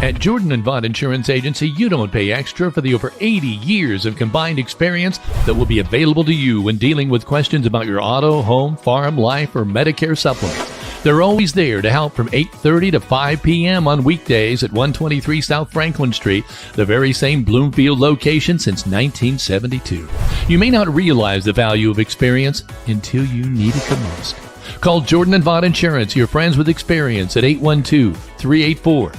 At Jordan & Vaught Insurance Agency, you don't pay extra for the over 80 years of combined experience that will be available to you when dealing with questions about your auto, home, farm, life, or Medicare supplements. They're always there to help from 8:30 to 5 p.m. on weekdays at 123 South Franklin Street, the very same Bloomfield location since 1972. You may not realize the value of experience until you need it the most. Call Jordan & Vaught Insurance, your friends with experience, at 812-384-3535.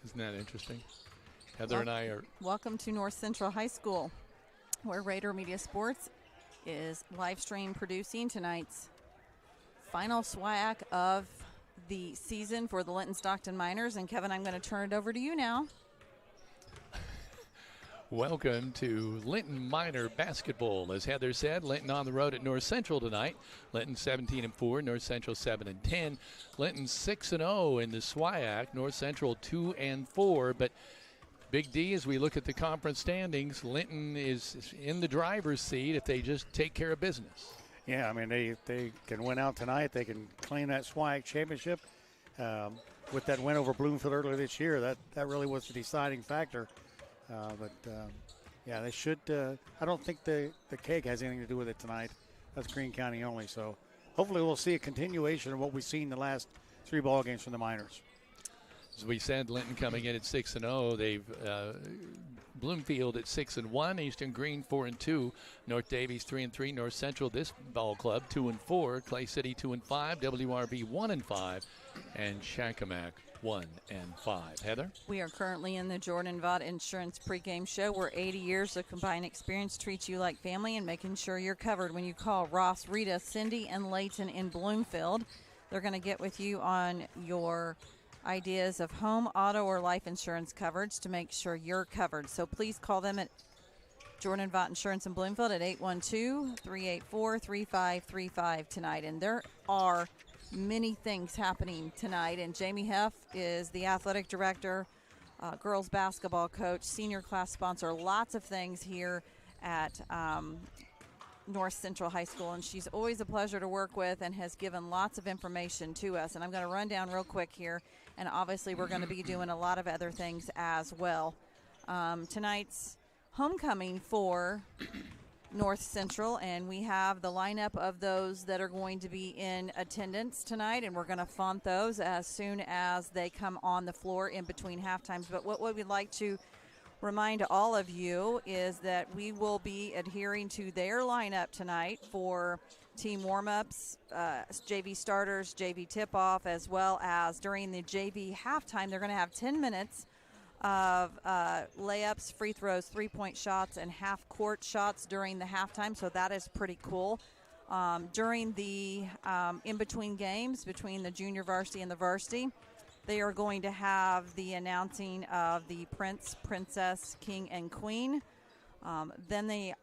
Isn't that interesting? Heather and I are... Welcome to North Central High School, where Rader Media Sports is live stream producing tonight's final SWIAC of the season for the Linton-Stockton Miners. And Kevin, I'm going to turn it over to you now. Welcome to Linton Miner basketball. As Heather said, Linton on the road at North Central tonight. Linton 17-4, North Central 7-10. Linton 6-0 in the SWIAC. North Central 2-4. But Big D, as we look at the conference standings, Linton is in the driver's seat if they just take care of business. Yeah, I mean, they can win out tonight. They can claim that SWIAC championship. With that win over Bloomfield earlier this year, that really was the deciding factor. Yeah, they should. I don't think the keg has anything to do with it tonight. That's Greene County only. So hopefully we'll see a continuation of what we've seen the last 3 ball games from the Miners. As we said, Linton coming in at 6-0. They've Bloomfield at 6-1. Eastern Green 4-2. North Davies 3-3. North Central, this ball club, 2-4. Clay City 2-5. WRV 1-5, and Shakamak 1-5. Heather? We are currently in the Jordan Vaught Insurance pregame show, where 80 years of combined experience treats you like family and making sure you're covered. When you call Ross, Rita, Cindy, and Layton in Bloomfield, they're going to get with you on your ideas of home, auto, or life insurance coverage to make sure you're covered. So please call them at Jordan Vaught Insurance in Bloomfield at 812-384-3535 tonight. And there are many things happening tonight, and Jamie Heff is the athletic director, girls basketball coach, senior class sponsor, lots of things here at North Central High School, and she's always a pleasure to work with and has given lots of information to us. And I'm going to run down real quick here, and obviously we're going to be doing a lot of other things as well. Tonight's homecoming for North Central, and we have the lineup of those that are going to be in attendance tonight, and we're going to font those as soon as they come on the floor in between halftimes. But what we'd like to remind all of you is that we will be adhering to their lineup tonight for team warm-ups, JV starters, JV tip-off, as well as during the JV halftime. They're going to have 10 minutes of layups, free throws, three-point shots, and half-court shots during the halftime, so that is pretty cool. During the in-between games between the junior varsity and the varsity, they are going to have the announcing of the Prince, Princess, King, and Queen. Then they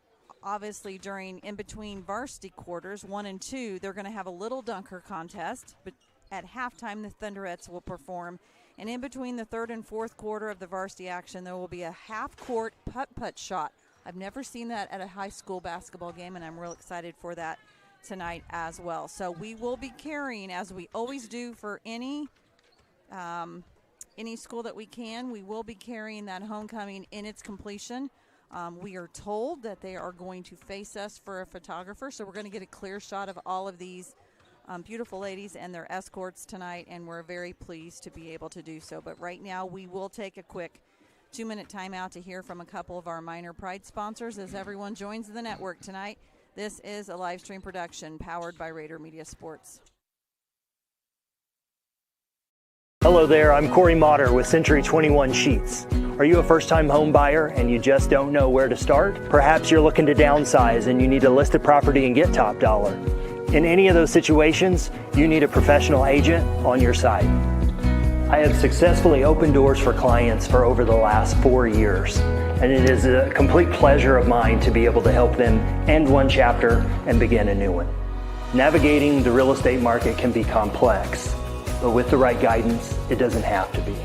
obviously during in-between varsity quarters 1 and 2, they're going to have a little dunker contest, but at halftime the Thunderettes will perform. And in between the third and fourth quarter of the varsity action, there will be a half-court putt-putt shot. I've never seen that at a high school basketball game, and I'm real excited for that tonight as well. So we will be carrying, as we always do for any school that we can, we will be carrying that homecoming in its completion. We are told that they are going to face us for a photographer, so we're going to get a clear shot of all of these beautiful ladies and their escorts tonight, and we're very pleased to be able to do so. But right now we will take a quick 2-minute timeout to hear from a couple of our Minor Pride sponsors as everyone joins the network tonight. This is a live stream production powered by Rader Media Sports. Hello there, I'm Corey Motter with Century 21 Sheets. Are you a first-time home buyer and you just don't know where to start? Perhaps you're looking to downsize and you need to list a property and get top dollar. In any of those situations, you need a professional agent on your side. I have successfully opened doors for clients for over the last 4 years, and it is a complete pleasure of mine to be able to help them end one chapter and begin a new one. Navigating the real estate market can be complex, but with the right guidance, it doesn't have to be.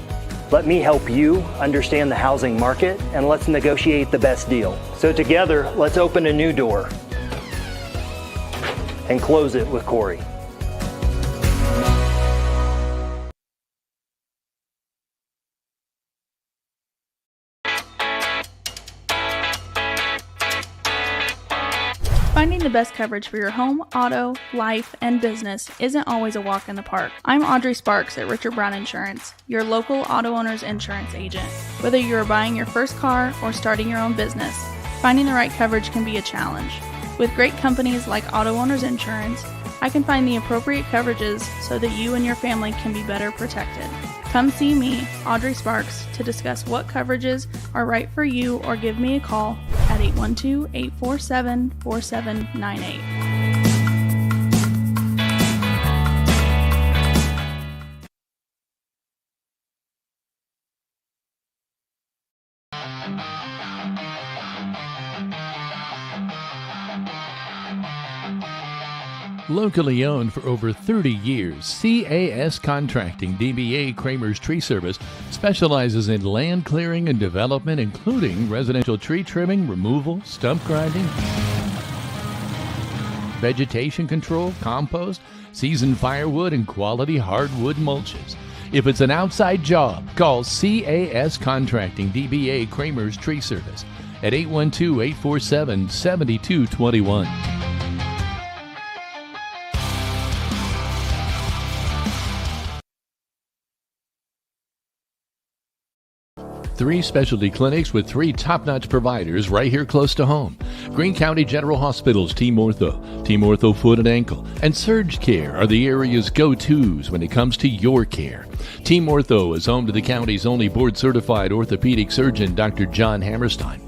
Let me help you understand the housing market, and let's negotiate the best deal. So together, let's open a new door and close it with Corey. Finding the best coverage for your home, auto, life, and business isn't always a walk in the park. I'm Audrey Sparks at Richard Brown Insurance, your local auto owner's insurance agent. Whether you're buying your first car or starting your own business, finding the right coverage can be a challenge. With great companies like Auto Owners Insurance, I can find the appropriate coverages so that you and your family can be better protected. Come see me, Audrey Sparks, to discuss what coverages are right for you, or give me a call at 812-847-4798. Locally owned for over 30 years, CAS Contracting DBA Kramer's Tree Service specializes in land clearing and development, including residential tree trimming, removal, stump grinding, vegetation control, compost, seasoned firewood, and quality hardwood mulches. If it's an outside job, call CAS Contracting DBA Kramer's Tree Service at 812-847-7221. 3 specialty clinics with 3 top-notch providers right here close to home. Greene County General Hospital's Team Ortho Foot and Ankle, and Surge Care are the area's go-tos when it comes to your care. Team Ortho is home to the county's only board-certified orthopedic surgeon, Dr. John Hammerstein.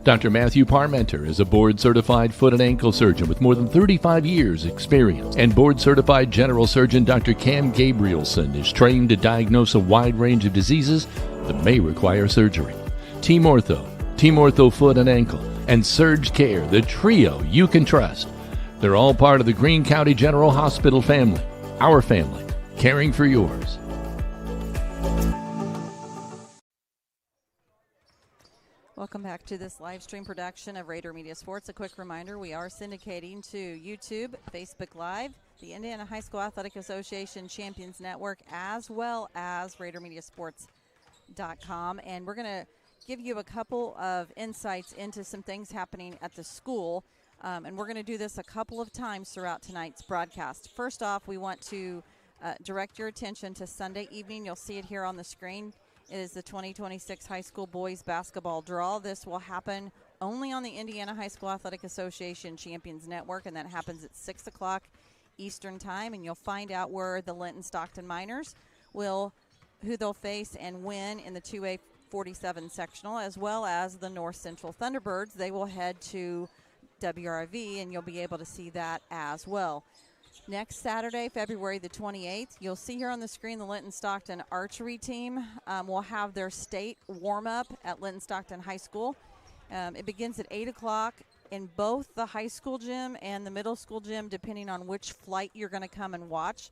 Dr. Matthew Parmenter is a board-certified foot and ankle surgeon with more than 35 years' experience. And board-certified general surgeon Dr. Cam Gabrielson is trained to diagnose a wide range of diseases that may require surgery. Team Ortho Foot and Ankle, and Surge Care, the trio you can trust. They're all part of the Greene County General Hospital family. Our family, caring for yours. Welcome back to this live stream production of Rader Media Sports. A quick reminder, we are syndicating to YouTube, Facebook Live, the Indiana High School Athletic Association Champions Network, as well as RaderMediaSports.com. And we're going to give you a couple of insights into some things happening at the school. And we're going to do this a couple of times throughout tonight's broadcast. First off, we want to direct your attention to Sunday evening. You'll see it here on the screen. It is the 2026 high school boys basketball draw. This will happen only on the Indiana High School Athletic Association Champions Network, and that happens at 6 o'clock Eastern Time. And you'll find out where the Linton-Stockton Miners who they'll face and win in the 2A 47 sectional, as well as the North Central Thunderbirds. They will head to WRV, and you'll be able to see that as well. Next Saturday, February the 28th, you'll see here on the screen the Linton-Stockton archery team will have their state warm-up at Linton-Stockton High School. It begins at 8 o'clock in both the high school gym and the middle school gym, depending on which flight you're going to come and watch.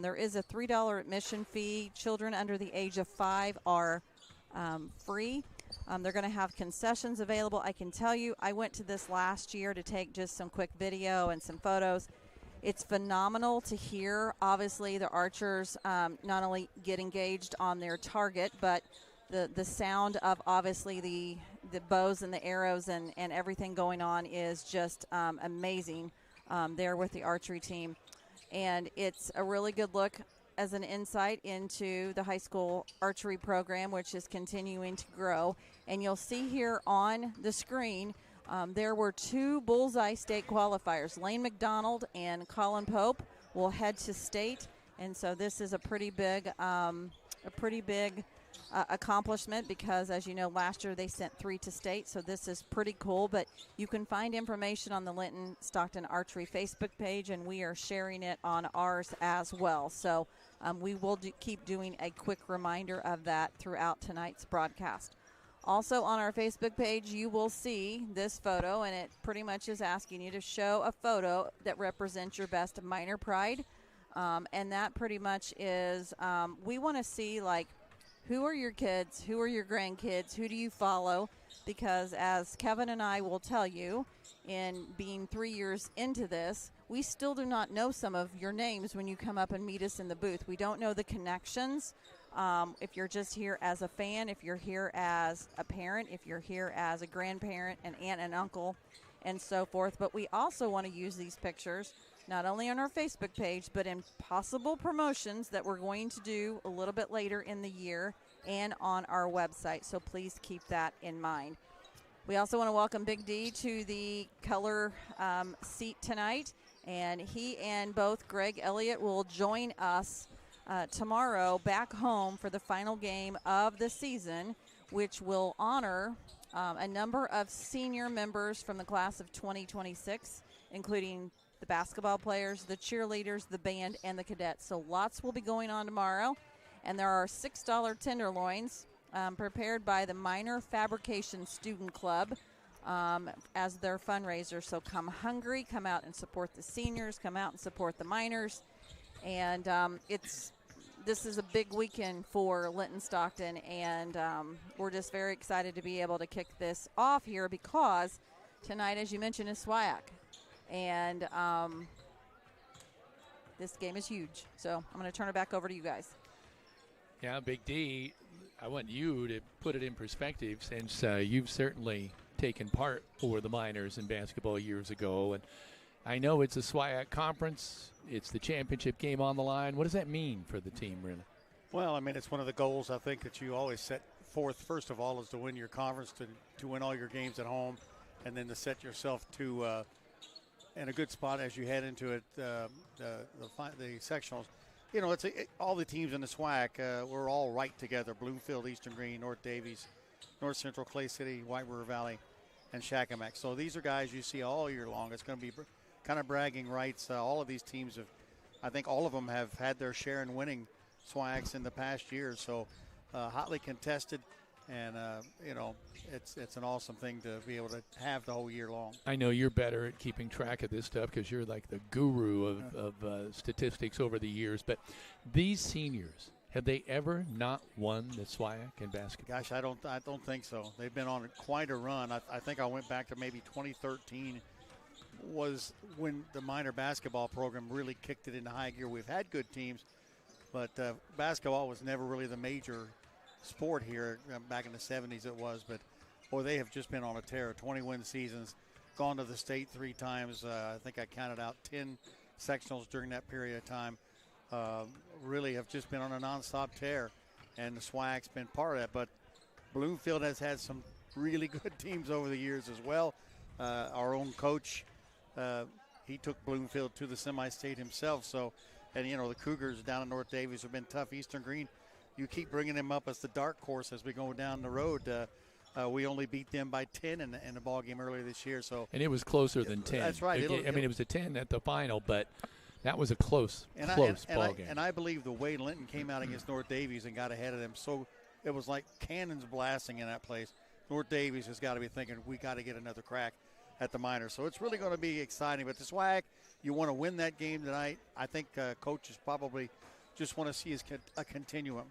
There is a $3 admission fee. Children under the age of 5 are free. They're going to have concessions available. I can tell you, I went to this last year to take just some quick video and some photos. It's phenomenal to hear, obviously, the archers not only get engaged on their target, but the sound of, obviously, the bows and the arrows and everything going on is just amazing there with the archery team. And it's a really good look as an insight into the high school archery program, which is continuing to grow. And you'll see here on the screen, there were 2 Bullseye State qualifiers. Lane McDonald and Colin Pope will head to state, and so this is a pretty big accomplishment because, as you know, last year they sent 3 to state, so this is pretty cool. But you can find information on the Linton-Stockton Archery Facebook page, and we are sharing it on ours as well. So We will keep doing a quick reminder of that throughout tonight's broadcast. Also on our Facebook page, you will see this photo, and it pretty much is asking you to show a photo that represents your best minor pride. And that pretty much is, we want to see, like, who are your kids, who are your grandkids, who do you follow? Because as Kevin and I will tell you, in being 3 years into this, we still do not know some of your names when you come up and meet us in the booth. We don't know the connections. If you're just here as a fan, if you're here as a parent, if you're here as a grandparent, an aunt and uncle, and so forth. But we also want to use these pictures not only on our Facebook page, but in possible promotions that we're going to do a little bit later in the year and on our website. So please keep that in mind. We also want to welcome Big D to the color seat tonight. And he and both Greg Elliott will join us tomorrow back home for the final game of the season, which will honor a number of senior members from the class of 2026, including the basketball players, the cheerleaders, the band, and the cadets. So lots will be going on tomorrow. And there are $6 tenderloins prepared by the Minor Fabrication Student Club as their fundraiser. So come hungry, come out and support the seniors, come out and support the minors. And this is a big weekend for Linton-Stockton, and we're just very excited to be able to kick this off here because tonight, as you mentioned, is SWIAC. And this game is huge. So I'm going to turn it back over to you guys. Yeah, Big D, I want you to put it in perspective since you've certainly taken part for the minors in basketball years ago. And I know it's a SWIAC conference. It's the championship game on the line. What does that mean for the team, really? Well, I mean, it's one of the goals I think that you always set forth, first of all, is to win your conference, to win all your games at home, and then to set yourself to in a good spot as you head into it, the sectionals. You know, all the teams in the SWIAC, we're all right together. Bloomfield, Eastern Green, North Davies, North Central, Clay City, White River Valley, and Shakamak. So these are guys you see all year long. It's going to be kind of bragging rights. All of these teams I think all of them have had their share in winning SWIACs in the past years. So hotly contested. And, you know, it's an awesome thing to be able to have the whole year long. I know you're better at keeping track of this stuff because you're like the guru of statistics over the years. But these seniors, have they ever not won the SWIAC in basketball? Gosh, I don't think so. They've been on quite a run. I think I went back to maybe 2013 was when the minor basketball program really kicked it into high gear. We've had good teams, but basketball was never really the major sport here. Back in the 70s it was, but boy, they have just been on a tear. 20-win seasons, gone to the state 3 times. I think I counted out 10 sectionals during that period of time. Really have just been on a nonstop tear, and the SWIAC's been part of that. But Bloomfield has had some really good teams over the years as well. Our own coach, he took Bloomfield to the semi-state himself. So, and you know, the Cougars down in North Davies have been tough. Eastern Green, you keep bringing them up as the dark horse as we go down the road. We only beat them by 10 in the ball game earlier this year. So, and it was closer than 10. That's right. It was a 10 at the final, but that was a close ball game. And I believe the way Linton came out against North Davies and got ahead of them, so it was like cannons blasting in that place. North Davies has got to be thinking, we got to get another crack at the minors. So it's really going to be exciting. But the SWIAC, you want to win that game tonight. I think coaches probably just want to see a continuum.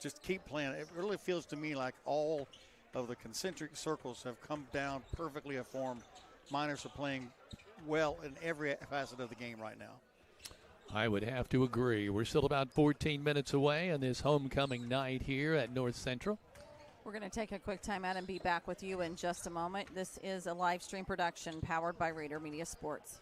Just keep playing. It really feels to me like all of the concentric circles have come down perfectly informed. Minors are playing well in every facet of the game right now. I would have to agree. We're still about 14 minutes away on this homecoming night here at North Central. We're going to take a quick time out and be back with you in just a moment. This is a live stream production powered by Rader Media Sports.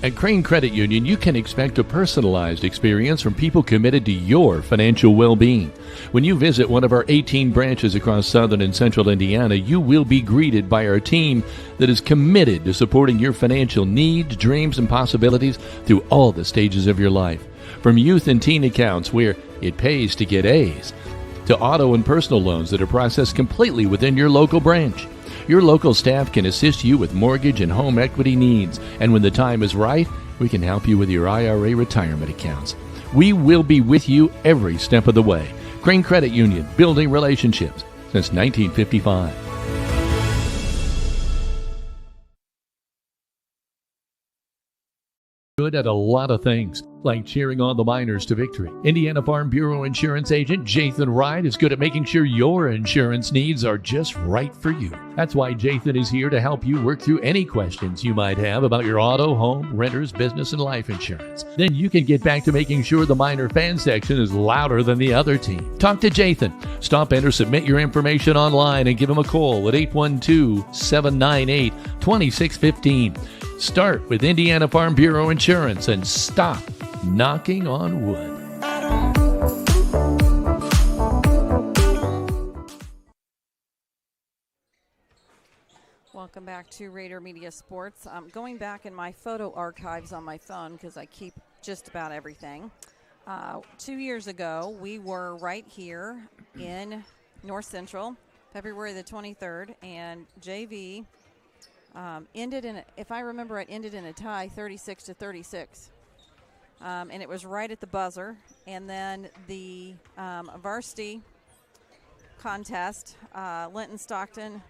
At Crane Credit Union, you can expect a personalized experience from people committed to your financial well-being. When you visit one of our 18 branches across southern and central Indiana, you will be greeted by our team that is committed to supporting your financial needs, dreams, and possibilities through all the stages of your life. From youth and teen accounts where it pays to get A's, to auto and personal loans that are processed completely within your local branch. Your local staff can assist you with mortgage and home equity needs, and when the time is right, We can help you with your IRA retirement accounts. We will be with you every step of the way. Crane Credit Union, building relationships since 1955. Good at a lot of things, like cheering on the Miners to victory. Indiana Farm Bureau Insurance Agent Jathan Wright is good at making sure your insurance needs are just right for you. That's why Jathan is here to help you work through any questions you might have about your auto, home, renters, business, and life insurance. Then you can get back to making sure the Miner fan section is louder than the other team. Talk to Jathan. Stop in or submit your information online and give him a call at 812-798-2615. Start with Indiana Farm Bureau Insurance and stop knocking on wood. Welcome back to Rader Media Sports. I'm going back in my photo archives on my phone because I keep just about everything. 2 years ago, we were right here in North Central, February the 23rd, and JV ended in, if I remember, it ended in a tie, 36-36. And it was right at the buzzer. And then the varsity contest, Linton-Stockton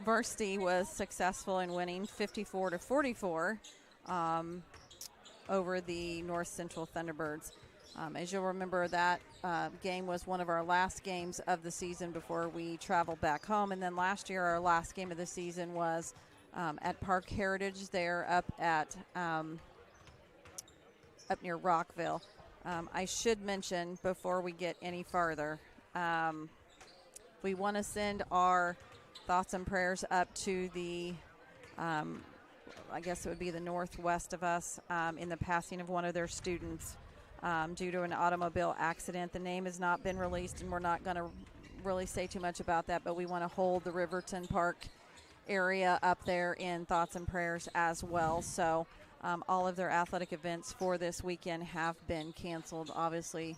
varsity was successful in winning 54-44 over the North Central Thunderbirds. As you'll remember, that game was one of our last games of the season before we traveled back home. And then last year, our last game of the season was at Park Heritage there up near Rockville. I should mention before we get any farther, we want to send our thoughts and prayers up to the I guess it would be the northwest of us in the passing of one of their students. Due to an automobile accident. The name has not been released, and we're not going to really say too much about that, but we want to hold the Riverton Park area up there in thoughts and prayers as well. So all of their athletic events for this weekend have been canceled, obviously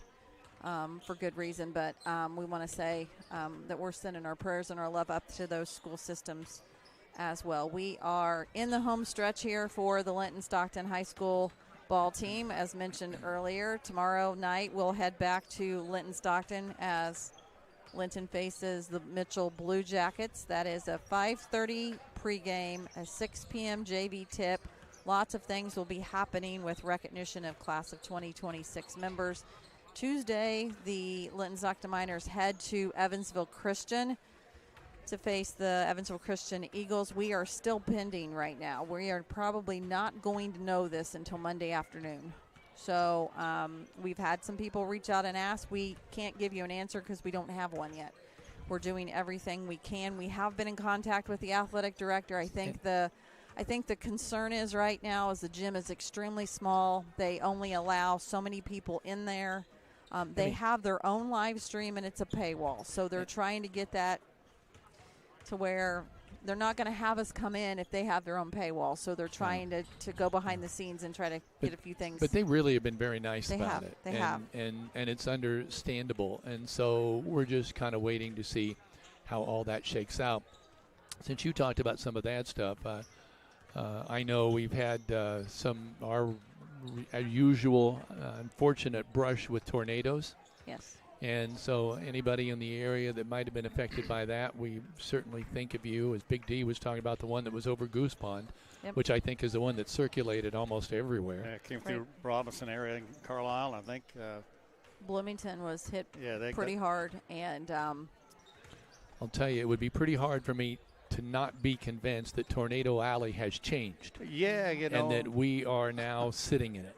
for good reason, but we want to say that we're sending our prayers and our love up to those school systems as well. We are in the home stretch here for the Linton-Stockton High School ball team. As mentioned earlier, tomorrow night we'll head back to Linton-Stockton as Linton faces the Mitchell Blue Jackets. That is a 5:30 pregame, a 6 p.m. JV tip. Lots of things will be happening with recognition of class of 2026 members. Tuesday, the Linton-Stockton Miners head to Evansville Christian to face the Evansville Christian Eagles. We are still pending right now. We are probably not going to know this until Monday afternoon. So we've had some people reach out and ask. We can't give you an answer because we don't have one yet. We're doing everything we can. We have been in contact with the athletic director. I think the concern is right now is the gym is extremely small. They only allow so many people in there. They have their own live stream, and it's a paywall. So they're trying to get that to where they're not going to have us come in if they have their own paywall. So they're trying to go behind the scenes and try to get a few things. But they really have been very nice about it. They have. And it's understandable. And so we're just kind of waiting to see how all that shakes out. Since you talked about some of that stuff, I know we've had our usual unfortunate brush with tornadoes. Yes. And so anybody in the area that might have been affected by that, we certainly think of you. As Big D was talking about the one that was over Goose Pond, which I think is the one that circulated almost everywhere. Yeah, it came through Robinson area and Carlisle, I think. Bloomington was hit pretty hard. And I'll tell you, it would be pretty hard for me to not be convinced that Tornado Alley has changed. Yeah, and that we are now sitting in it.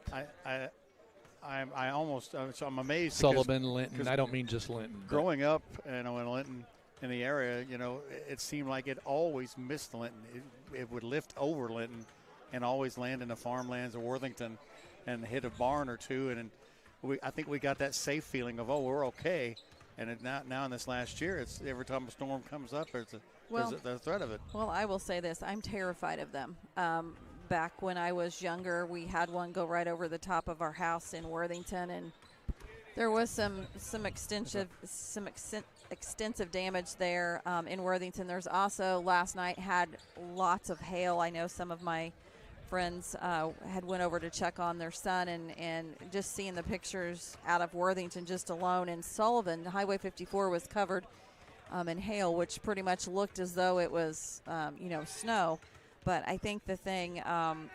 I'm amazed. Sullivan, Linton. I don't mean just Linton. Growing up, in Linton, in the area, it seemed like it always missed Linton. It would lift over Linton and always land in the farmlands of Worthington and hit a barn or two. And I think we got that safe feeling of, we're okay. And now in this last year, it's every time a storm comes up, there's a threat of it. Well, I will say this. I'm terrified of them. Back when I was younger, we had one go right over the top of our house in Worthington, and there was some extensive extensive damage there in Worthington. There's also last night had lots of hail. I know some of my friends had went over to check on their son, and just seeing the pictures out of Worthington just alone. In Sullivan, Highway 54 was covered in hail, which pretty much looked as though it was, snow. But I think the thing,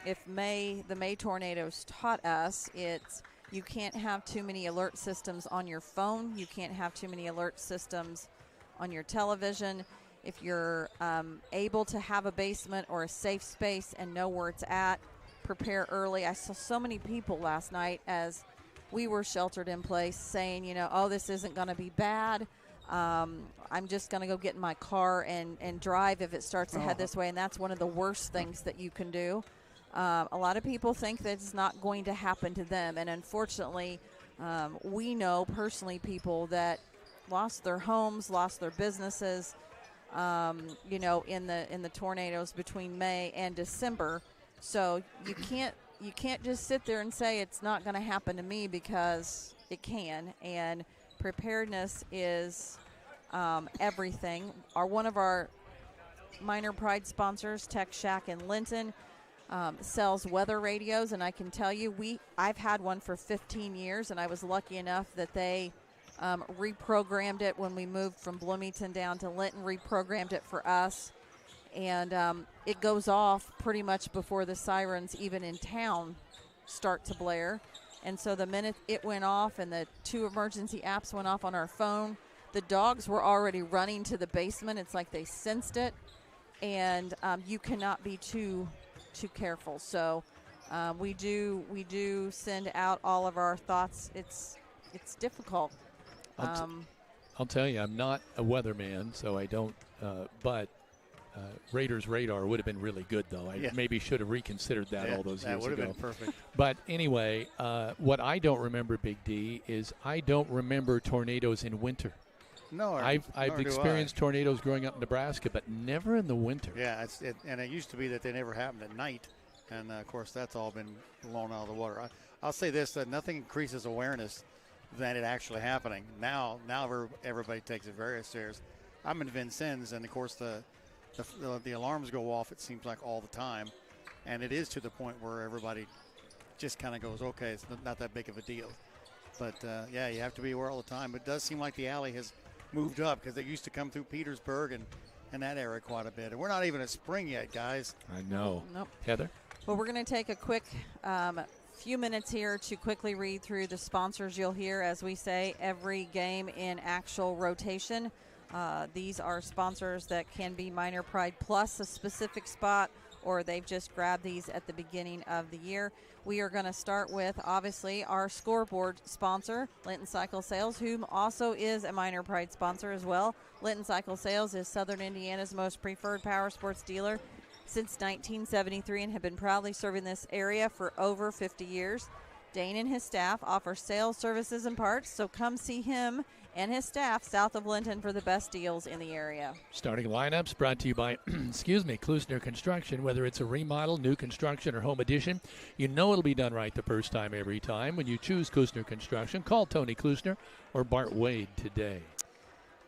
if the May tornadoes taught us, it's you can't have too many alert systems on your phone. You can't have too many alert systems on your television. If you're able to have a basement or a safe space and know where it's at, prepare early. I saw so many people last night as we were sheltered in place saying, this isn't going to be bad. I'm just going to go get in my car and drive if it starts to head this way. And that's one of the worst things that you can do. A lot of people think that it's not going to happen to them. And unfortunately, we know personally people that lost their homes, lost their businesses, in the tornadoes between May and December. So you can't just sit there and say it's not going to happen to me, because it can. And preparedness is everything. One of our Minor Pride sponsors, Tech Shack in Linton, sells weather radios, and I can tell you, I've had one for 15 years, and I was lucky enough that they reprogrammed it when we moved from Bloomington down to Linton, reprogrammed it for us, and it goes off pretty much before the sirens even in town start to blare. And so the minute it went off and the 2 emergency apps went off on our phone, the dogs were already running to the basement. It's like they sensed it, and you cannot be too careful. So we do send out all of our thoughts. It's difficult. I'll tell you, I'm not a weatherman, so I don't. But Rader's radar would have been really good, though. I maybe should have reconsidered that all those years ago. That would have been perfect. But anyway, what I don't remember, Big D, is I don't remember tornadoes in winter. No, I've experienced tornadoes growing up in Nebraska, but never in the winter. Yeah, and it used to be that they never happened at night, and of course that's all been blown out of the water. I'll say this: that nothing increases awareness than it actually happening. Now everybody takes it very serious. I'm in Vincennes, and of course the alarms go off. It seems like all the time, and it is to the point where everybody just kind of goes, okay, it's not that big of a deal. But you have to be aware all the time. But it does seem like the alley has moved up, because it used to come through Petersburg and that area quite a bit. And we're not even at spring yet, guys. I know. Nope. Heather? Well, we're going to take a quick few minutes here to quickly read through the sponsors you'll hear, as we say, every game in actual rotation. These are sponsors that can be Minor Pride plus a specific spot, or they've just grabbed these at the beginning of the year. We are going to start with, obviously, our scoreboard sponsor, Linton Cycle Sales, whom also is a Minor Pride sponsor as well. Linton Cycle Sales is Southern Indiana's most preferred power sports dealer since 1973 and have been proudly serving this area for over 50 years. Dane and his staff offer sales, services, and parts, so come see him and his staff south of Linton for the best deals in the area. Starting lineups brought to you by, Klusner Construction. Whether it's a remodel, new construction, or home addition, you know it'll be done right the first time every time. When you choose Klusner Construction, call Tony Klusner or Bart Wade today.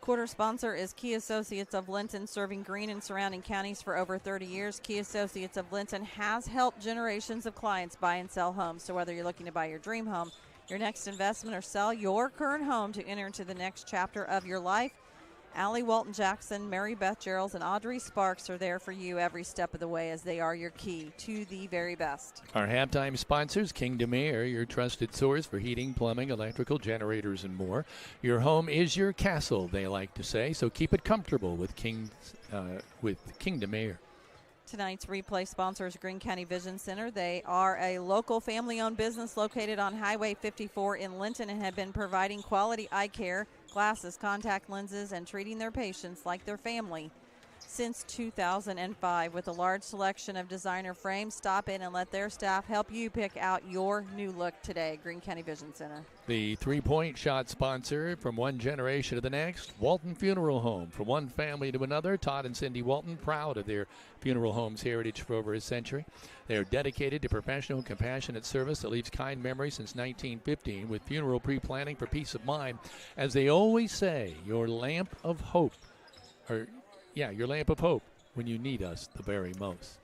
Quarter sponsor is Key Associates of Linton, serving Greene and surrounding counties for over 30 years. Key Associates of Linton has helped generations of clients buy and sell homes. So whether you're looking to buy your dream home, your next investment, or sell your current home to enter into the next chapter of your life, Allie Walton Jackson, Mary Beth Gerald, and Audrey Sparks are there for you every step of the way, as they are your key to the very best. Our halftime sponsors, Kingdom Air, your trusted source for heating, plumbing, electrical, generators, and more. Your home is your castle, they like to say, so keep it comfortable with Kingdom Air. Tonight's replay sponsor is Greene County Vision Center. They are a local family-owned business located on Highway 54 in Linton and have been providing quality eye care, glasses, contact lenses, and treating their patients like their family since 2005 with a large selection of designer frames. Stop in and let their staff help you pick out your new look today. Greene County Vision Center. The three-point shot sponsor, from one generation to the next, Walton Funeral Home. From one family to another, Todd and Cindy Walton, proud of their funeral home's heritage for over a century. They are dedicated to professional, compassionate service that leaves kind memories since 1915 with funeral pre-planning for peace of mind. As they always say, your lamp of hope, your lamp of hope when you need us the very most.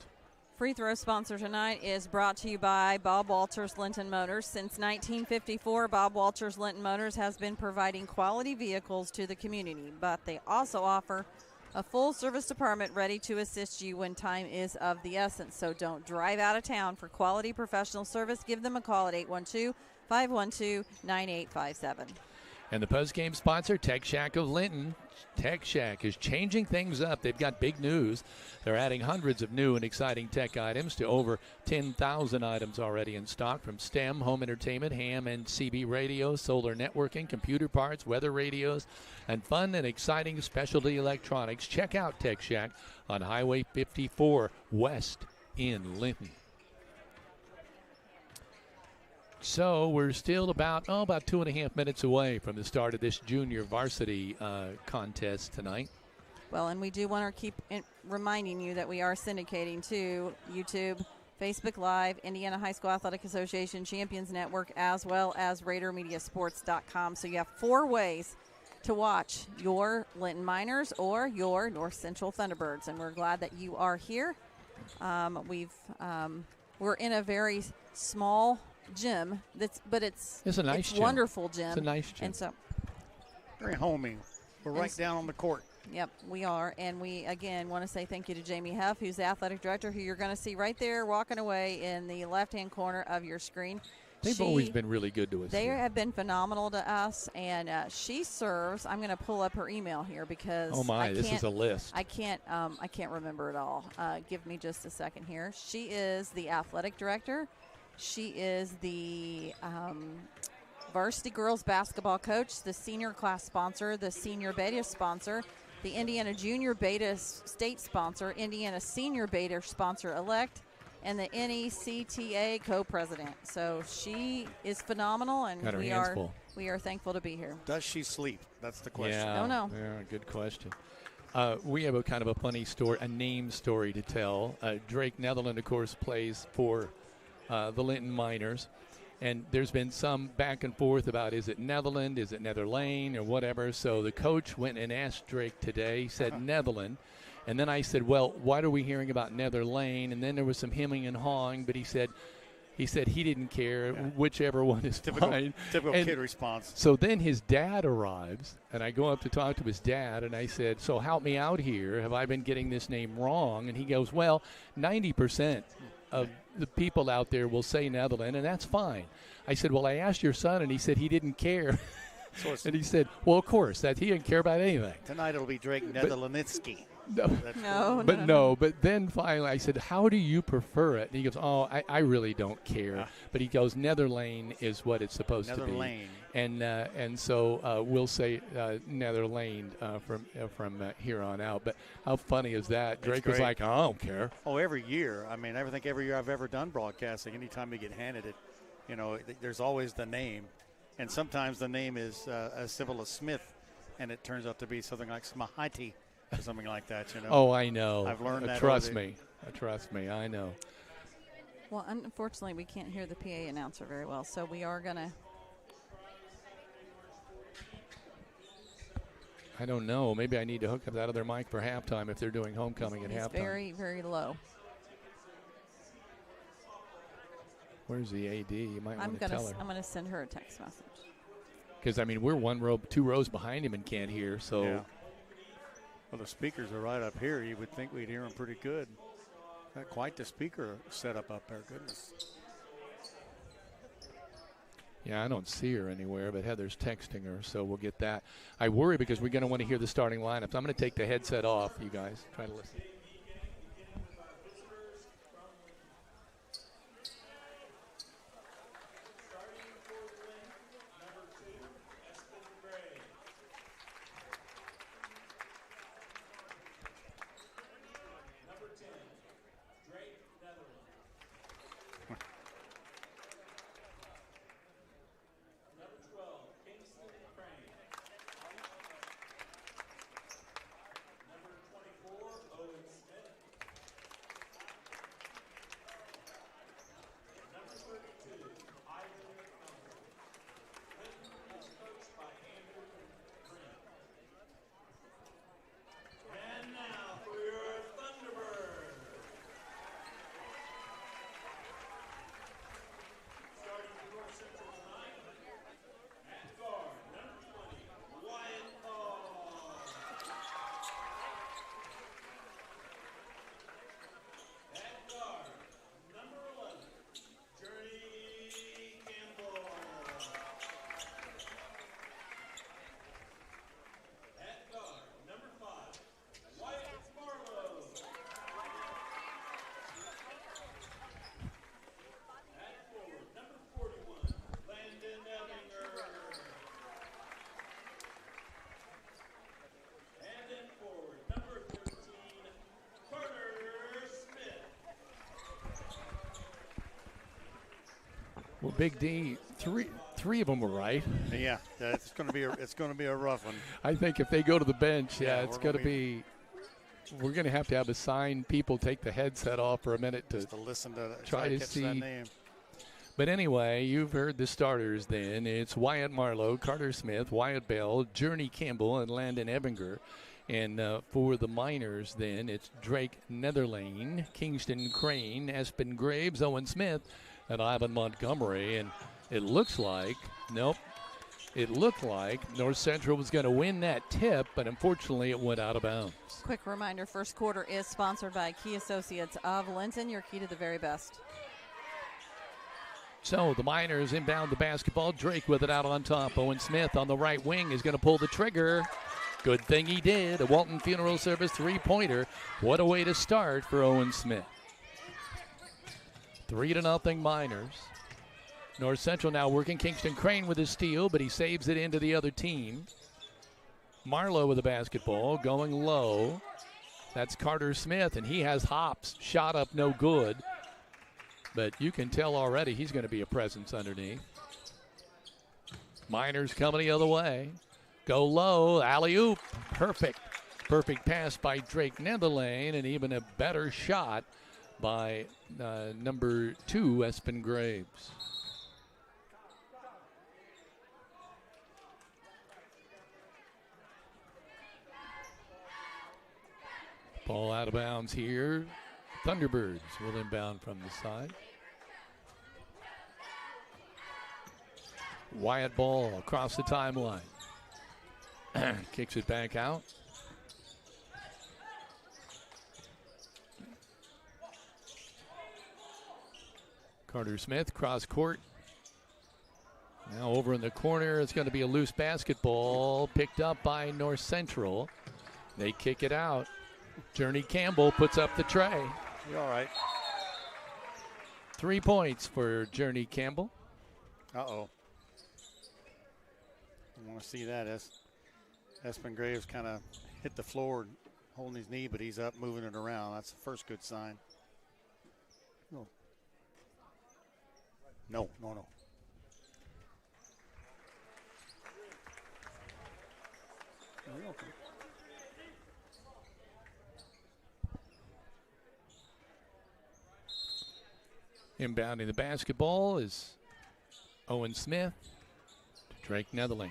Free throw sponsor tonight is brought to you by Bob Walters Linton Motors. Since 1954, Bob Walters Linton Motors has been providing quality vehicles to the community, but they also offer a full service department ready to assist you when time is of the essence. So don't drive out of town for quality professional service. Give them a call at 812-512-9857. And the post-game sponsor, Tech Shack of Linton. Tech Shack is changing things up. They've got big news. They're adding hundreds of new and exciting tech items to over 10,000 items already in stock, from STEM, home entertainment, ham and CB radios, solar networking, computer parts, weather radios, and fun and exciting specialty electronics. Check out Tech Shack on Highway 54 West in Linton. So we're still about 2.5 minutes away from the start of this junior varsity contest tonight. Well, and we do want to keep reminding you that we are syndicating to YouTube, Facebook Live, Indiana High School Athletic Association Champions Network, as well as RaiderMediaSports.com. So you have 4 ways to watch your Linton Miners or your North Central Thunderbirds, and we're glad that you are here. We're in a very small gym, but it's a nice gym. Wonderful gym. It's a nice gym. And so very homey. We're right down on the court. Yep, we are. And we, again, want to say thank you to Jamie Huff, who's the athletic director, who you're going to see right there walking away in the left-hand corner of your screen. They've always been really good to us. They have been phenomenal to us, and she serves. I'm going to pull up her email here because this is a list. I can't remember it all. Give me just a second here. She is the athletic director. She is the varsity girls basketball coach, the senior class sponsor, the senior beta sponsor, the Indiana junior beta state sponsor, Indiana senior beta sponsor elect, and the NECTA co-president. So she is phenomenal, and we are thankful to be here. Does she sleep? That's the question. Yeah, don't know. Yeah, good question. We have a kind of a funny story, a name story to tell. Drake Netherland, of course, plays for the Linton Miners, and there's been some back and forth about, is it Netherland, is it Netherlane, or whatever. So the coach went and asked Drake today. He said Netherland. And then I said, well, why are we hearing about Netherlane? And then there was some hemming and hawing, but he said he didn't care, whichever one is fine. Typical kid response. So then his dad arrives, and I go up to talk to his dad, and I said, so help me out here. Have I been getting this name wrong? And he goes, well, 90% of the people out there will say Netherland, and that's fine. I said, well, I asked your son, and he said he didn't care. And he said, well, of course, that he didn't care about anything. Tonight it'll be Drake Netherlanditsky. But then finally I said, how do you prefer it? And he goes, I really don't care. But he goes, Netherlane is what it's supposed to be. And so we'll say Netherlane from here on out. But how funny is that? Drake was like, I don't care. Oh, every year. I mean, I think every year I've ever done broadcasting, anytime you get handed it, there's always the name. And sometimes the name is as simple as Smith, and it turns out to be something like Smahati or something like that, Oh, I know. I've learned that. Trust me, I know. Well, unfortunately, we can't hear the PA announcer very well, so we are going to. I don't know. Maybe I need to hook up that other mic for halftime if they're doing homecoming at halftime. Very, very low. Where's the AD? You might want to tell her. I'm going to send her a text message. Because, we're 2 rows behind him and can't hear, so. Yeah. Well, the speakers are right up here. You would think we'd hear them pretty good. Got quite the speaker setup up there. Goodness. Yeah, I don't see her anywhere, but Heather's texting her, so we'll get that. I worry because we're going to want to hear the starting lineups. I'm going to take the headset off, you guys. Try to listen. Well, Big D, three of them were right. Yeah, it's going to be a rough one. I think if they go to the bench, it's going to be. We're going to have assigned people take the headset off for a minute to listen to try to catch see. that name. But anyway, you've heard the starters then. It's Wyatt Marlowe, Carter Smith, Wyatt Bell, Journey Campbell, and Landon Ebinger. And for the Miners then, it's Drake Netherlane, Kingston Crane, Espen Graves, Owen Smith, and Ivan Montgomery. And it looked like North Central was going to win that tip, but unfortunately it went out of bounds. Quick reminder, first quarter is sponsored by Key Associates of Linton, your key to the very best. So the Miners inbound the basketball. Drake with it out on top. Owen Smith on the right wing is going to pull the trigger. Good thing he did. A Walton Funeral Service three-pointer. What a way to start for Owen Smith. 3-0 Miners. North Central now working. Kingston Crane with his steal, but he saves it into the other team. Marlowe with the basketball, going low. That's Carter Smith, and he has hops. Shot up, no good. But you can tell already he's going to be a presence underneath. Miners coming the other way. Go low, alley-oop, perfect. Perfect pass by Drake Netherlane, and even a better shot by number 2, Espen Graves. Ball out of bounds here. Thunderbirds will inbound from the side. Wyatt ball across the timeline. Kicks it back out. Carter Smith, cross court. Now over in the corner, it's going to be a loose basketball picked up by North Central. They kick it out. Journey Campbell puts up the tray. You all right? 3 points for Journey Campbell. Uh-oh. I want to see that. Espen Graves kind of hit the floor holding his knee, but he's up moving it around. That's the first good sign. No. No. Okay. Inbounding the basketball is Owen Smith to Drake Netherlane.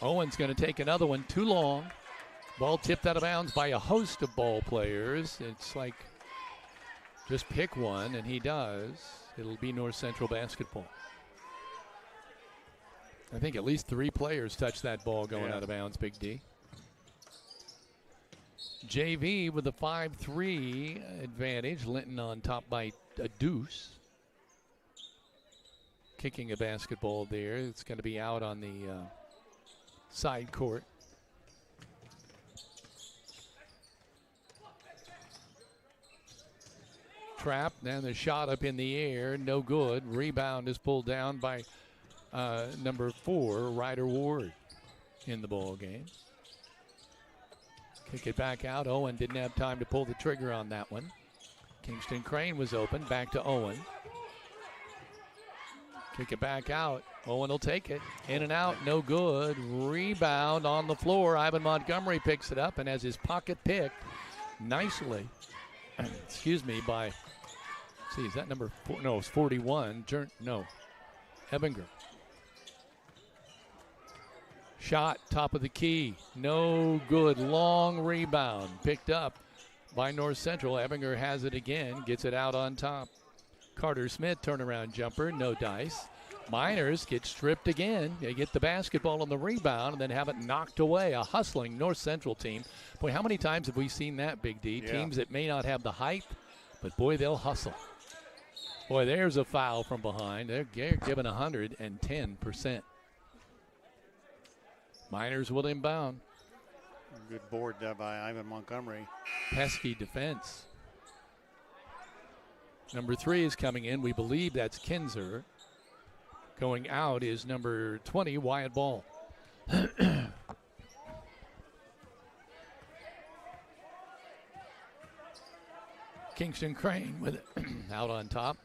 Owen's going to take another one too long. Ball tipped out of bounds by a host of ball players. It's like just pick one, and he does. It'll be North Central basketball. I think at least 3 players touched that ball going out of bounds, Big D. JV with a 5-3 advantage. Linton on top by a deuce. Kicking a basketball there. It's going to be out on the side court. Trap, then the shot up in the air, no good. Rebound is pulled down by number 4, Rader Ward, in the ball game. Kick it back out. Owen didn't have time to pull the trigger on that one. Kingston Crane was open. Back to Owen. Kick it back out. Owen will take it. In and out. No good. Rebound on the floor. Ivan Montgomery picks it up and has his pocket picked nicely. Excuse me, by, see, is that number 4? No, it's 41. Ebinger. Shot, top of the key. No good. Long rebound. Picked up by North Central. Ebinger has it again. Gets it out on top. Carter Smith, turnaround jumper. No dice. Miners get stripped again. They get the basketball on the rebound and then have it knocked away. A hustling North Central team. Boy, how many times have we seen that, Big D? Yeah. Teams that may not have the height, but boy, they'll hustle. Boy, there's a foul from behind. They're giving 110%. Miners will inbound. Good board there by Ivan Montgomery. Pesky defense. Number 3 is coming in. We believe that's Kinzer. Going out is number 20, Wyatt Ball. Kingston Crane with it out on top.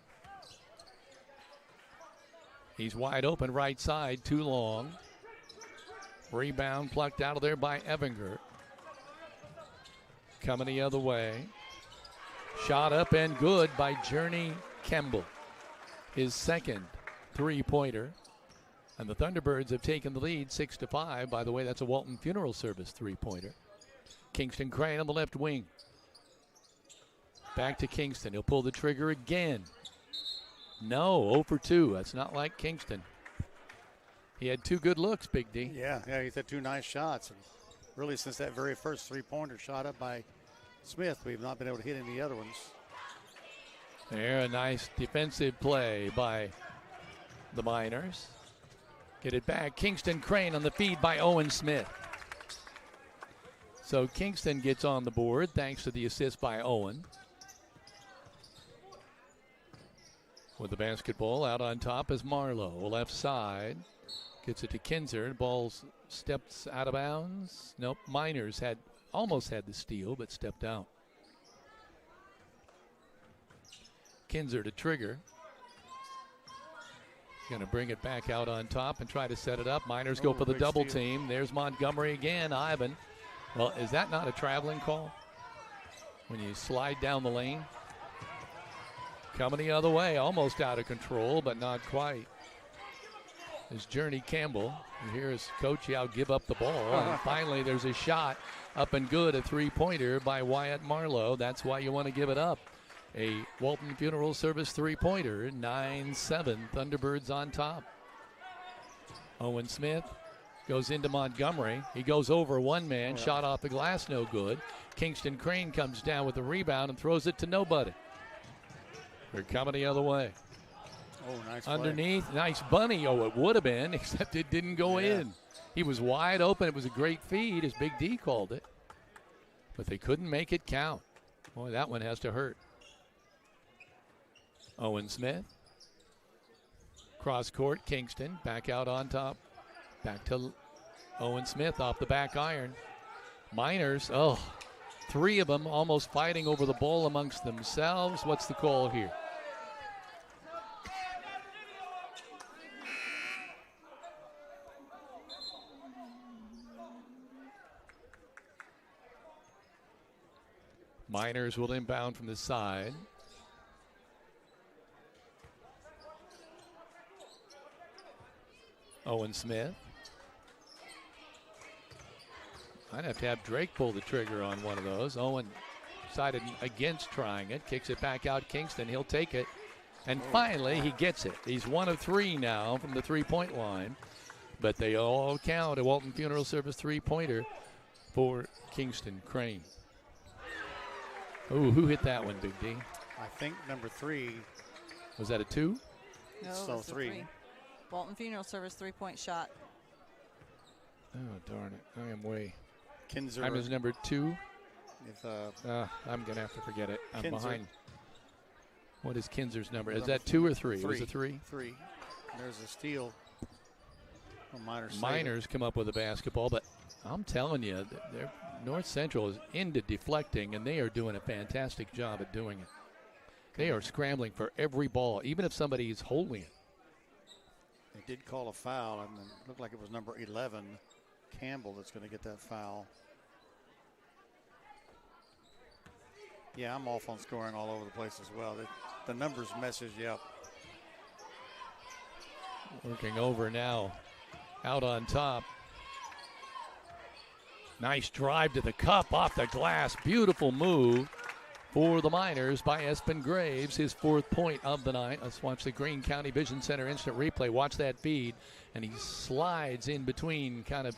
He's wide open right side, too long. Rebound plucked out of there by Evinger. Coming the other way. Shot up and good by Journey Kemble. His second three-pointer. And the Thunderbirds have taken the lead 6-5. By the way, that's a Walton Funeral Service three-pointer. Kingston Crane on the left wing. Back to Kingston. He'll pull the trigger again. No, 0 for 2. That's not like Kingston. He had two good looks, Big D. Yeah, he's had two nice shots. And really, since that very first three-pointer shot up by Smith, we've not been able to hit any other ones. There, a nice defensive play by the Miners. Get it back. Kingston Crane on the feed by Owen Smith. So Kingston gets on the board thanks to the assist by Owen. With the basketball out on top is Marlowe. Left side. Gets it to Kinzer. Ball steps out of bounds. Nope. Miners almost had the steal, but stepped out. Kinzer to trigger. Going to bring it back out on top and try to set it up. Miners go for the double team. There's Montgomery again. Ivan. Well, is that not a traveling call? When you slide down the lane? Coming the other way. Almost out of control, but not quite. There's Journey Campbell. And here's Coach Yao give up the ball. And finally, there's a shot up and good. A three-pointer by Wyatt Marlowe. That's why you want to give it up. A Walton Funeral Service three-pointer, 9-7, Thunderbirds on top. Owen Smith goes into Montgomery. He goes over one man, shot off the glass, no good. Kingston Crane comes down with the rebound and throws it to nobody. They're coming the other way. Oh, nice underneath, nice bunny. Oh, it would have been, except it didn't go in. He was wide open. It was a great feed, as Big D called it. But they couldn't make it count. Boy, that one has to hurt. Owen Smith. Cross court, Kingston. Back out on top. Back to Owen Smith off the back iron. Miners, three of them almost fighting over the ball amongst themselves. What's the call here? Miners will inbound from the side. Owen Smith. I'd have to have Drake pull the trigger on one of those. Owen decided against trying it. Kicks it back out Kingston. He'll take it. And finally, he gets it. He's 1 of 3 now from the three-point line. But they all count. A Walton Funeral Service three-pointer for Kingston Crane. Ooh, who hit that one, Big D? I think number 3. Was that a 2? No, So it was a 3. 3. Walton Funeral Service three-point shot. Oh, darn it. I am way. Kinzer. I'm his number 2. I'm going to have to forget it. I'm Kinzer. behind. What is Kinzer's number? Is that 2 or 3? 3. Was it 3? 3. There's a steal. Miners come up with a basketball, but I'm telling you, North Central is into deflecting, and they are doing a fantastic job at doing it. They are scrambling for every ball, even if somebody is holding it. They did call a foul, and it looked like it was number 11, Campbell, that's going to get that foul. Yeah, I'm off on scoring all over the place as well. The numbers message you up. Working over now, out on top. Nice drive to the cup off the glass. Beautiful move for the Miners by Espen Graves, his 4th point of the night. Let's watch the Greene County Vision Center instant replay. Watch that feed, and he slides in between, kind of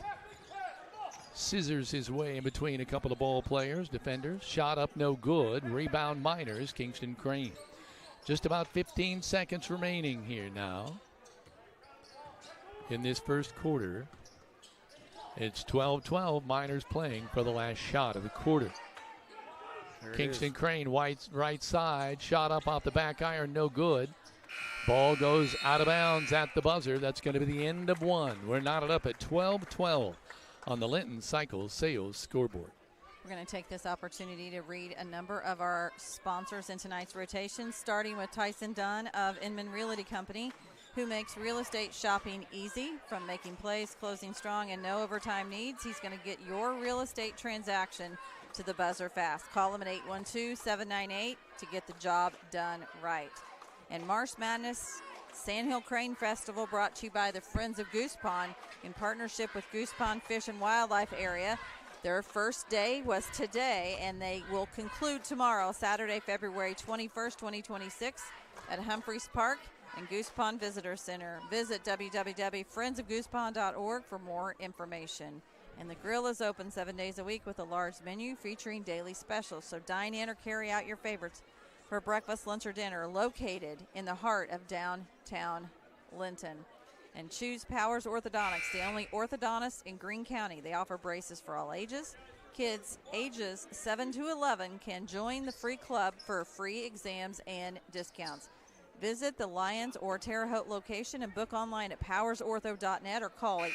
scissors his way in between a couple of ball players, defenders. Shot up, no good. Rebound Miners, Kingston Crane. Just about 15 seconds remaining here now in this first quarter. It's 12-12, Miners playing for the last shot of the quarter. Kingston Crane, right side, shot up off the back iron, no good. Ball goes out of bounds at the buzzer. That's going to be the end of one. We're knotted up at 12-12 on the Linton Cycle Sales scoreboard. We're going to take this opportunity to read a number of our sponsors in tonight's rotation, starting with Tyson Dunn of Inman Realty Company, who makes real estate shopping easy. From making plays, closing strong, and no overtime needs, he's going to get your real estate transaction to the buzzer fast. Call him at 812-798 to get the job done right. And March Madness Sandhill Crane Festival, brought to you by the Friends of Goose Pond in partnership with Goose Pond Fish and Wildlife Area. Their first day was today, and they will conclude tomorrow, Saturday, February 21st, 2026, at Humphreys Park and Goose Pond Visitor Center. Visit www.friendsofgoosepond.org for more information. And the grill is open 7 days a week with a large menu featuring daily specials. So dine in or carry out your favorites for breakfast, lunch, or dinner, located in the heart of downtown Linton. And choose Powers Orthodontics, the only orthodontist in Greene County. They offer braces for all ages. Kids ages 7 to 11 can join the free club for free exams and discounts. Visit the Lyons or Terre Haute location and book online at powersortho.net or call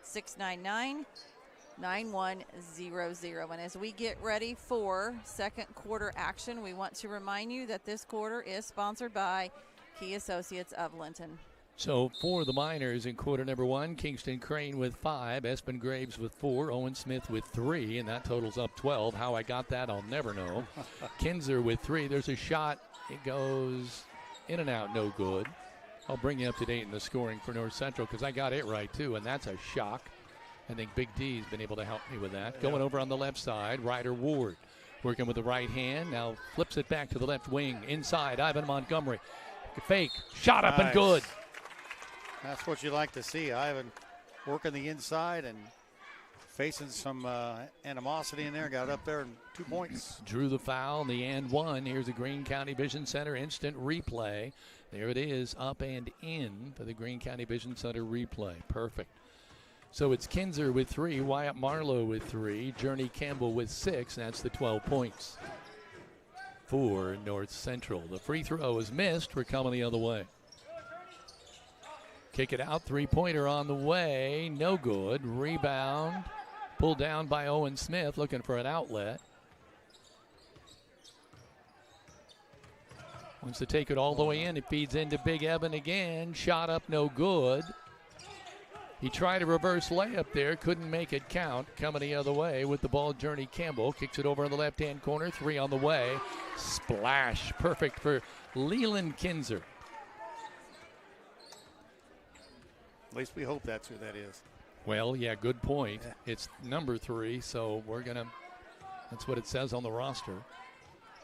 812-699-9100. And as we get ready for second quarter action, we want to remind you that this quarter is sponsored by Key Associates of Linton. So for the Miners in quarter number one, Kingston Crane with 5, Espen Graves with 4, Owen Smith with 3, and that totals up 12. How I got that, I'll never know. Kinzer with 3. There's a shot. It goes in and out, no good. I'll bring you up to date in the scoring for North Central because I got it right, too, and that's a shock. I think Big D's been able to help me with that. Going over on the left side, Rader Ward working with the right hand. Now flips it back to the left wing. Inside, Ivan Montgomery. Fake. Shot up and good. That's what you like to see. Ivan working the inside and facing some animosity in there. Got up there and 2 points. Drew the foul, the and one. Here's the Greene County Vision Center instant replay. There it is, up and in for the Greene County Vision Center replay. Perfect. So it's Kinzer with 3, Wyatt Marlowe with 3, Journey Campbell with 6. That's the 12 points for North Central. The free throw is missed. We're coming the other way. Kick it out, three-pointer on the way, no good. Rebound, pulled down by Owen Smith, looking for an outlet. Wants to take it all the way in. It feeds into Big Evan again. Shot up, no good. He tried a reverse layup there, couldn't make it count. Coming the other way with the ball, Journey Campbell. Kicks it over in the left-hand corner, 3 on the way. Splash, perfect for Leland Kinzer. At least we hope that's who that is. Well, yeah, good point. Yeah. It's number 3, so that's what it says on the roster.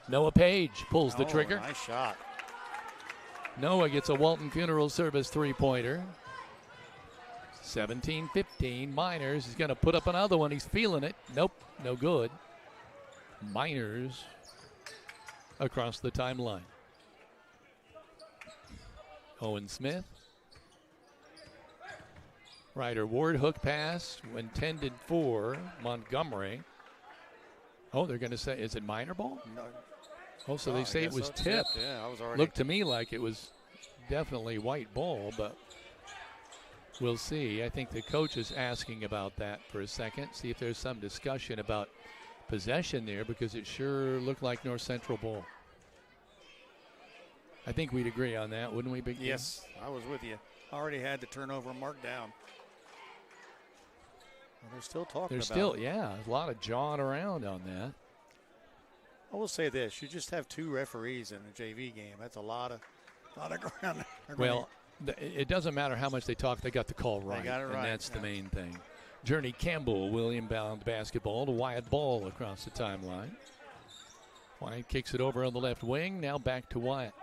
Noah Page pulls the trigger. Nice shot. Noah gets a Walton Funeral Service three-pointer. 17-15. Miners is going to put up another one. He's feeling it. Nope, no good. Miners across the timeline. Owen Smith. Ryder Ward hook pass intended for Montgomery. Oh, they're going to say, is it minor ball? No. Oh, so they say it was tipped. Yeah, I was already. Looked to me like it was definitely white ball, but we'll see. I think the coach is asking about that for a second. See if there's some discussion about possession there because it sure looked like North Central ball. I think we'd agree on that, wouldn't we, Big Ken? Yes, I was with you. Already had the turnover marked down. Well, they're still talking about it. Yeah, a lot of jawing around on that. I will say this: you just have 2 referees in a JV game. That's a lot of ground. Well, it doesn't matter how much they talk; they got the call right, they got it right, and that's the main thing. Journey Campbell will inbound basketball to Wyatt Ball across the timeline. Wyatt kicks it over on the left wing. Now back to Wyatt.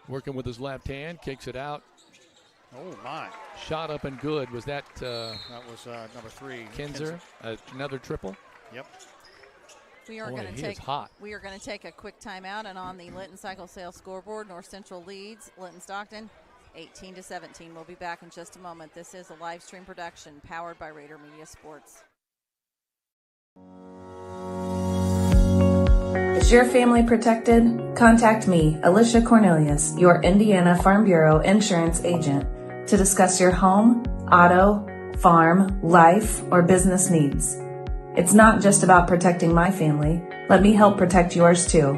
Working with his left hand, kicks it out. Oh, my. Shot up and good. Was that that was number 3. Kinzer? Another triple? Yep. We are going to take a quick timeout, and on the Linton Cycle Sales scoreboard, North Central leads Linton-Stockton 18-17. We'll be back in just a moment. This is a live stream production powered by Rader Media Sports. Is your family protected? Contact me, Alicia Cornelius, your Indiana Farm Bureau insurance agent, to discuss your home, auto, farm, life, or business needs. It's not just about protecting my family. Let me help protect yours too.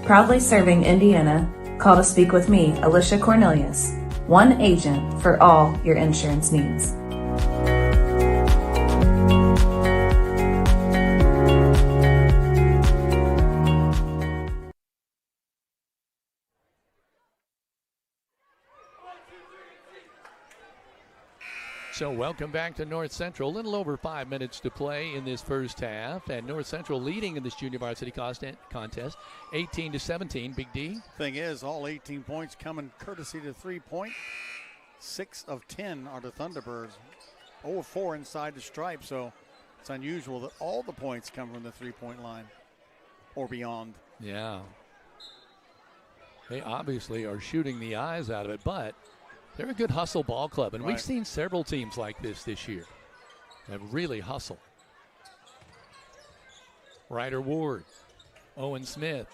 Proudly serving Indiana, call to speak with me, Alicia Cornelius, one agent for all your insurance needs. So welcome back to North Central. A little over 5 minutes to play in this first half, and North Central leading in this junior varsity contest, 18-17. Big D. Thing is, all 18 points coming courtesy to 3-point. 6 of 10 are the Thunderbirds. 0 of 4 inside the stripe, so it's unusual that all the points come from the 3-point line or beyond. Yeah. They obviously are shooting the eyes out of it, but they're a good hustle ball club, and we've seen several teams like this year that really hustle. Ryder Ward, Owen Smith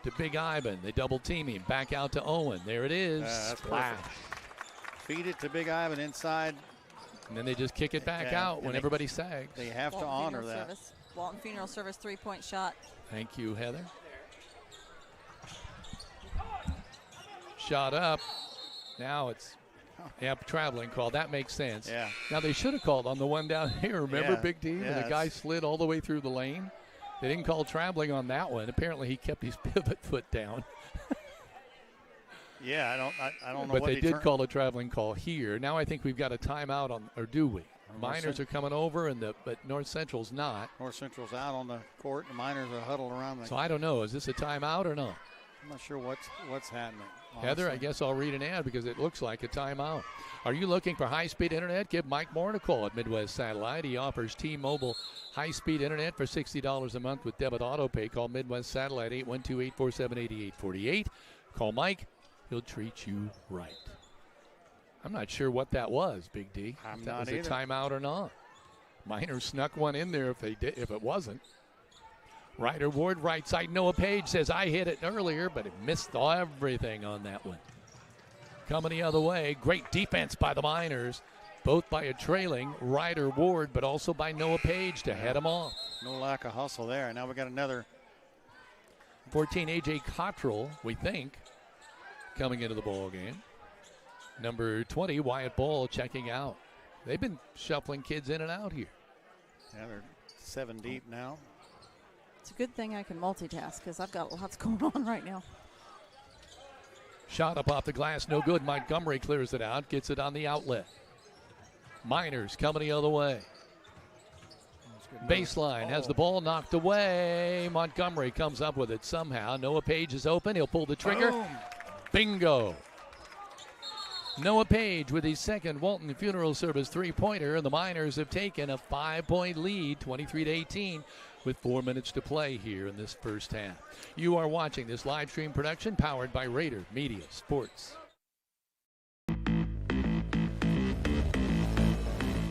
to Big Ivan. They double team him. Back out to Owen. There it is. That's Splash. perfect. Feed it to Big Ivan inside. And then they just kick it back out when everybody sags. They have Walton to honor Funeral that. Service. Walton Funeral Service 3-point shot. Thank you, Heather. Shot up. Now it's traveling call. That makes sense. Yeah. Now they should have called on the one down here. Remember, Yeah. Big D? When the guy slid all the way through the lane. They didn't call traveling on that one. Apparently he kept his pivot foot down. Yeah, I don't know. But what they did call a traveling call here. Now I think we've got a timeout on, or do we? Miners are coming over, but North Central's not. North Central's out on the court. The Miners are huddled around. So I don't know. Is this a timeout or not? I'm not sure what's happening. Honestly. Heather, I guess I'll read an ad because it looks like a timeout. Are you looking for high-speed internet? Give Mike Moore a call at Midwest Satellite. He offers T-Mobile high-speed internet for $60 a month with debit auto pay. Call Midwest Satellite 812-847-8848. Call Mike. He'll treat you right. I'm not sure what that was, Big D. I'm if that not was either. a timeout or not. Miners snuck one in there if it wasn't. Ryder Ward, right side. Noah Page says, I hit it earlier, but it missed everything on that one. Coming the other way. Great defense by the Miners, both by a trailing Ryder Ward, but also by Noah Page to head them off. No lack of hustle there. Now we got another 14, A.J. Cottrell, we think, coming into the ball game. Number 20, Wyatt Ball, checking out. They've been shuffling kids in and out here. Yeah, they're 7 deep now. It's a good thing I can multitask because I've got lots going on right now. Shot up off the glass, no good. Montgomery clears it out, gets it on the outlet. Miners coming the other way. Baseline has the ball knocked away. Montgomery comes up with it somehow. Noah Page is open. He'll pull the trigger. Boom. Bingo. Noah Page with his second Walton Funeral Service three-pointer, and the Miners have taken a 5-point lead, 23-18, with 4 minutes to play here in this first half. You are watching this live stream production powered by Rader Media Sports.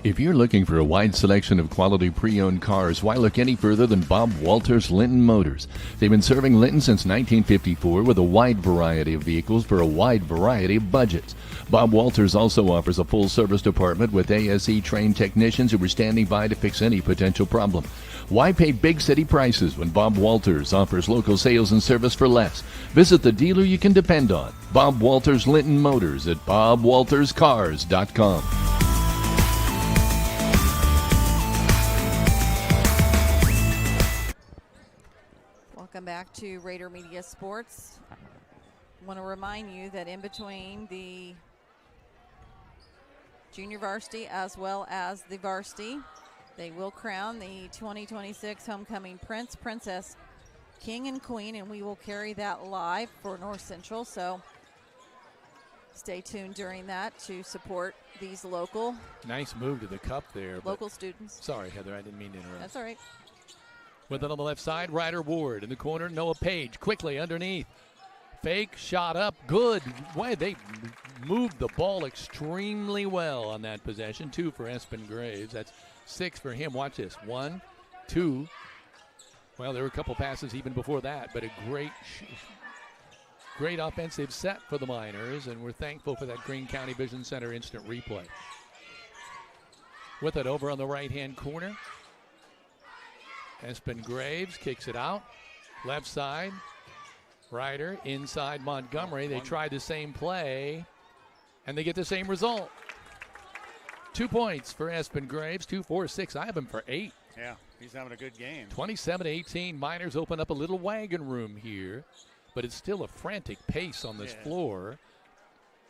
If you're looking for a wide selection of quality pre-owned cars, why look any further than Bob Walters Linton Motors? They've been serving Linton since 1954 with a wide variety of vehicles for a wide variety of budgets. Bob Walters also offers a full-service department with ASE-trained technicians who are standing by to fix any potential problem. Why pay big city prices when Bob Walters offers local sales and service for less? Visit the dealer you can depend on. Bob Walters Linton Motors at bobwalterscars.com. Welcome back to Rader Media Sports. I want to remind you that in between the junior varsity as well as the varsity, they will crown the 2026 homecoming princess, king and queen, and we will carry that live for North Central. So stay tuned during that to support these local Nice move to the cup there. local students. Sorry, Heather, I didn't mean to interrupt. That's all right. With it on the left side, Ryder Ward in the corner. Noah Page quickly underneath. Fake shot up. Good. Way they moved the ball extremely well on that possession. 2 for Espen Graves. That's 6 for him. Watch this. 1, 2. Well, there were a couple passes even before that, but a great offensive set for the Miners, and we're thankful for that Greene County Vision Center instant replay. With it over on the right-hand corner. Espen Graves kicks it out. Left side. Rader inside Montgomery. They tried the same play, and they get the same result. 2 points for Espen Graves. 2, 4, 6. I have him for 8. Yeah, he's having a good game. 27-18. Miners open up a little wagon room here, but it's still a frantic pace on this floor.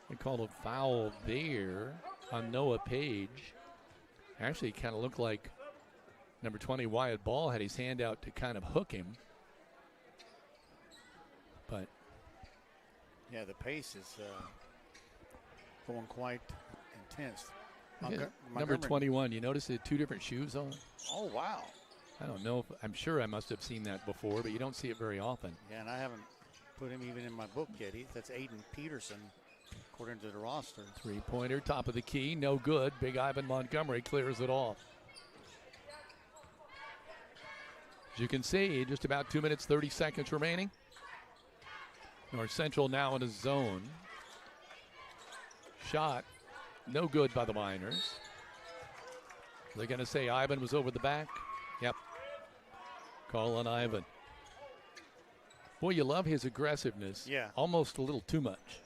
They called a foul there on Noah Page. Actually, it kind of looked like number 20, Wyatt Ball, had his hand out to kind of hook him. But yeah, the pace is going quite intense. number 21, you notice the 2 different shoes on? Oh, wow. I don't know. I'm sure I must have seen that before, but you don't see it very often. Yeah, and I haven't put him even in my book yet. That's Aiden Peterson, according to the roster. 3-pointer, top of the key, no good. Big Ivan Montgomery clears it off. As you can see, just about 2 minutes, 30 seconds remaining. North Central now in a zone. Shot, no good by the Miners. They're going to say Ivan was over the back. Yep. Call on Ivan. Boy, you love his aggressiveness. Yeah. Almost a little too much.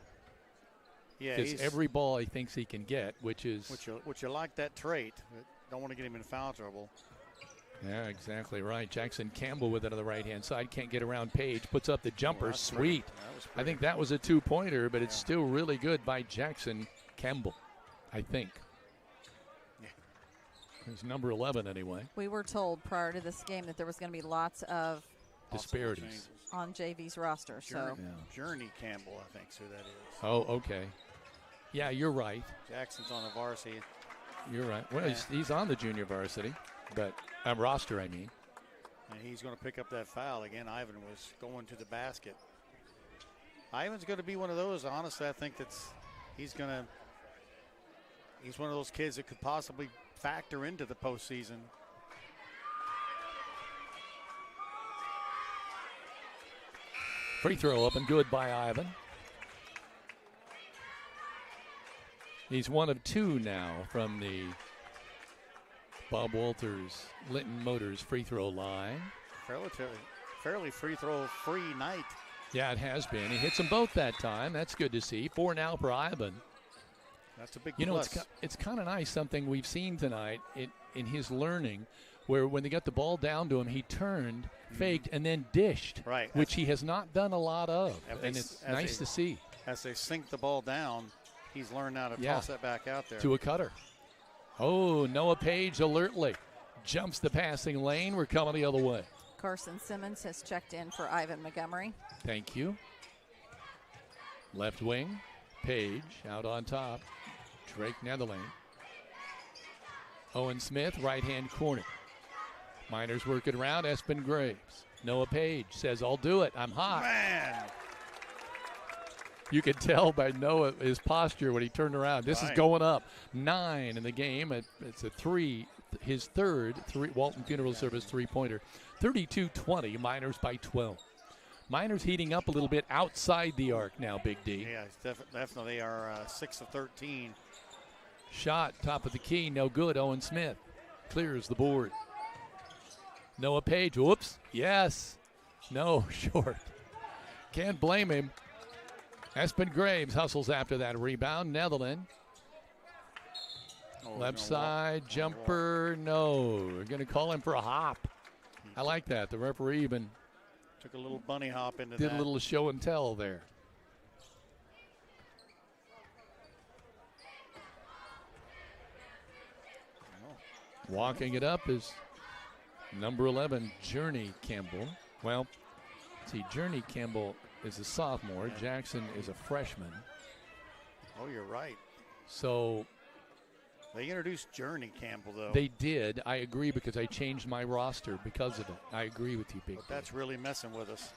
Yeah, because every ball he thinks he can get, which is... Which you like that trait. But don't want to get him in foul trouble. Yeah, exactly right. Jackson Campbell with it on the right-hand side. Can't get around Page. Puts up the jumper. Sweet. I think that was a 2-pointer, but it's still really good by Jackson Campbell, I think. Yeah. It's number 11 anyway. We were told prior to this game that there was going to be lots of disparities on JV's roster. Journey Campbell, I think's who that is. Oh, okay. Yeah, you're right. Jackson's on the varsity. You're right. Well, he's on the junior varsity, but roster, I mean. And he's going to pick up that foul again. Ivan was going to the basket. Ivan's going to be one of those. Honestly, I think he's one of those kids that could possibly factor into the postseason. Free throw up and good by Ivan. He's 1 of 2 now from the Bob Walters Linton Motors free throw line. Fairly free throw free night. Yeah, it has been. He hits them both that time. That's good to see. 4 now for Ivan. That's a big plus. You know, it's kind of nice, something we've seen tonight in his learning, where when they got the ball down to him, he turned, faked, and then dished, right, which he has not done a lot of. And it's nice to see. As they sink the ball down, he's learned how to toss that back out there. To a cutter. Oh, Noah Page alertly jumps the passing lane. We're coming the other way. Carson Simmons has checked in for Ivan Montgomery. Thank you. Left wing, Page out on top. Drake Netherland. Owen Smith, right-hand corner. Miners working around. Espen Graves. Noah Page says, I'll do it. I'm hot. Man. You could tell by Noah, his posture when he turned around. This is going up. 9 in the game. It's a 3, his third Walton Funeral Service three-pointer. 32-20, Miners by 12. Miners heating up a little bit outside the arc now, Big D. Yeah, definitely are 6 of 13. Shot, top of the key, no good. Owen Smith clears the board. Noah Page, whoops, yes. No, short. Can't blame him. Espen Graves hustles after that rebound. Netherland. Left side, jumper, no. We're going to call him for a hop. I like that. The referee even took a little bunny hop into did a little show and tell there. Walking it up is number 11, Journey Campbell. Well, see, Journey Campbell is a sophomore. Yeah. Jackson is a freshman. Oh, you're right. So they introduced Journey Campbell, though. They did. I agree, because I changed my roster because of it. I agree with you, Big D. That's really messing with us.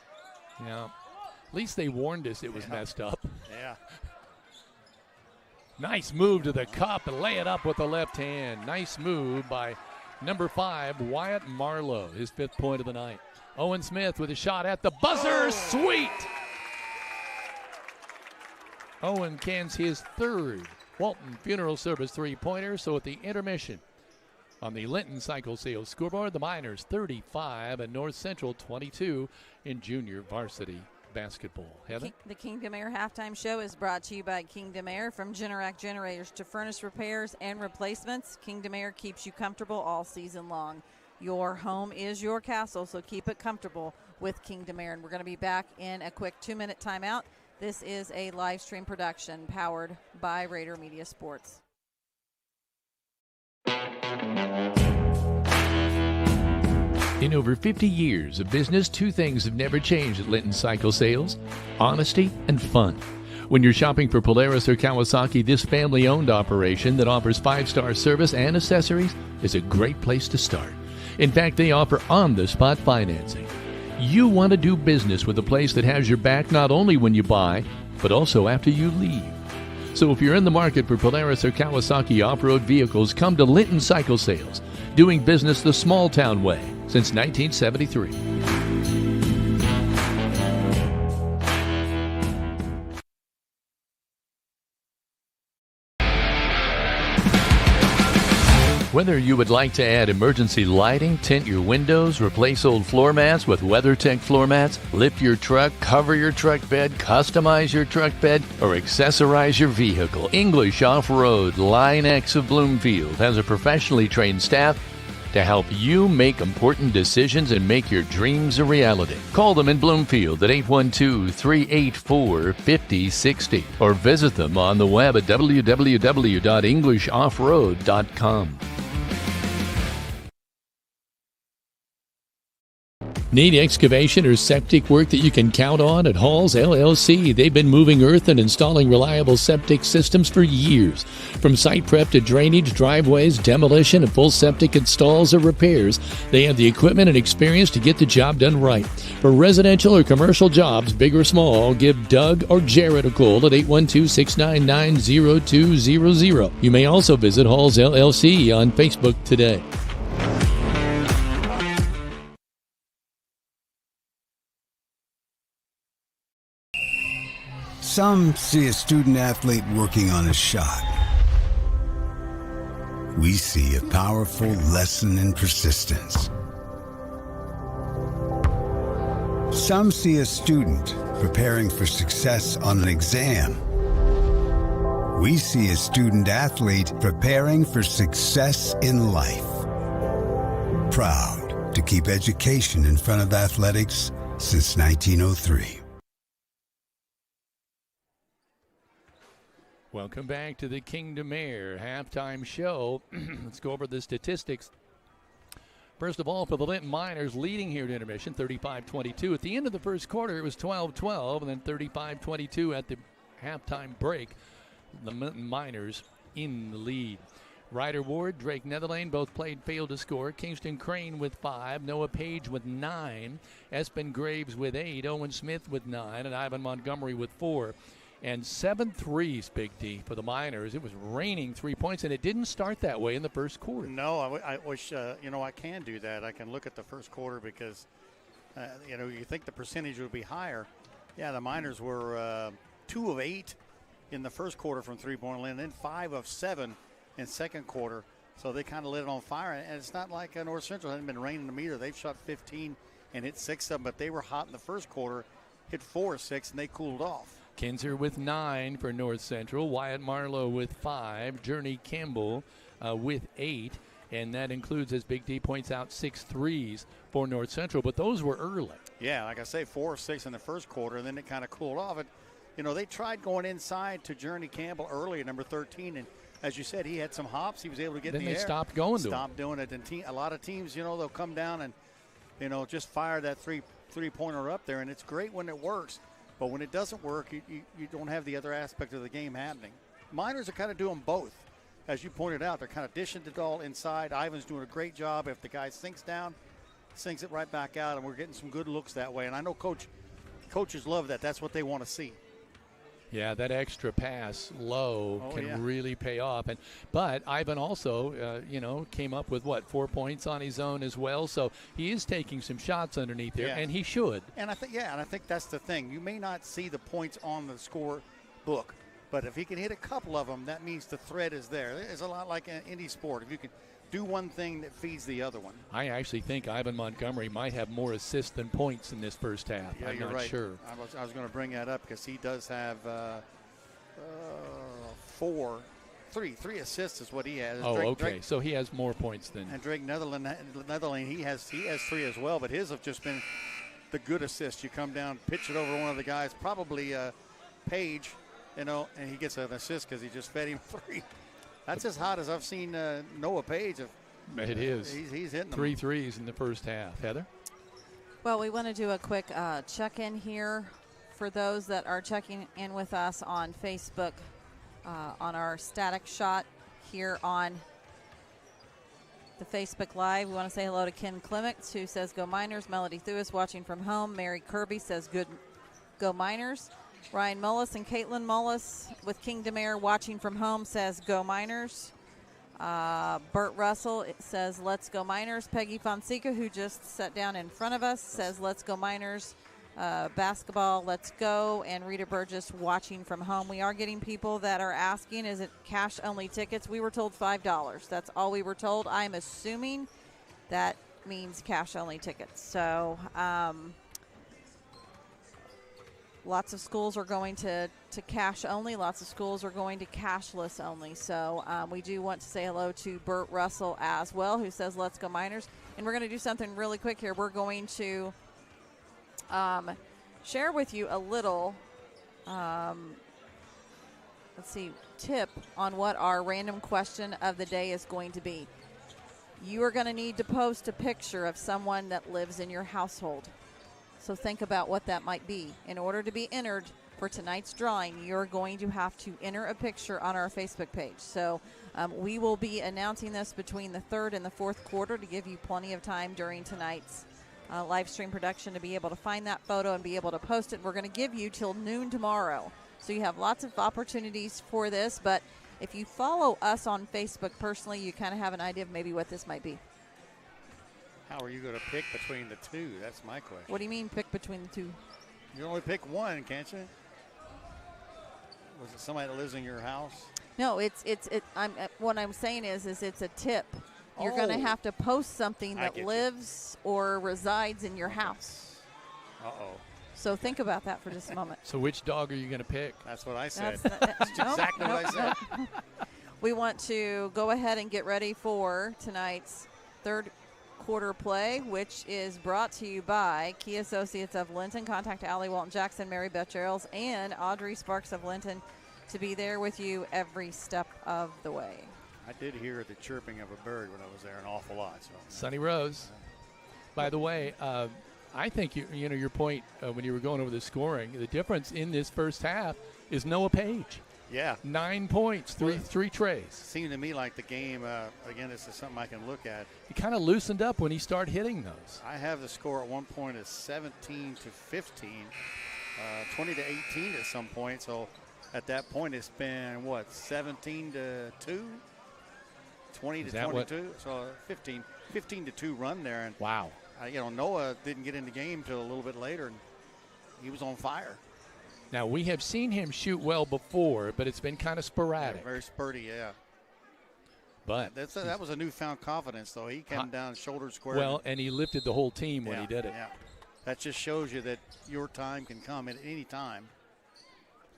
Yeah. At least they warned us it was messed up. Yeah. Nice move to the cup and lay it up with the left hand. Nice move by number 5, Wyatt Marlowe, his 5th point of the night. Owen Smith with a shot at the buzzer. Sweet! Owen cans his 3rd Walton Funeral Service three-pointer. So at the intermission, On the Linton Cycle Sales scoreboard, the Miners 35 and North Central 22 in junior varsity basketball. Heather? The Kingdom Air halftime show is brought to you by Kingdom Air. From Generac generators to furnace repairs and replacements, Kingdom Air keeps you comfortable all season long. Your home is your castle, so keep it comfortable with Kingdom Air. And we're going to be back in a quick 2-minute timeout. This is a live stream production powered by Rader Media Sports. In over 50 years of business, two things have never changed at Linton Cycle Sales: honesty and fun. When you're shopping for Polaris or Kawasaki, this family-owned operation that offers 5-star service and accessories is a great place to start. In fact, they offer on-the-spot financing. You want to do business with a place that has your back not only when you buy, but also after you leave. So if you're in the market for Polaris or Kawasaki off-road vehicles, come to Linton Cycle Sales, doing business the small-town way since 1973. Whether you would like to add emergency lighting, tint your windows, replace old floor mats with WeatherTech floor mats, lift your truck, cover your truck bed, customize your truck bed, or accessorize your vehicle, English Off-Road Line X of Bloomfield has a professionally trained staff to help you make important decisions and make your dreams a reality. Call them in Bloomfield at 812-384-5060 or visit them on the web at www.englishoffroad.com. Need excavation or septic work that you can count on at Halls LLC? They've been moving earth and installing reliable septic systems for years. From site prep to drainage, driveways, demolition, and full septic installs or repairs, they have the equipment and experience to get the job done right. For residential or commercial jobs, big or small, give Doug or Jared a call at 812-699-0200. You may also visit Halls LLC on Facebook today. Some see a student athlete working on a shot. We see a powerful lesson in persistence. Some see a student preparing for success on an exam. We see a student athlete preparing for success in life. Proud to keep education in front of athletics since 1903. Welcome back to the Kingdom Air halftime show. Let's go over the statistics. First of all, for the Linton Miners, leading here at intermission, 35-22. At the end of the first quarter, it was 12-12, and then 35-22 at the halftime break. The Linton Miners in the lead. Ryder Ward, Drake Netherlane both failed to score. Kingston Crane with 5, Noah Page with 9, Espen Graves with 8, Owen Smith with 9, and Ivan Montgomery with 4. And 7 threes, Big D, for the Miners. It was raining 3 points, and it didn't start that way in the first quarter. No, I wish, I can do that. I can look at the first quarter because, you think the percentage would be higher. Yeah, the Miners were 2 of 8 in the first quarter from three-point land, and then 5 of 7 in second quarter. So they kind of lit it on fire. And it's not like North Central hadn't been raining them either. They've shot 15 and hit 6 of them, but they were hot in the first quarter, hit 4 or 6, and they cooled off. Kinzer with 9 for North Central. Wyatt Marlowe with 5. Journey Campbell with 8. And that includes, as Big D points out, 6 threes for North Central. But those were early. Yeah, like I say, 4 or 6 in the first quarter, and then it kind of cooled off. And, they tried going inside to Journey Campbell early at number 13. And as you said, he had some hops. He was able to get in the air. Then they stopped going to him. Stopped doing it. And a lot of teams, they'll come down and, just fire that three-pointer up there. And it's great when it works. But when it doesn't work, you don't have the other aspect of the game happening. Miners are kind of doing both. As you pointed out, they're kind of dishing it all inside. Ivan's doing a great job. If the guy sinks down, sinks it right back out, and we're getting some good looks that way. And I know coaches love that. That's what they want to see. Yeah, that extra pass low can really pay off. But Ivan also, came up with, 4 points on his own as well. So he is taking some shots underneath there, and he should. And I think that's the thing. You may not see the points on the score book, But if he can hit a couple of them, that means the thread is there. It's a lot like any sport. If you can do one thing that feeds the other one. I actually think Ivan Montgomery might have more assists than points in this first half. Yeah, I'm you're not right. sure. I was going to bring that up because he does have three assists is what he has. Oh, okay. So he has more points than. And Drake Netherland, he has 3 as well, but his have just been the good assists. You come down, pitch it over one of the guys, probably Page, and he gets an assist because he just fed him 3. That's as hot as I've seen Noah Page. It is. He's hitting them. 3 threes in the first half. Heather? Well, we want to do a quick check-in here for those that are checking in with us on Facebook on our static shot here on the Facebook Live. We want to say hello to Ken Clements, who says, "Go Miners." Melody Thewis watching from home. Mary Kirby says, "Go Miners." Ryan Mullis and Caitlin Mullis with Kingdom Air watching from home says, "Go Miners." Bert Russell says, "Let's go Miners." Peggy Fonseca, who just sat down in front of us, says, "Let's go Miners." Basketball, let's go. And Rita Burgess watching from home. We are getting people that are asking, is it cash only tickets? We were told $5. That's all we were told. I'm assuming that means cash only tickets. So lots of schools are going to cash only. Lots of schools are going to cashless only. So we do want to say hello to Bert Russell as well, who says, "Let's go Miners." And we're going to do something really quick here. We're going to share with you a little, tip on what our random question of the day is going to be. You are going to need to post a picture of someone that lives in your household. So think about what that might be. In order to be entered for tonight's drawing, you're going to have to enter a picture on our Facebook page. So we will be announcing this between the third and the fourth quarter to give you plenty of time during tonight's live stream production to be able to find that photo and be able to post it. We're going to give you till noon tomorrow. So you have lots of opportunities for this. But if you follow us on Facebook personally, you kind of have an idea of maybe what this might be. How are you going to pick between the two? That's my question. What do you mean pick between the two? You only pick one, can't you? Was it somebody that lives in your house? No, what I'm saying is it's a tip. You're going to have to post something that lives or resides in your house. Uh-oh. So think about that for just a moment. So which dog are you going to pick? That's what I said. That's exactly what I said. We want to go ahead and get ready for tonight's third quarter play, which is brought to you by Key Associates of Linton. Contact Allie Walton Jackson, Mary Beth Geralds, and Audrey Sparks of Linton to be there with you every step of the way. I did hear the chirping of a bird when I was there an awful lot. So. Sunny Rose. By the way, I think your point when you were going over the scoring, the difference in this first half is Noah Page. Yeah. 9 points, three trays. Seemed to me like the game, again, this is something I can look at. He kind of loosened up when he started hitting those. I have the score at one point as 17 to 15, 20 to 18 at some point. So at that point, it's been, 17 to 2? 20 to 22, so 15 to 2 run there. And wow. Noah didn't get in the game till a little bit later, and he was on fire. Now, we have seen him shoot well before, but it's been kind of sporadic. Yeah, very spurty, yeah. But that was a newfound confidence, though. He came down shoulder square. Well, and he lifted the whole team when he did it. Yeah. That just shows you that your time can come at any time.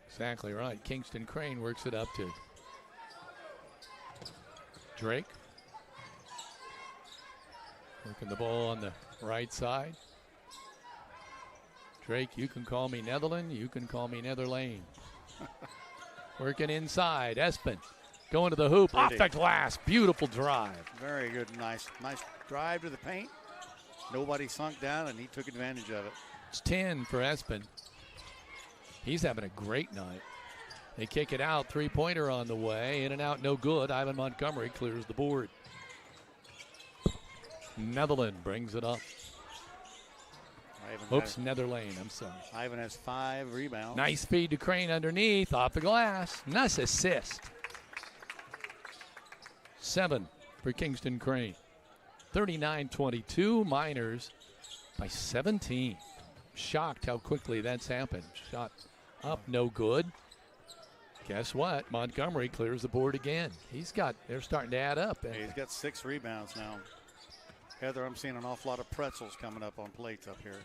Exactly right. Kingston Crane works it up to Drake. Working the ball on the right side. Drake, you can call me Netherland. You can call me Netherlane. Working inside. Espen going to the hoop. Pretty. Off the glass. Beautiful drive. Very good. Nice drive to the paint. Nobody sunk down, and he took advantage of it. It's 10 for Espen. He's having a great night. They kick it out. Three-pointer on the way. In and out, no good. Ivan Montgomery clears the board. Netherland brings it up. Netherlane, I'm sorry. Ivan has 5 rebounds. Nice feed to Crane underneath, off the glass. Nice assist. 7 for Kingston Crane. 39-22, Miners by 17. Shocked how quickly that's happened. Shot up, no good. Guess what? Montgomery clears the board again. They're starting to add up. He's got 6 rebounds now. Heather, I'm seeing an awful lot of pretzels coming up on plates up here.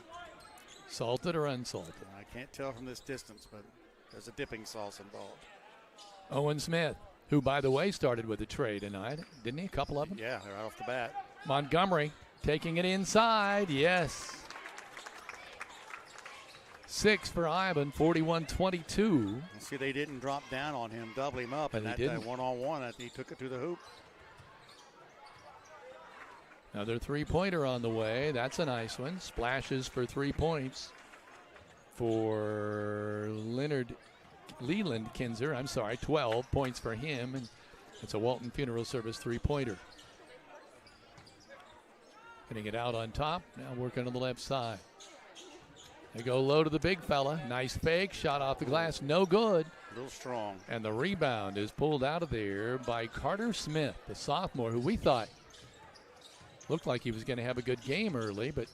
Salted or unsalted? I can't tell from this distance, but there's a dipping sauce involved. Owen Smith, who, by the way, started with a tray tonight. Didn't he? A couple of them? Yeah, right off the bat. Montgomery taking it inside. Yes. 6 for Ivan, 41-22. See, they didn't drop down on him, double him up, But and he that didn't. one-on-one, he took it to the hoop. Another three-pointer on the way. That's a nice one. Splashes for 3 points for Leland Kinzer. 12 points for him. And it's a Walton Funeral Service three-pointer. Getting it out on top. Now working on the left side. They go low to the big fella. Nice fake. Shot off the glass. No good. A little strong. And the rebound is pulled out of there by Carter Smith, the sophomore, who we thought looked like he was going to have a good game early, but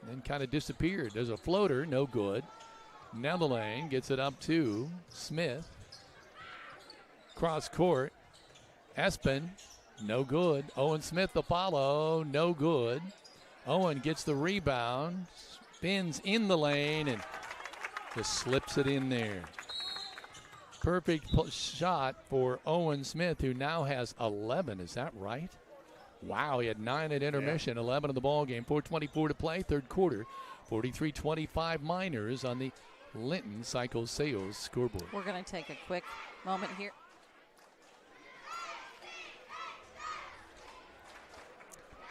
then kind of disappeared. There's a floater. No good. Netherlane gets it up to Smith. Cross court. Espen. No good. Owen Smith the follow. No good. Owen gets the rebound. Spins in the lane and just slips it in there. Perfect shot for Owen Smith, who now has 11. Is that right? Wow, he had 9 at intermission, 11 in the ball game. 4:24 to play, third quarter. 43-25 Miners on the Linton Cycle Sales scoreboard. We're going to take a quick moment here.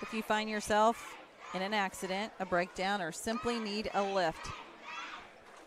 If you find yourself in an accident, a breakdown, or simply need a lift,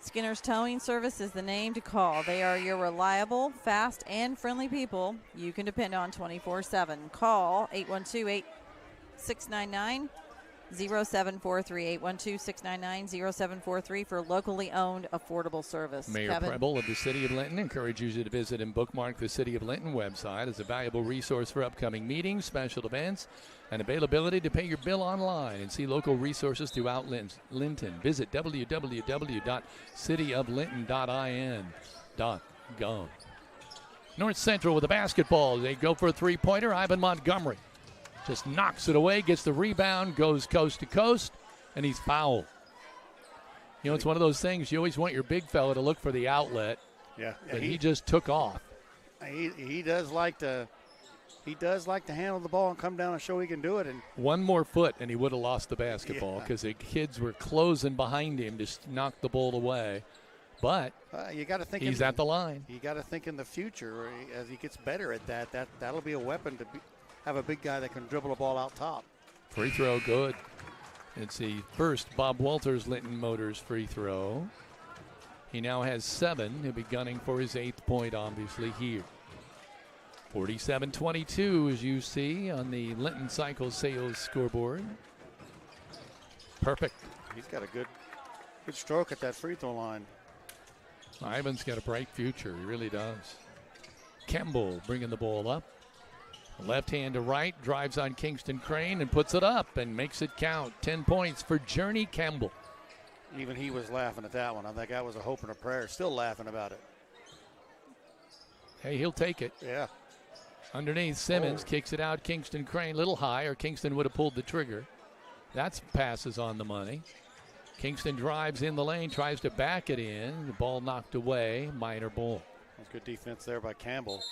Skinner's Towing Service is the name to call. They are your reliable, fast, and friendly people you can depend on 24/7. Call 812-699-0743, 812-699-0743 for locally owned, affordable service. Mayor Kevin? Preble of the City of Linton encourages you to visit and bookmark the City of Linton website as a valuable resource for upcoming meetings, special events, and availability to pay your bill online and see local resources throughout Linton. Visit www.cityoflinton.in.gov. North Central with the basketball. They go for a three-pointer. Ivan Montgomery just knocks it away, gets the rebound, goes coast to coast, and he's fouled. You know, it's one of those things, you always want your big fella to look for the outlet. Yeah, But he just took off. He does like to handle the ball and come down and show he can do it. And one more foot, and he would have lost the basketball because the kids were closing behind him to knock the ball away. But you got to think he's at the line. You got to think in the future as he gets better at that'll be a weapon to have a big guy that can dribble the ball out top. Free throw good. It's the first Bob Walters Linton Motors free throw. He now has 7. He'll be gunning for his 8th point, obviously, here. 47-22, as you see on the Linton Cycle Sales scoreboard. Perfect. He's got a good stroke at that free throw line. Ivan's got a bright future. He really does. Campbell bringing the ball up. Left hand to right, drives on Kingston Crane and puts it up and makes it count. 10 points for Journey Campbell. Even he was laughing at that one. I think that was a hope and a prayer. Still laughing about it. Hey, he'll take it. Yeah. Underneath, Simmons kicks it out. Kingston Crane, a little high, or Kingston would have pulled the trigger. That's passes on the money. Kingston drives in the lane, tries to back it in. The ball knocked away. Minor ball. That's good defense there by Campbell.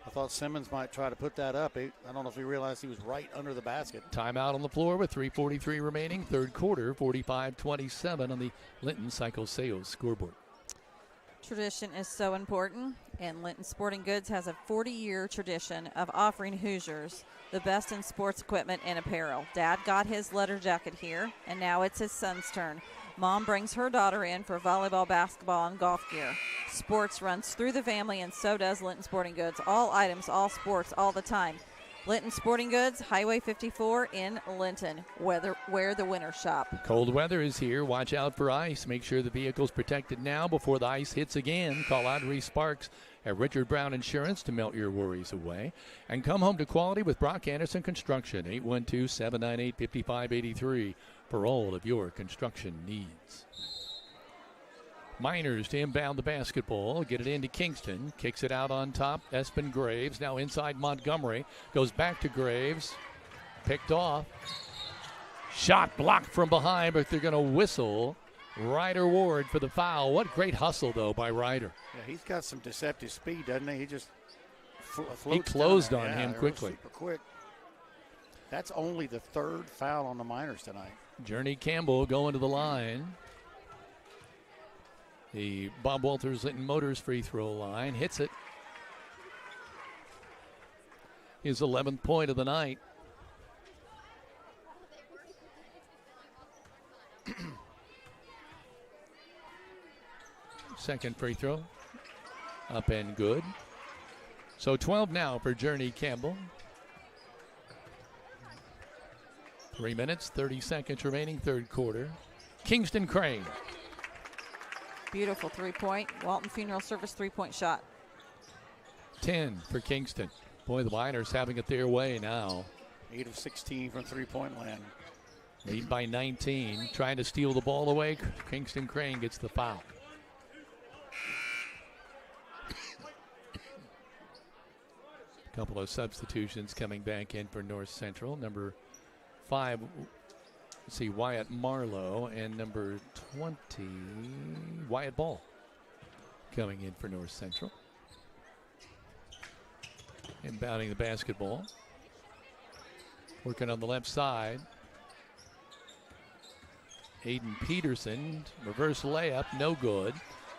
I thought Simmons might try to put that up. I don't know if he realized he was right under the basket. Timeout on the floor with 3:43 remaining. Third quarter, 45-27 on the Linton Cycle Sales scoreboard. Tradition is so important, and Linton Sporting Goods has a 40-year tradition of offering Hoosiers the best in sports equipment and apparel. Dad got his letter jacket here, and now it's his son's turn. Mom brings her daughter in for volleyball, basketball, and golf gear. Sports runs through the family, and so does Linton Sporting Goods. All items, all sports, all the time. Linton Sporting Goods, Highway 54 in Linton, where the winners shop. Cold weather is here. Watch out for ice. Make sure the vehicle's protected now before the ice hits again. Call Audrey Sparks at Richard Brown Insurance to melt your worries away. And come home to quality with Brock Anderson Construction, 812-798-5583 for all of your construction needs. Miners to inbound the basketball, get it into Kingston, kicks it out on top. Espen Graves now inside Montgomery, goes back to Graves, picked off. Shot blocked from behind, but they're going to whistle Ryder Ward for the foul. What great hustle, though, by Ryder. Yeah, he's got some deceptive speed, doesn't he? He just floats. He closed down on him quickly. Super quick. That's only the third foul on the Miners tonight. Journey Campbell going to the line. The Bob Walters Linton Motors free throw line. Hits it. His 11th point of the night. Second free throw. Up and good. So 12 now for Journey Campbell. 3 minutes, 30 seconds remaining, third quarter. Kingston Crane. Beautiful three-point. Walton Funeral Service three-point shot. 10 for Kingston. Boy, the Miners having it their way now. 8 of 16 from three-point land. Lead by 19. Trying to steal the ball away. Kingston Crane gets the foul. A couple of substitutions coming back in for North Central. Number 5, let's see, Wyatt Marlowe, and number 20, Wyatt Ball, coming in for North Central. Inbounding the basketball. Working on the left side. Aiden Peterson, reverse layup, no good.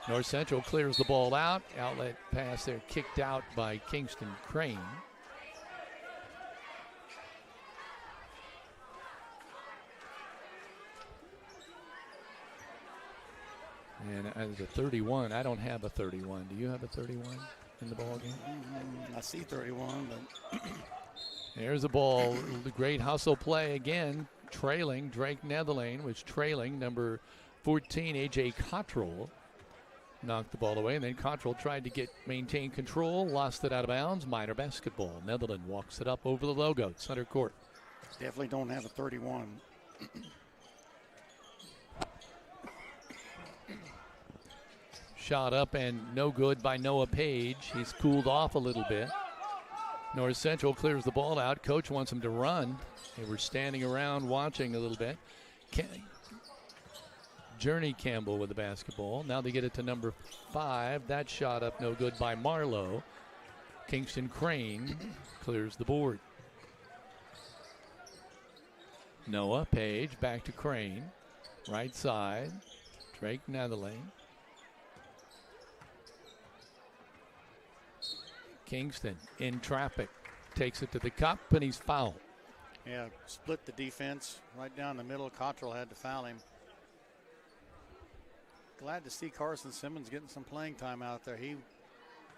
North Central clears the ball out. Outlet pass there kicked out by Kingston Crane. And as a 31, I don't have a 31. Do you have a 31 in the ball game? I see 31, but there's the ball. The great hustle play again. Trailing. Drake Netherlane was trailing. Number 14, A.J. Cottrell, knocked the ball away. And then Cottrell tried to maintain control. Lost it out of bounds. Minor basketball. Netherland walks it up over the logo. Center court. Definitely don't have a 31. Shot up and no good by Noah Page. He's cooled off a little bit. North Central clears the ball out. Coach wants him to run. They were standing around watching a little bit. Journey Campbell with the basketball. Now they get it to number 5. That shot up no good by Marlowe. Kingston Crane clears the board. Noah Page back to Crane. Right side. Drake Netherlane. Kingston in traffic. Takes it to the cup and he's fouled. Yeah, split the defense right down the middle. Cottrell had to foul him. Glad to see Carson Simmons getting some playing time out there. He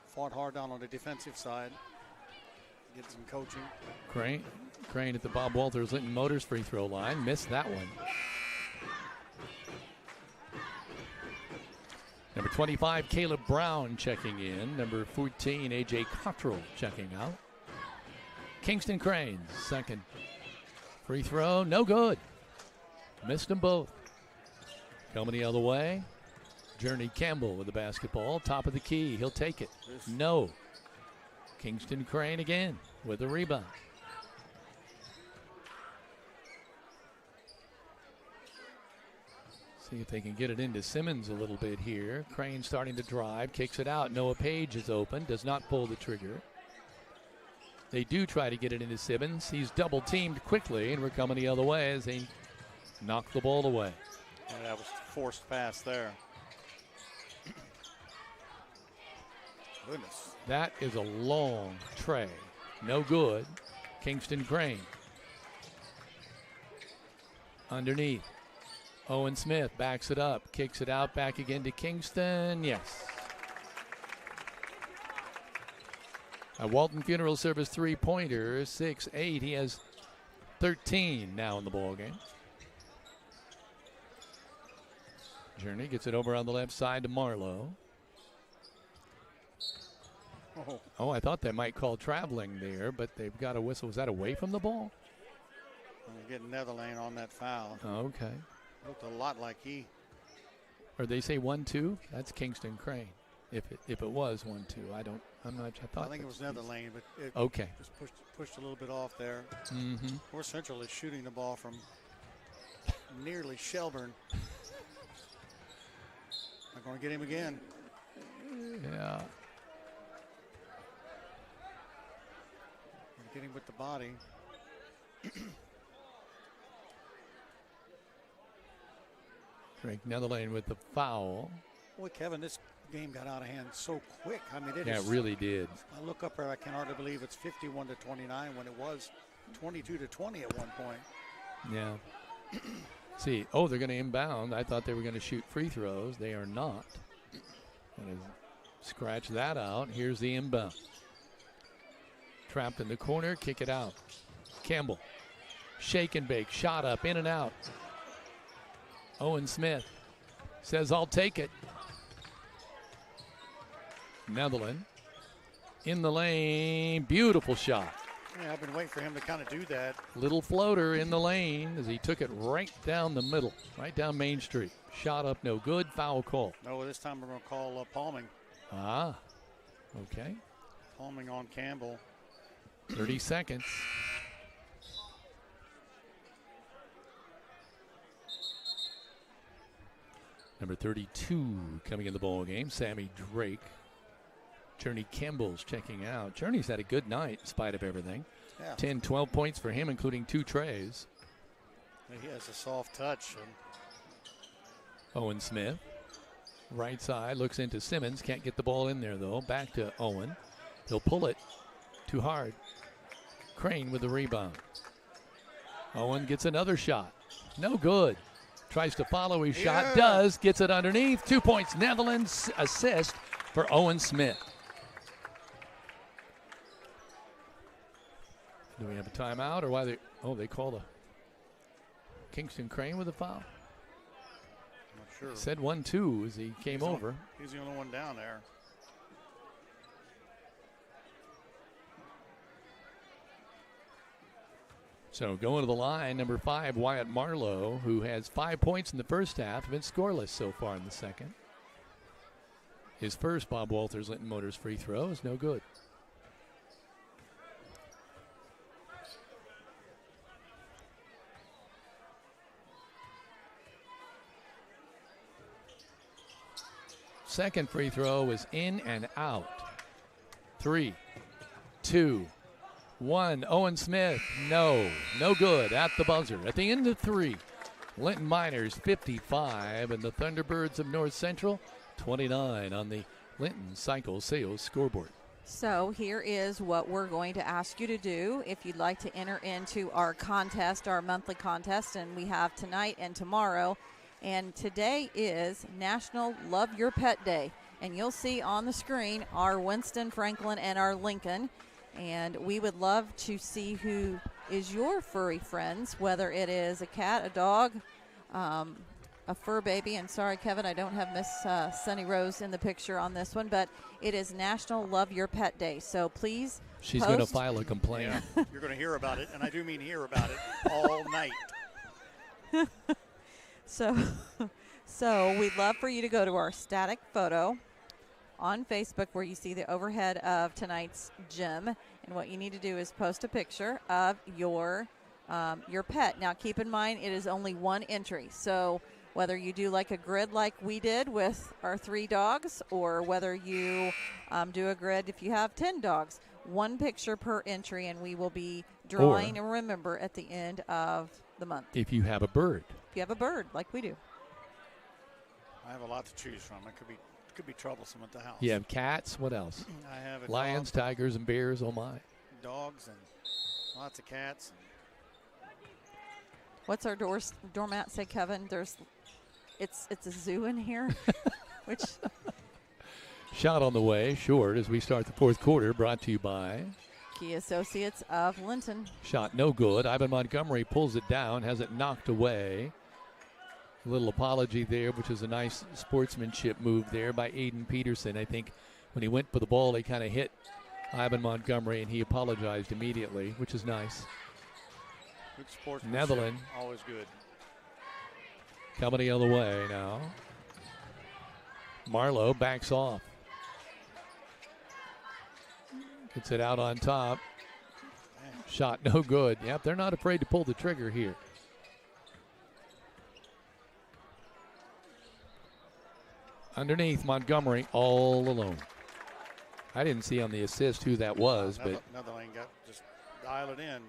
fought hard down on the defensive side. Get some coaching. Crane at the Bob Walters Linton Motors free throw line. Missed that one. Number 25, Caleb Brown checking in. Number 14, A.J. Cottrell checking out. Kingston Crane, second free throw, no good. Missed them both. Coming the other way, Journey Campbell with the basketball. Top of the key, he'll take it. No. Kingston Crane again with the rebound. See if they can get it into Simmons a little bit here. Crane starting to drive, kicks it out. Noah Page is open, does not pull the trigger. They do try to get it into Simmons. He's double teamed quickly, and we're coming the other way as they knock the ball away. Yeah, that was forced pass there. Goodness. That is a long tray. No good. Kingston Crane. Underneath. Owen Smith backs it up, kicks it out, back again to Kingston. Yes. A Walton Funeral Service three-pointer, 6'8". He has 13 now in the ballgame. Journey gets it over on the left side to Marlowe. Oh, I thought they might call traveling there, but they've got a whistle. Was that away from the ball? Getting Netherlane on that foul. Okay. Looked a lot like he Or they say 1-2. That's Kingston Crane. If it was 1-2, I'm not. I think it was Netherlane, but it okay. Just pushed a little bit off there. Mm-hmm. North Central is shooting the ball from nearly Shelburne. Not going to get him again. Yeah. Get him with the body. Drake Netherlane with the foul. Boy, Kevin, this game got out of hand so quick. I mean, it really did. I look up there, I can hardly believe it's 51-29 when it was 22-20 at one point. Yeah. See, they're going to inbound. I thought they were going to shoot free throws. They are not. Going to scratch that out. Here's the inbound. Trapped in the corner, kick it out. Campbell, shake and bake, shot up, in and out. Owen Smith says, I'll take it. Netherland in the lane, beautiful shot. Yeah, I've been waiting for him to kind of do that. Little floater in the lane as he took it right down the middle, right down Main Street. Shot up, no good, foul call. No, this time we're going to call palming. Ah, okay. Palming on Campbell. 30 seconds. Number 32 coming in the ball game, Sammy Drake. Journey Campbell's checking out. Journey's had a good night in spite of everything. Yeah. 10, 12 points for him, including 2 trays. He has a soft touch. Owen Smith, right side, looks into Simmons. Can't get the ball in there, though. Back to Owen. He'll pull it. Too hard. Crane with the rebound. Owen gets another shot. No good. Tries to follow his shot. Does. Gets it underneath. 2 points. Netherlands assist for Owen Smith. Do we have a timeout or why they called a Kingston Crane with a foul? I'm not sure. Said 1-2 as he came over. He's the only one down there. So going to the line, number 5, Wyatt Marlowe, who has 5 points in the first half, been scoreless so far in the second. His first Bob Walters Linton Motors free throw is no good. Second free throw is in and out. 3, 2, 1. Owen Smith, no good at the buzzer. At the end of 3, Linton Miners 55 and the Thunderbirds of North Central 29 on the Linton Cycle Sales scoreboard. So here is what we're going to ask you to do if you'd like to enter into our contest, our monthly contest, and we have tonight and tomorrow. And today is National Love Your Pet Day. And you'll see on the screen our Winston, Franklin, and our Lincoln. And we would love to see who is your furry friends, whether it is a cat, a dog, a fur baby. And sorry, Kevin, I don't have Miss Sunny Rose in the picture on this one, but it is National Love Your Pet Day. So please She's going to file a complaint. Yeah, you're going to hear about it, and I do mean hear about it all night. So we'd love for you to go to our static photo on Facebook where you see the overhead of tonight's gym. And what you need to do is post a picture of your pet. Now, keep in mind, it is only one entry. So whether you do like a grid like we did with our 3 dogs or whether you do a grid if you have 10 dogs, one picture per entry, and we will be drawing and remember at the end of the month. If you have a bird. If you have a bird like we do. I have a lot to choose from. It could be troublesome at the house. You have cats. What else? I have lions, tigers, and bears. Oh my! Dogs and lots of cats. What's our doormat say, Kevin? It's a zoo in here. Which shot on the way, short as we start the fourth quarter. Brought to you by Key Associates of Linton. Shot no good. Ivan Montgomery pulls it down, has it knocked away. A little apology there, which is a nice sportsmanship move there by Aiden Peterson. I think when he went for the ball, he kind of hit Ivan Montgomery, and he apologized immediately, which is nice. Good sportsmanship. Netherland Always good. coming the other way now. Marlowe backs off. Gets it out on top. Shot no good. Yep, they're not afraid to pull the trigger here. Underneath, Montgomery all alone. I didn't see on the assist who that was, but Netherland got just dial it in.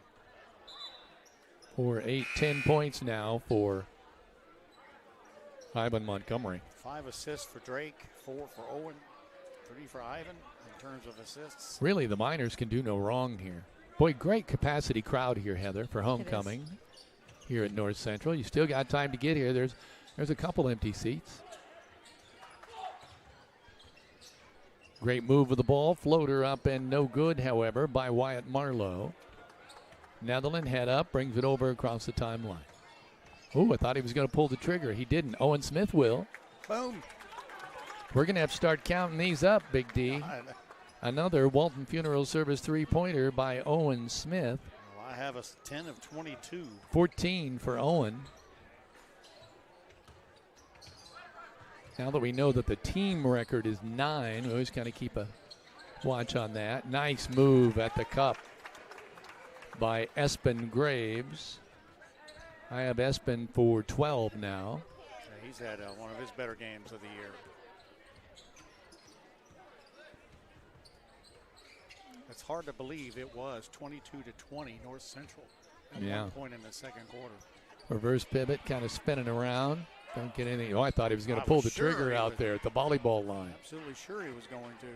4, 8, 10 points now for Ivan Montgomery. 5 assists for Drake, 4 for Owen, 3 for Ivan in terms of assists. Really, the Miners can do no wrong here. Boy, great capacity crowd here, Heather, for homecoming here at North Central. You still got time to get here. There's a couple empty seats. Great move with the ball. Floater up and no good, however, by Wyatt Marlowe. Netherland head up, brings it over across the timeline. Oh, I thought he was going to pull the trigger. He didn't. Owen Smith will. Boom. We're going to have to start counting these up, Big D. Another Walton Funeral Service three-pointer by Owen Smith. Well, I have a 10 of 22. 14 for Owen. Now that we know that the team record is 9, we always kind of keep a watch on that. Nice move at the cup by Espen Graves. I have Espen for 12 now. Yeah, he's had one of his better games of the year. It's hard to believe it was 22-20 North Central at one point in the second quarter. Reverse pivot, kind of spinning around. Don't get anything. Oh, I thought he was going to pull the trigger out there at the volleyball line. Absolutely sure he was going to.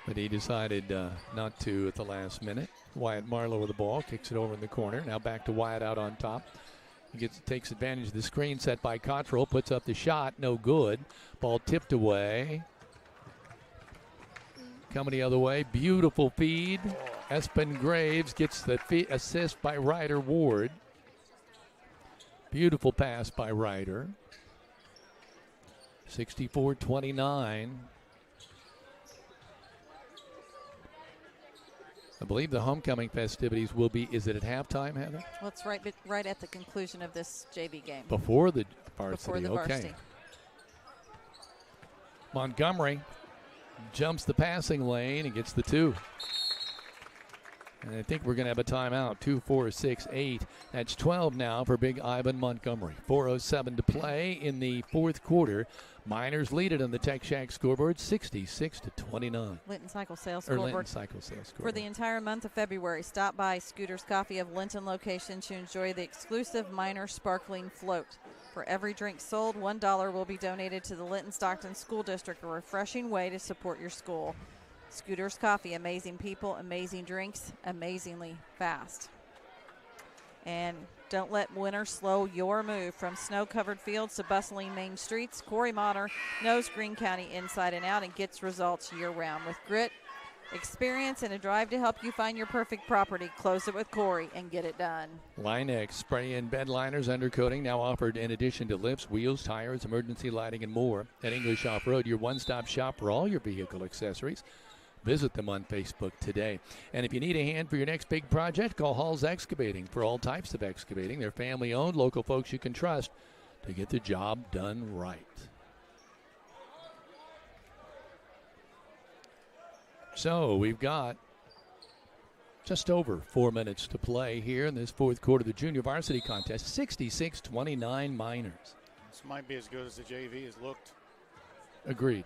But he decided not to at the last minute. Wyatt Marlowe with the ball, kicks it over in the corner. Now back to Wyatt out on top. He takes advantage of the screen set by Cottrell, puts up the shot, no good. Ball tipped away. Coming the other way, beautiful feed. Espen Graves gets the assist by Ryder Ward. Beautiful pass by Ryder. 64-29. I believe the homecoming festivities will be, is it at halftime, Heather? Well, it's right at the conclusion of this JV game. Before the varsity, Before the varsity. Okay. Montgomery jumps the passing lane and gets the 2. And I think we're going to have a timeout. 2, 4, 6, 8. That's 12 now for big Ivan Montgomery. 4:07 to play in the fourth quarter. Miners lead it on the Tech Shack scoreboard, 66-29. Linton Cycle Sales Or scoreboard. Linton Cycle Sales scoreboard. For the entire month of February, stop by Scooter's Coffee of Linton location to enjoy the exclusive Miner Sparkling Float. For every drink sold, $1 will be donated to the Linton-Stockton School District, a refreshing way to support your school. Scooter's Coffee, amazing people, amazing drinks, amazingly fast. And don't let winter slow your move. From snow-covered fields to bustling main streets, Corey Motter knows Greene County inside and out and gets results year-round. With grit, experience, and a drive to help you find your perfect property, close it with Corey and get it done. Line-X spray-in bed liners, undercoating, now offered in addition to lifts, wheels, tires, emergency lighting, and more. At English Off-Road, your one-stop shop for all your vehicle accessories. Visit them on Facebook today. And if you need a hand for your next big project, call Hall's Excavating for all types of excavating. They're family-owned, local folks you can trust to get the job done right. So we've got just over 4 minutes to play here in this fourth quarter of the junior varsity contest. 66-29 Miners. This might be as good as the JV has looked. Agreed.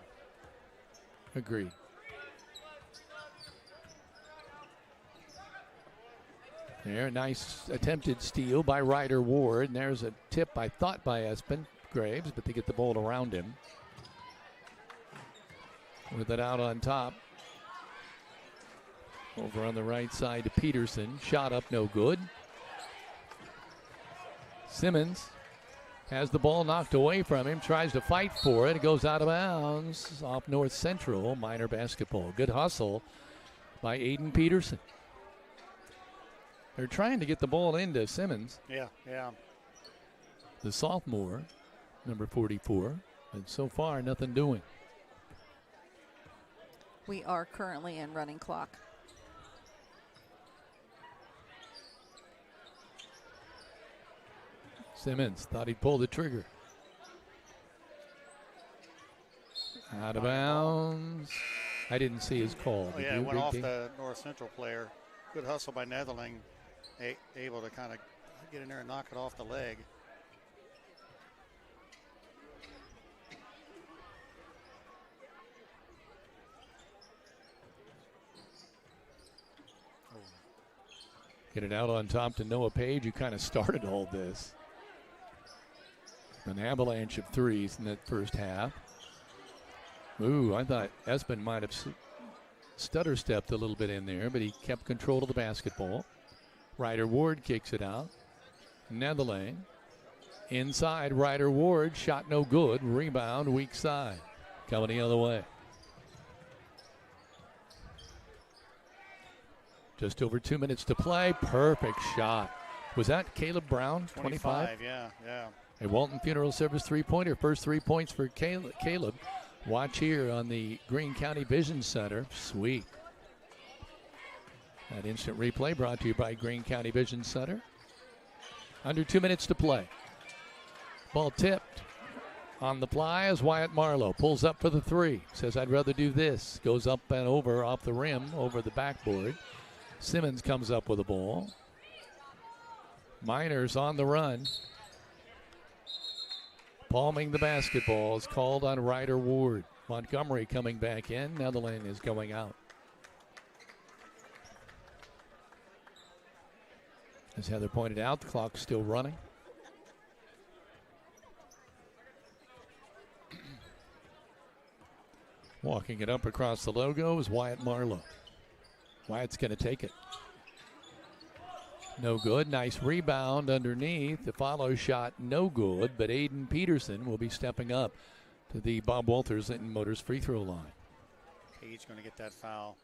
There, nice attempted steal by Ryder Ward. And there's a tip, I thought, by Espen Graves, but they get the ball around him. With it out on top. Over on the right side to Peterson. Shot up, no good. Simmons has the ball knocked away from him. Tries to fight for it. It goes out of bounds off North Central. Miner basketball. Good hustle by Aiden Peterson. They're trying to get the ball into Simmons. Yeah. The sophomore, number 44. And so far, nothing doing. We are currently in running clock. Simmons thought he'd pull the trigger. Out of bounds. I didn't see his call. Oh, yeah, it went off the North Central player. Good hustle by Netherling, able to kind of get in there and knock it off the leg. Get it out on top to Noah Page, who kind of started all this. An avalanche of threes in that first half. Ooh, I thought Espen might have stutter stepped a little bit in there, but he kept control of the basketball. Ryder Ward kicks it out. Netherling inside. Ryder Ward, shot no good. Rebound, weak side. Coming the other way. Just over 2 minutes to play. Perfect shot. Was that Caleb Brown? 25? Yeah. A Walton Funeral Service three-pointer. First 3 points for Caleb. Watch here on the Greene County Vision Center. Sweet. That instant replay brought to you by Greene County Vision Center. Under 2 minutes to play. Ball tipped. On the fly as Wyatt Marlowe pulls up for the three. Says, I'd rather do this. Goes up and over off the rim, over the backboard. Simmons comes up with the ball. Miners on the run. Palming the basketball is called on Ryder Ward. Montgomery coming back in. Netherland is going out. As Heather pointed out, the clock's still running. Walking it up across the logo is Wyatt Marlowe. Wyatt's going to take it. No good. Nice rebound underneath. The follow shot, no good, but Aiden Peterson will be stepping up to the Bob Walters Linton Motors free throw line. Page going to get that foul.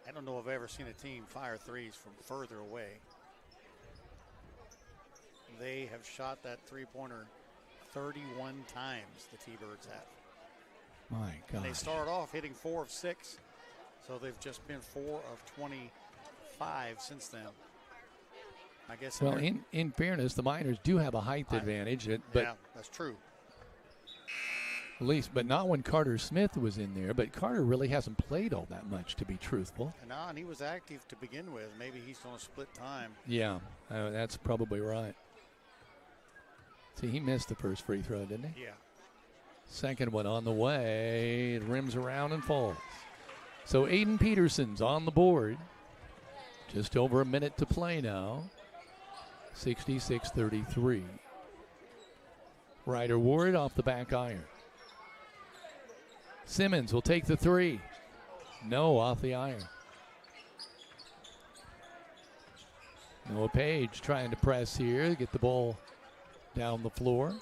I don't know if I've ever seen a team fire threes from further away. They have shot that three-pointer 31 times, the T-Birds have. My God. And they start off hitting 4 of 6, so they've just been 4 of 25 since then. I guess. Well, in fairness, the Miners do have a height advantage, but yeah, that's true. At least, but not when Carter Smith was in there. But Carter really hasn't played all that much, to be truthful. And he was active to begin with. Maybe he's on a split time. Yeah, that's probably right. See, he missed the first free throw, didn't he? Yeah. Second one on the way. It rims around and falls. So Aiden Peterson's on the board. Just over a minute to play now. 66-33. Ryder Ward off the back iron. Simmons will take the three. No, off the iron. Noah Page trying to press here, get the ball down the floor.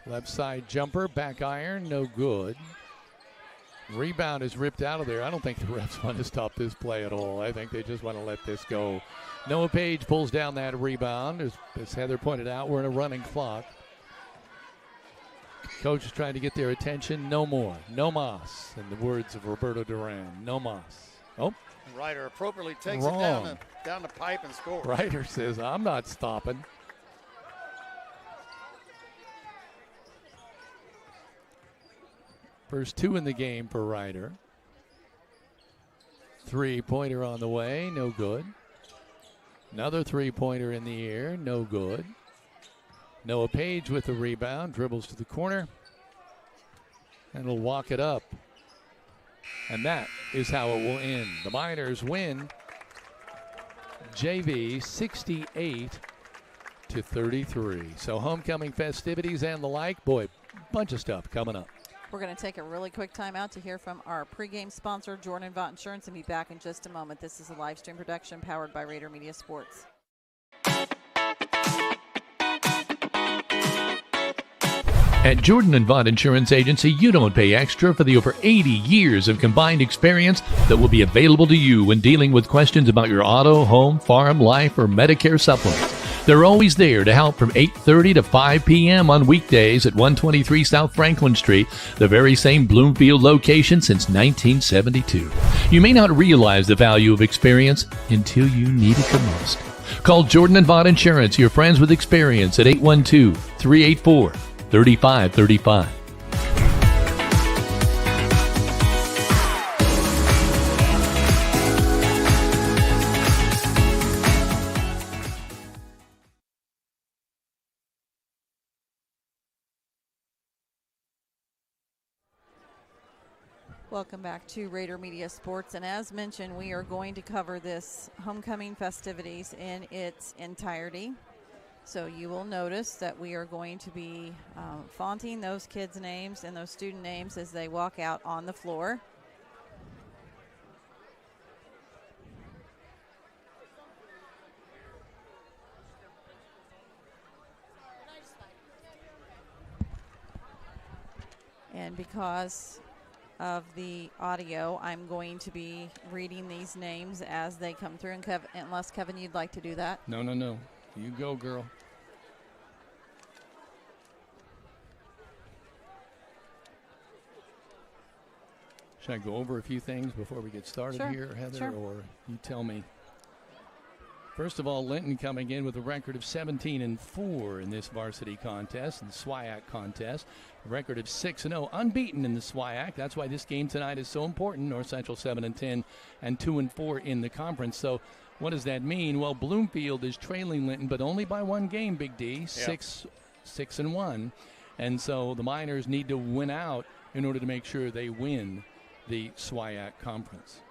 Left side jumper, back iron, no good. Rebound is ripped out of there. I don't think the refs want to stop this play at all. I think they just want to let this go. Noah Page pulls down that rebound. As Heather pointed out, we're in a running clock. Coach is trying to get their attention. No more. No mas. In the words of Roberto Duran. No mas. Oh. Ryder appropriately takes Wrong. it down the pipe and scores. Ryder says, I'm not stopping. First two in the game for Ryder. Three-pointer on the way, no good. Another three-pointer in the air, no good. Noah Page with the rebound, dribbles to the corner, and will walk it up. And that is how it will end. The Miners win JV 68-33. So homecoming festivities and the like, boy, bunch of stuff coming up. We're going to take a really quick time out to hear from our pregame sponsor, Jordan Vaught Insurance, and be back in just a moment. This is a live stream production powered by Rader Media Sports. At Jordan & Vaught Insurance Agency, you don't pay extra for the over 80 years of combined experience that will be available to you when dealing with questions about your auto, home, farm, life, or Medicare supplements. They're always there to help from 8:30 to 5 p.m. on weekdays at 123 South Franklin Street, the very same Bloomfield location since 1972. You may not realize the value of experience until you need it the most. Call Jordan & Vaught Insurance, your friends with experience, at 812-384-3535. Welcome back to Rader Media Sports, and as mentioned, we are going to cover this homecoming festivities in its entirety. So you will notice that we are going to be fonting those kids' names and those student names as they walk out on the floor. And because of the audio, I'm going to be reading these names as they come through. And unless, Kevin, you'd like to do that? No. You go, girl. Should I go over a few things before we get started here, Heather? Sure. Or you tell me? First of all, Linton coming in with a record of 17-4 in this varsity contest, and the SWIAC contest. A record of 6-0, unbeaten in the SWIAC. That's why this game tonight is so important. North Central 7-10 and 2-4 in the conference. So what does that mean? Well, Bloomfield is trailing Linton, but only by one game, Big D, 6-1. And so the Miners need to win out in order to make sure they win the SWIAC conference.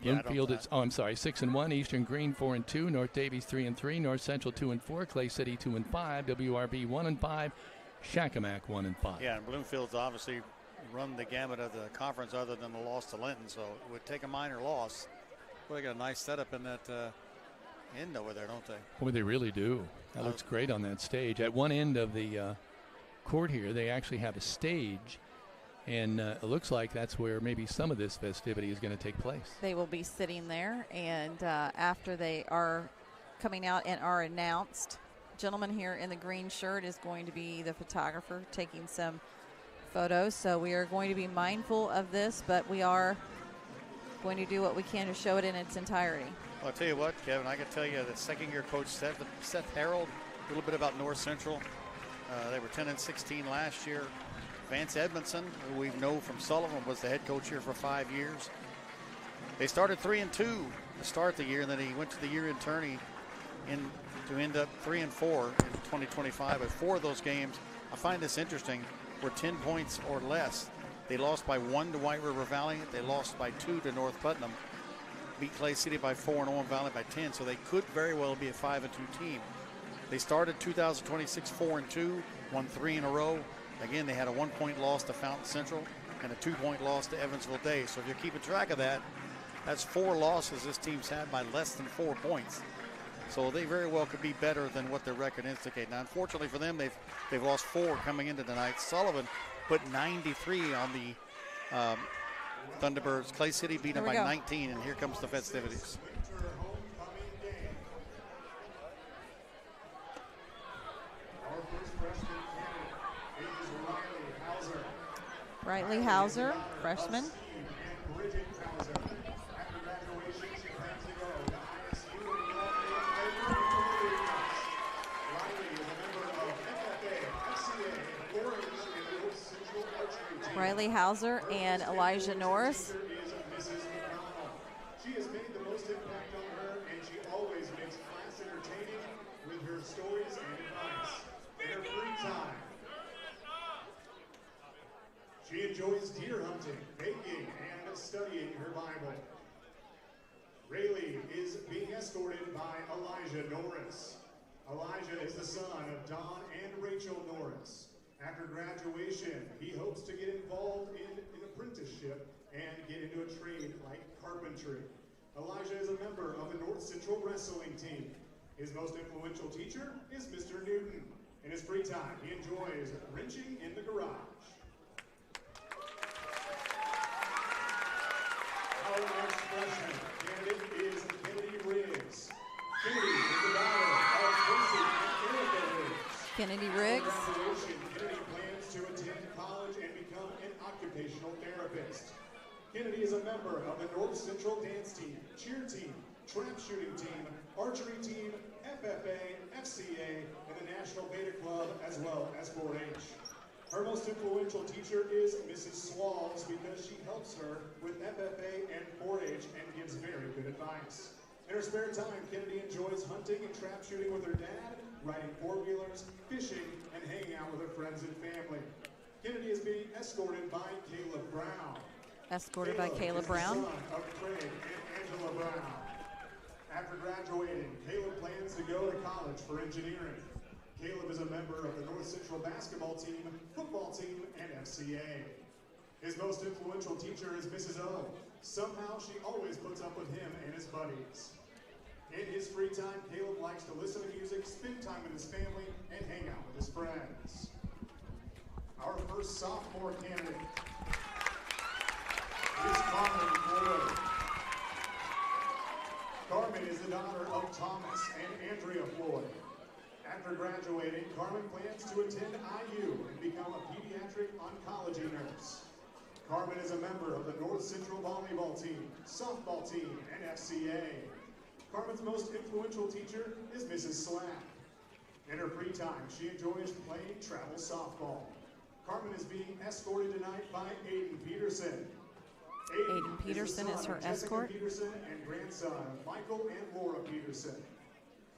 Bloomfield is 6-1. Eastern Green 4-2. North Davies 3-3. North Central 2-4. Clay City 2-5. WRB 1-5. Shakamak 1-5. Yeah, and Bloomfield's obviously run the gamut of the conference other than the loss to Linton, so it would take a minor loss. Well, they got a nice setup in that end over there, don't they? Boy, they really do. That looks great on that stage. At one end of the court here, they actually have a stage. And it looks like that's where maybe some of this festivity is going to take place. They will be sitting there, and after they are coming out and are announced, gentleman here in the green shirt is going to be the photographer taking some photos. So we are going to be mindful of this, but we are going to do what we can to show it in its entirety. Well, I'll tell you what, Kevin, I can tell you that second-year coach Seth Harold, a little bit about North Central. They were 10-16 last year. Vance Edmondson, who we know from Sullivan, was the head coach here for 5 years. They started 3-2 to start the year, and then he went to the year in tourney to end up 3-4 in 2025. But 4 of those games, I find this interesting, were 10 points or less. They lost by 1 to White River Valley. They lost by 2 to North Putnam. Beat Clay City by 4 and Owen Valley by 10. So they could very well be a 5-2 team. They started 2026 4-2, won 3 in a row. Again, they had a 1-point loss to Fountain Central and a 2-point loss to Evansville Day. So if you're keeping track of that, that's 4 losses this team's had by less than 4 points. So they very well could be better than what their record indicates. Now, unfortunately for them, they've lost 4 coming into tonight. Sullivan put 93 on the Thunderbirds. Clay City beat them by 19, and here comes the festivities. Riley Hauser, freshman. Riley Hauser and Elijah Norris. She has made the most impact on her, and she always makes class entertaining with her stories and advice. In her free time, she enjoys deer hunting, baking, and studying her Bible. Rayleigh is being escorted by Elijah Norris. Elijah is the son of Don and Rachel Norris. After graduation, he hopes to get involved in an apprenticeship and get into a trade like carpentry. Elijah is a member of the North Central wrestling team. His most influential teacher is Mr. Newton. In his free time, he enjoys wrenching in the garage. Our next freshman candidate is Kennedy Riggs. Kennedy is the daughter of Casey and Erica Riggs. Kennedy Riggs. Kennedy plans to attend college and become an occupational therapist. Kennedy is a member of the North Central dance team, cheer team, trap shooting team, archery team, FFA, FCA, and the National Beta Club, as well as 4-H. Her most influential teacher is Mrs. Swalls because she helps her with FFA and 4-H and gives very good advice. In her spare time, Kennedy enjoys hunting and trap shooting with her dad, riding 4-wheelers, fishing, and hanging out with her friends and family. Kennedy is being escorted by Caleb Brown. Escorted by Caleb is Brown. the son of Craig and Angela Brown. After graduating, Caleb plans to go to college for engineering. Caleb is a member of the North Central basketball team, football team, and FCA. His most influential teacher is Mrs. O. Somehow she always puts up with him and his buddies. In his free time, Caleb likes to listen to music, spend time with his family, and hang out with his friends. Our first sophomore candidate is Carmen Floyd. Carmen is the daughter of Thomas and Andrea Floyd. After graduating, Carmen plans to attend IU and become a pediatric oncology nurse. Carmen is a member of the North Central volleyball team, softball team, and FCA. Carmen's most influential teacher is Mrs. Slack. In her free time, she enjoys playing travel softball. Carmen is being escorted tonight by Aiden Peterson. Aiden Peterson is her escort. Peterson and grandson Michael and Laura Peterson.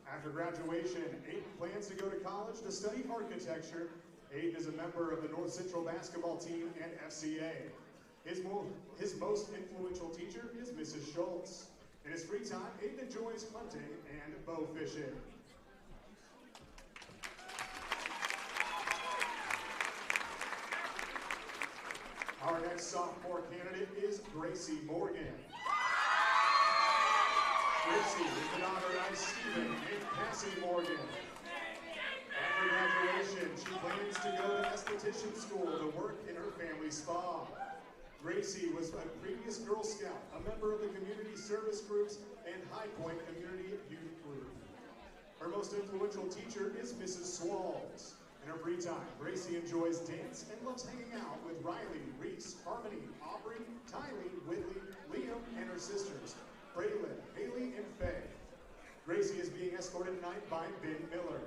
After graduation, Aiden plans to go to college to study architecture. Aiden is a member of the North Central basketball team and FCA. His most influential teacher is Mrs. Schultz. In his free time, Aiden enjoys hunting and bow fishing. Our next sophomore candidate is Gracie Morgan. Gracie is the daughter of Stephen and Cassie Morgan. After graduation, she plans to go to esthetician school to work in her family spa. Gracie was a previous Girl Scout, a member of the community service groups and High Point Community Youth Group. Her most influential teacher is Mrs. Swalls. In her free time, Gracie enjoys dance and loves hanging out with Riley, Reese, Harmony, Aubrey, Tylee, Whitley, Liam, and her sisters, Braylon, Haley, and Faye. Gracie is being escorted tonight by Ben Miller.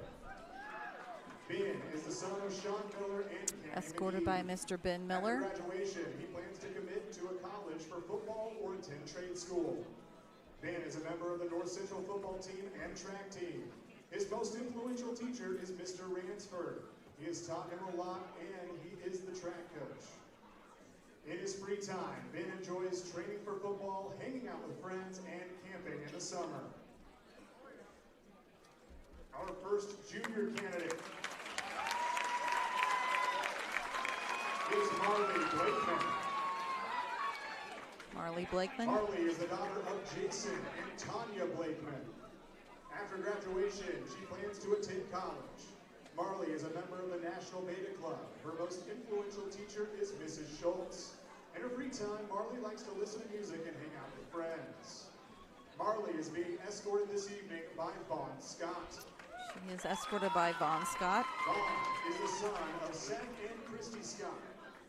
Ben is the son of Sean Miller and Kenny Escorted McGee. by Mr. Ben Miller. After graduation, he plans to commit to a college for football or attend trade school. Ben is a member of the North Central football team and track team. His most influential teacher is Mr. Ransford. He has taught him a lot, and he is the track coach. In his free time, Ben enjoys training for football, hanging out with friends, and camping in the summer. Our first junior candidate is Marley Blakeman. Marley Blakeman. Marley is the daughter of Jason and Tanya Blakeman. After graduation, she plans to attend college. Marley is a member of the National Beta Club. Her most influential teacher is Mrs. Schultz. In her free time, Marley likes to listen to music and hang out with friends. Marley is being escorted this evening by Vaughn Scott. She is escorted by Vaughn Scott. Vaughn is the son of Seth and Christy Scott.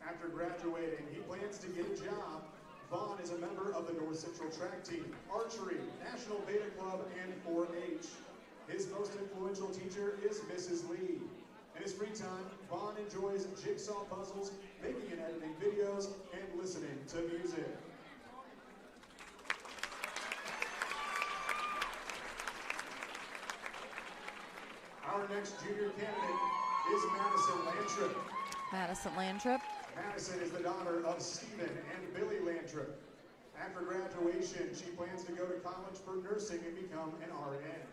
After graduating, he plans to get a job. Vaughn is a member of the North Central track team, archery, National Beta Club, and 4-H. His most influential teacher is Mrs. Lee. In his free time, Vaughn enjoys jigsaw puzzles, making and editing videos, and listening to music. Our next junior candidate is Madison Lantrip. Madison Lantrip. Madison is the daughter of Stephen and Billy Lantrip. After graduation, she plans to go to college for nursing and become an RN.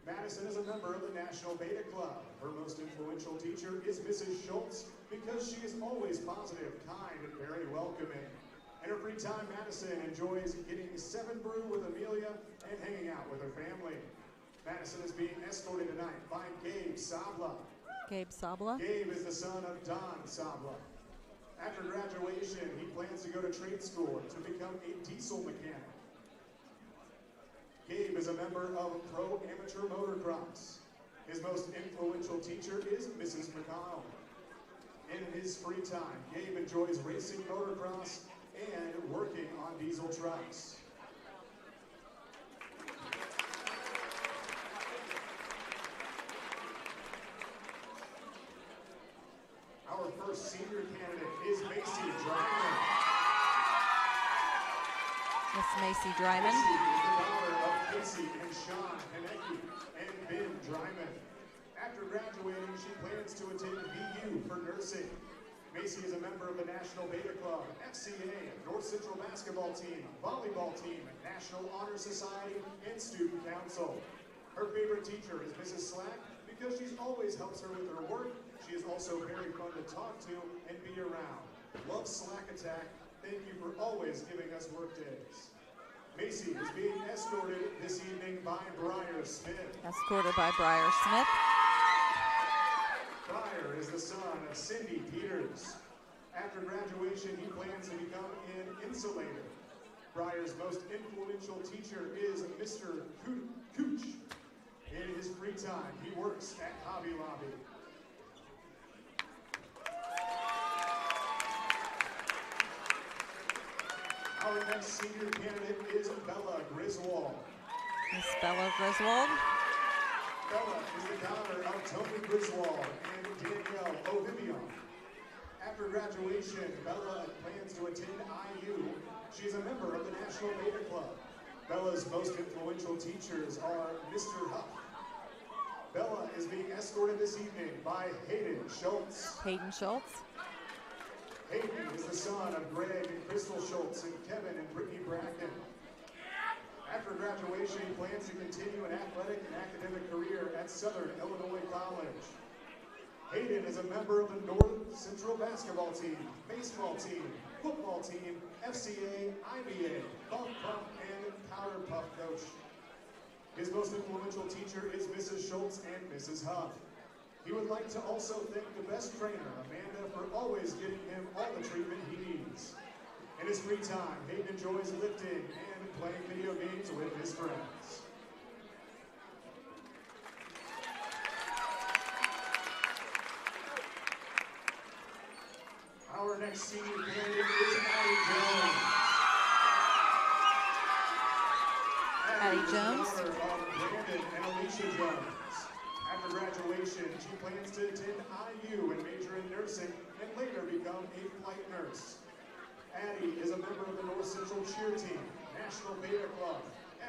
Madison is a member of the National Beta Club. Her most influential teacher is Mrs. Schultz because she is always positive, kind, and very welcoming. In her free time, Madison enjoys getting 7 brew with Amelia and hanging out with her family. Madison is being escorted tonight by Gabe Sabla. Gabe Sabla. Gabe is the son of Don Sabla. After graduation, he plans to go to trade school to become a diesel mechanic. Gabe is a member of Pro Amateur Motocross. His most influential teacher is Mrs. McConnell. In his free time, Gabe enjoys racing motocross and working on diesel trucks. Our first senior candidate is Macy Dryman. Miss Macy Dryman. Macy is the daughter of Casey and Sean Hanecki and Ben Dryman. After graduating, she plans to attend BU for nursing. Macy is a member of the National Beta Club, FCA, North Central Basketball Team, Volleyball Team, National Honor Society, and Student Council. Her favorite teacher is Mrs. Slack because she always helps her with her work. She is also very fun to talk to and be around. Loves Slack Attack. Thank you for always giving us work days. Macy is being escorted this evening by Briar Smith. Escorted by Briar Smith. Briar is the son of Cindy Peters. After graduation, he plans to become an insulator. Briar's most influential teacher is Mr. Cooch. In his free time, he works at Hobby Lobby. Our next senior candidate is Bella Griswold. Miss Bella Griswold. Bella is the daughter of Tony Griswold and Danielle O'Vivian. After graduation, Bella plans to attend IU. She is a member of the National Beta Club. Bella's most influential teachers are Mr. Huff. Bella is being escorted this evening by Hayden Schultz. Hayden Schultz. Hayden is the son of Greg and Crystal Schultz and Kevin and Brittany Bracken. After graduation, he plans to continue an athletic and academic career at Southern Illinois College. Hayden is a member of the North Central Basketball Team, Baseball Team, Football Team, FCA, IBA, Buff Puff, and Powder Puff coach. His most influential teacher is Mrs. Schultz and Mrs. Huff. He would like to also thank the best trainer, Amanda, for always getting him all the treatment he needs. In his free time, Hayden enjoys lifting and playing video games with his friends. Our next senior candidate is Addie Jones. Addie Jones. Daughter of Brandon and Alicia Jones. After graduation, she plans to attend IU and major in nursing and later become a flight nurse. Addie is a member of the North Central Cheer Team, National Beta Club,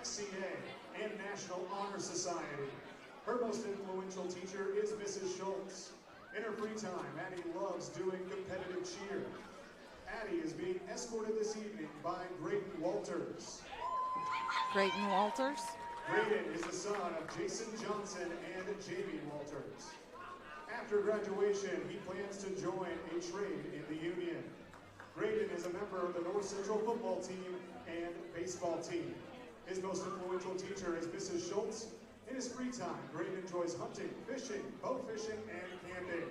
FCA, and National Honor Society. Her most influential teacher is Mrs. Schultz. In her free time, Addie loves doing competitive cheer. Addie is being escorted this evening by Grayton Walters. Grayton Walters. Grayton is the son of Jason Johnson and Jamie Walters. After graduation, he plans to join a trade in the union. Grayton is a member of the North Central football team and baseball team. His most influential teacher is Mrs. Schultz. In his free time, Grayton enjoys hunting, fishing, boat fishing, and camping.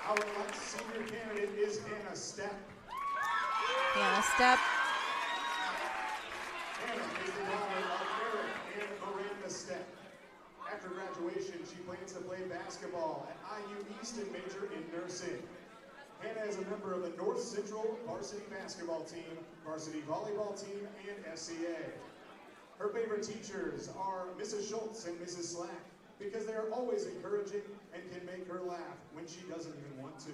Our next senior candidate is Hannah Stepp. Hannah Stepp. Hannah is the daughter of Eric and Miranda Stepp. After graduation, she plans to play basketball at IU East and major in nursing. Hannah is a member of the North Central varsity basketball team, varsity volleyball team, and FCA. Her favorite teachers are Mrs. Schultz and Mrs. Slack because they are always encouraging and can make her laugh when she doesn't even want to.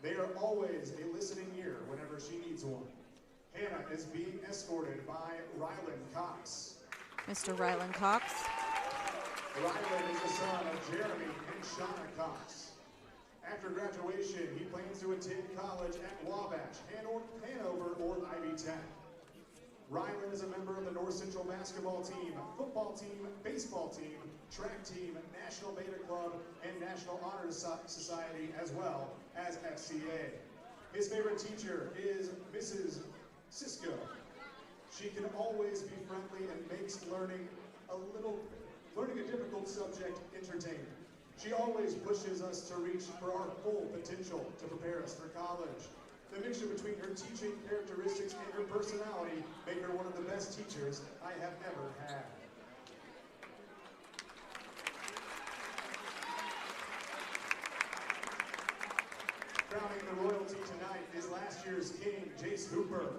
They are always a listening ear whenever she needs one. Hannah is being escorted by Ryland Cox. Mr. Ryland Cox. Ryland is the son of Jeremy and Shauna Cox. After graduation, he plans to attend college at Wabash, Hanover, or Ivy Tech. Ryland is a member of the North Central basketball team, football team, baseball team, track team, National Beta Club, and National Honor Society, as well as FCA. His favorite teacher is Mrs. Cisco. She can always be friendly and makes learning a difficult subject entertaining. She always pushes us to reach for our full potential to prepare us for college. The mixture between her teaching characteristics and her personality make her one of the best teachers I have ever had. Crowning the royalty tonight is last year's king, Jace Hooper,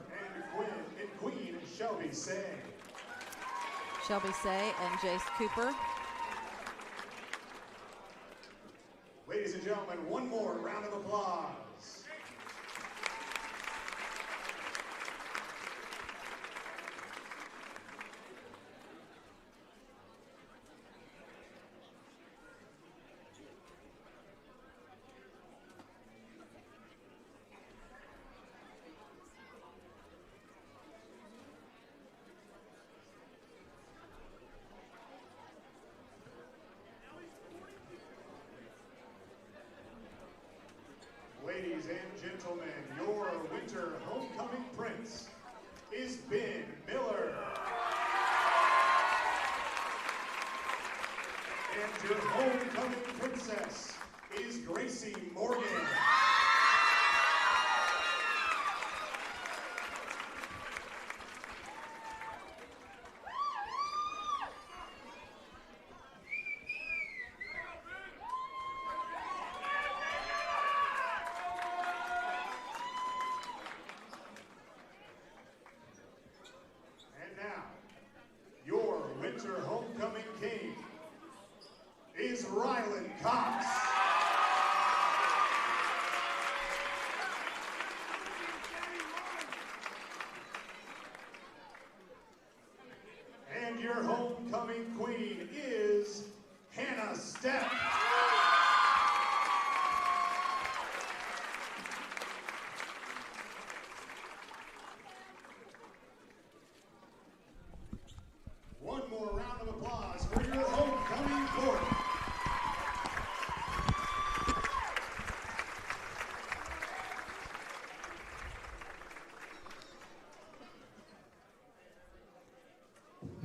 and Queen Shelby Say. Shelby Say and Jace Cooper. Ladies and gentlemen, one more round of applause.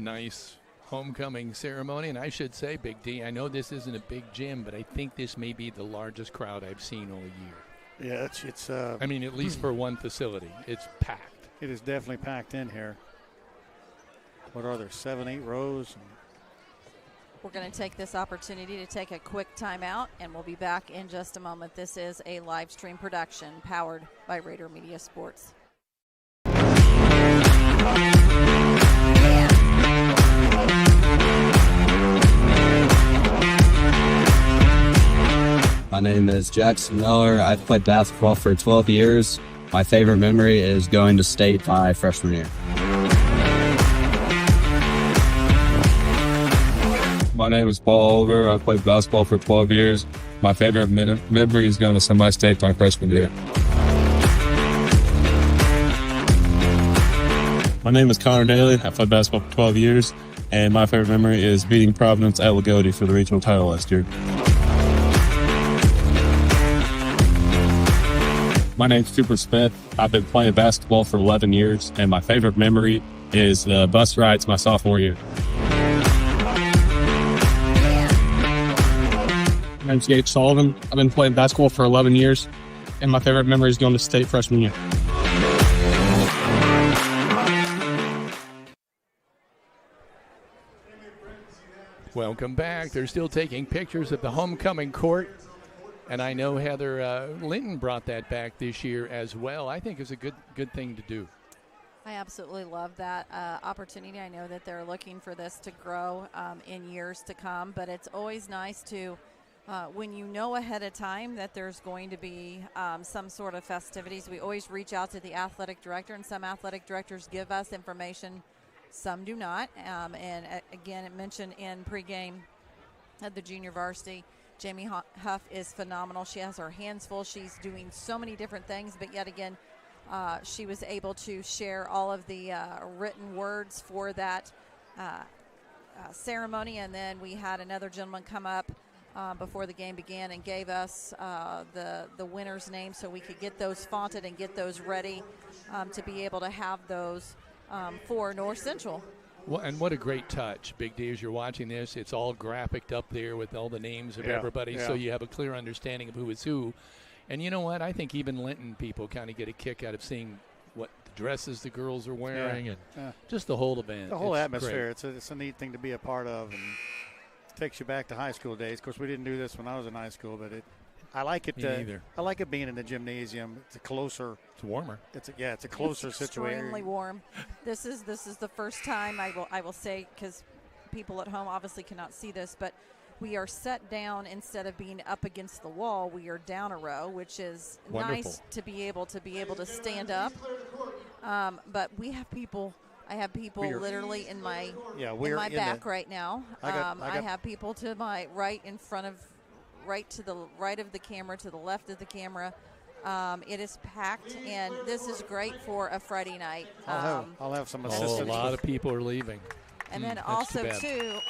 nice homecoming ceremony. And I should say, Big D, I know this isn't a big gym, but I think this may be the largest crowd I've seen all year. Yeah, it's I mean, at least for one facility. It's packed. it is definitely packed in here. What are there, 7, 8 rows? We're going to take this opportunity to take a quick timeout, and we'll be back in just a moment. This is a live stream production powered by Rader Media Sports. My name is Jackson Miller. I've played basketball for 12 years. My favorite memory is going to state my freshman year. My name is Paul Oliver. I've played basketball for 12 years. My favorite memory is going to semi-state my freshman year. My name is Connor Daly. I've played basketball for 12 years, and my favorite memory is beating Providence at Lagodi for the regional title last year. My name's Cooper Smith. I've been playing basketball for 11 years, and my favorite memory is the bus rides my sophomore year. My name's Gabe Sullivan. I've been playing basketball for 11 years, and my favorite memory is going to state freshman year. Welcome back. They're still taking pictures of the homecoming court. And I know Heather Linton brought that back this year as well. I think it's a good thing to do. I absolutely love that opportunity. I know that they're looking for this to grow in years to come, but it's always nice to, when you know ahead of time that there's going to be some sort of festivities, we always reach out to the athletic director, and some athletic directors give us information, some do not. And again, it mentioned in pregame at the junior varsity, Jamie Huff is phenomenal. She has her hands full. She's doing so many different things, but yet again, she was able to share all of the written words for that ceremony. And then we had another gentleman come up before the game began and gave us the winner's name so we could get those fonted and get those ready to be able to have those for North Central. Well, and what a great touch, Big D, as you're watching this. It's all graphicked up there with all the names of everybody, so you have a clear understanding of who is who. And you know what? I think even Linton people kind of get a kick out of seeing what the dresses the girls are wearing and just the whole event. The whole atmosphere. It's a neat thing to be a part of, and it takes you back to high school days. Of course, we didn't do this when I was in high school, but I like it. I like it being in the gymnasium. It's a closer. It's warmer. It's a closer situation. Extremely warm. This is the first time I will say, because people at home obviously cannot see this, but we are set down instead of being up against the wall. We are down a row, which is wonderful. Nice to be able to stand up. But we have people. I have people literally in my back right now. I have people to my right in front of. Right to the right of the camera, to the left of the camera. It is packed, and this is great for a Friday night. I'll have some assistants. A lot of people are leaving. And then also too,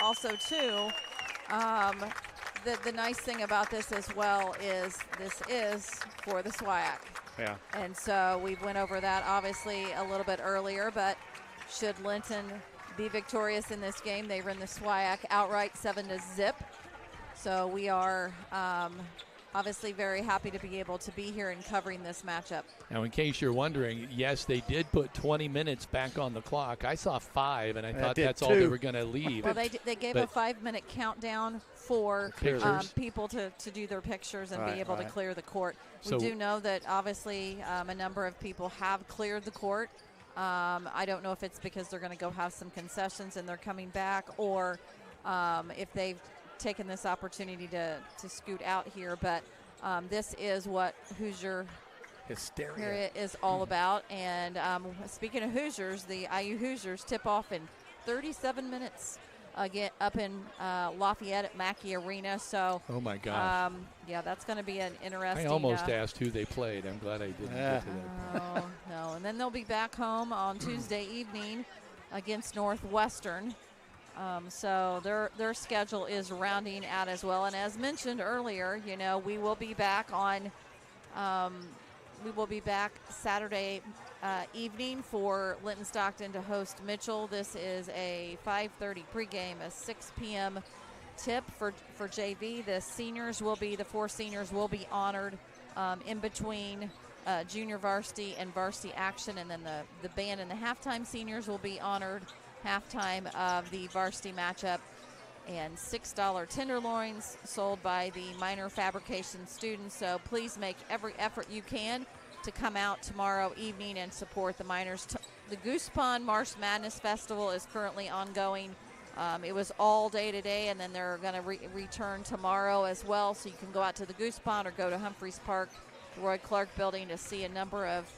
the nice thing about this as well is this is for the SWIAC. Yeah. And so we went over that obviously a little bit earlier, but should Linton be victorious in this game, they win the SWIAC outright 7-0. So we are obviously very happy to be able to be here and covering this matchup. Now, in case you're wondering, yes, they did put 20 minutes back on the clock. I saw 5, and I thought that's all they were going to leave. Well, they gave a 5-minute countdown for people to do their pictures and be able to clear the court. We do know that obviously a number of people have cleared the court. I don't know if it's because they're going to go have some concessions and they're coming back, or if they've taken this opportunity to scoot out here, but this is what Hoosier hysteria is all about. And speaking of Hoosiers, the IU Hoosiers tip off in 37 minutes again up in Lafayette at Mackey Arena. So oh my gosh, that's going to be an interesting. I almost asked who they played. I'm glad I didn't get to that. Oh no, and then they'll be back home on Tuesday evening against Northwestern. So their schedule is rounding out as well. And as mentioned earlier, we will be back on we will be back Saturday evening for Linton-Stockton to host Mitchell. This is a 5:30 pregame, a 6 p.m. tip for JV. The four seniors will be honored in between junior varsity and varsity action, and then the band and the halftime seniors will be honored halftime of the varsity matchup. And $6 tenderloins sold by the minor fabrication students. So please make every effort you can to come out tomorrow evening and support the minors. The Goose Pond Marsh Madness Festival is currently ongoing. It was all day today, and then they're going to return tomorrow as well. So you can go out to the Goose Pond or go to Humphreys Park, Roy Clark Building, to see a number of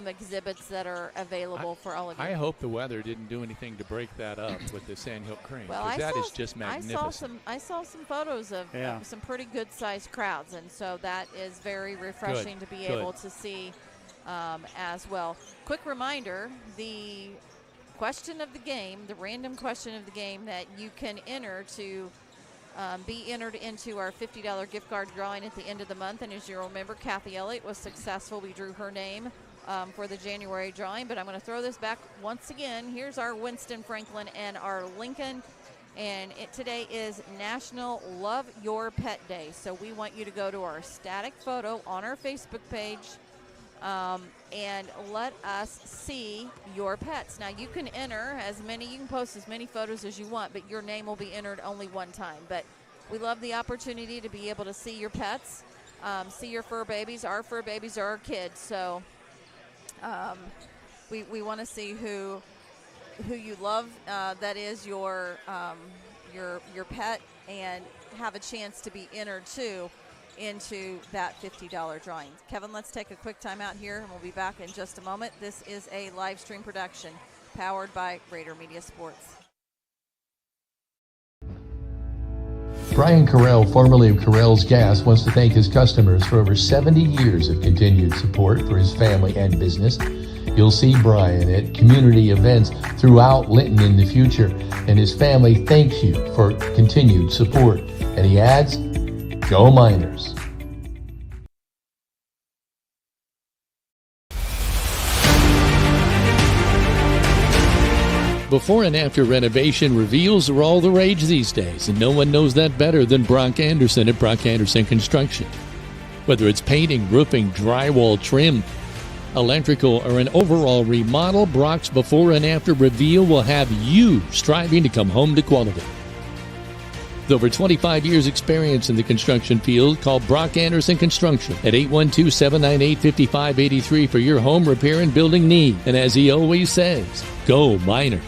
exhibits that are available for all of you. I hope the weather didn't do anything to break that up with the Sandhill Crane. Well, that is just magnificent. I saw some photos of some pretty good-sized crowds, and so that is very refreshing to be able to see as well. Quick reminder, the question of the game, the random question of the game that you can enter to be entered into our $50 gift card drawing at the end of the month. And as you remember, Kathy Elliott was successful. We drew her name for the January drawing, but I'm going to throw this back once again. Here's our Winston Franklin and our Lincoln, and today is National Love Your Pet Day, so we want you to go to our static photo on our Facebook page and let us see your pets. Now you can you can post as many photos as you want, but your name will be entered only one time. But we love the opportunity to be able to see your pets, see your fur babies. Our fur babies are our kids, so we want to see who you love, that is your pet, and have a chance to be entered too into that $50 drawing. Kevin, let's take a quick time out here, and we'll be back in just a moment. This is a live stream production powered by Rader Media Sports. Brian Carell, formerly of Carell's Gas, wants to thank his customers for over 70 years of continued support for his family and business. You'll see Brian at community events throughout Linton in the future, and his family thanks you for continued support. And he adds, go Miners. Before and after renovation reveals are all the rage these days, and no one knows that better than Brock Anderson at Brock Anderson Construction. Whether it's painting, roofing, drywall, trim, electrical, or an overall remodel, Brock's before and after reveal will have you striving to come home to quality. With over 25 years experience in the construction field, call Brock Anderson Construction at 812-798-5583 for your home repair and building need. And as he always says, go Miners.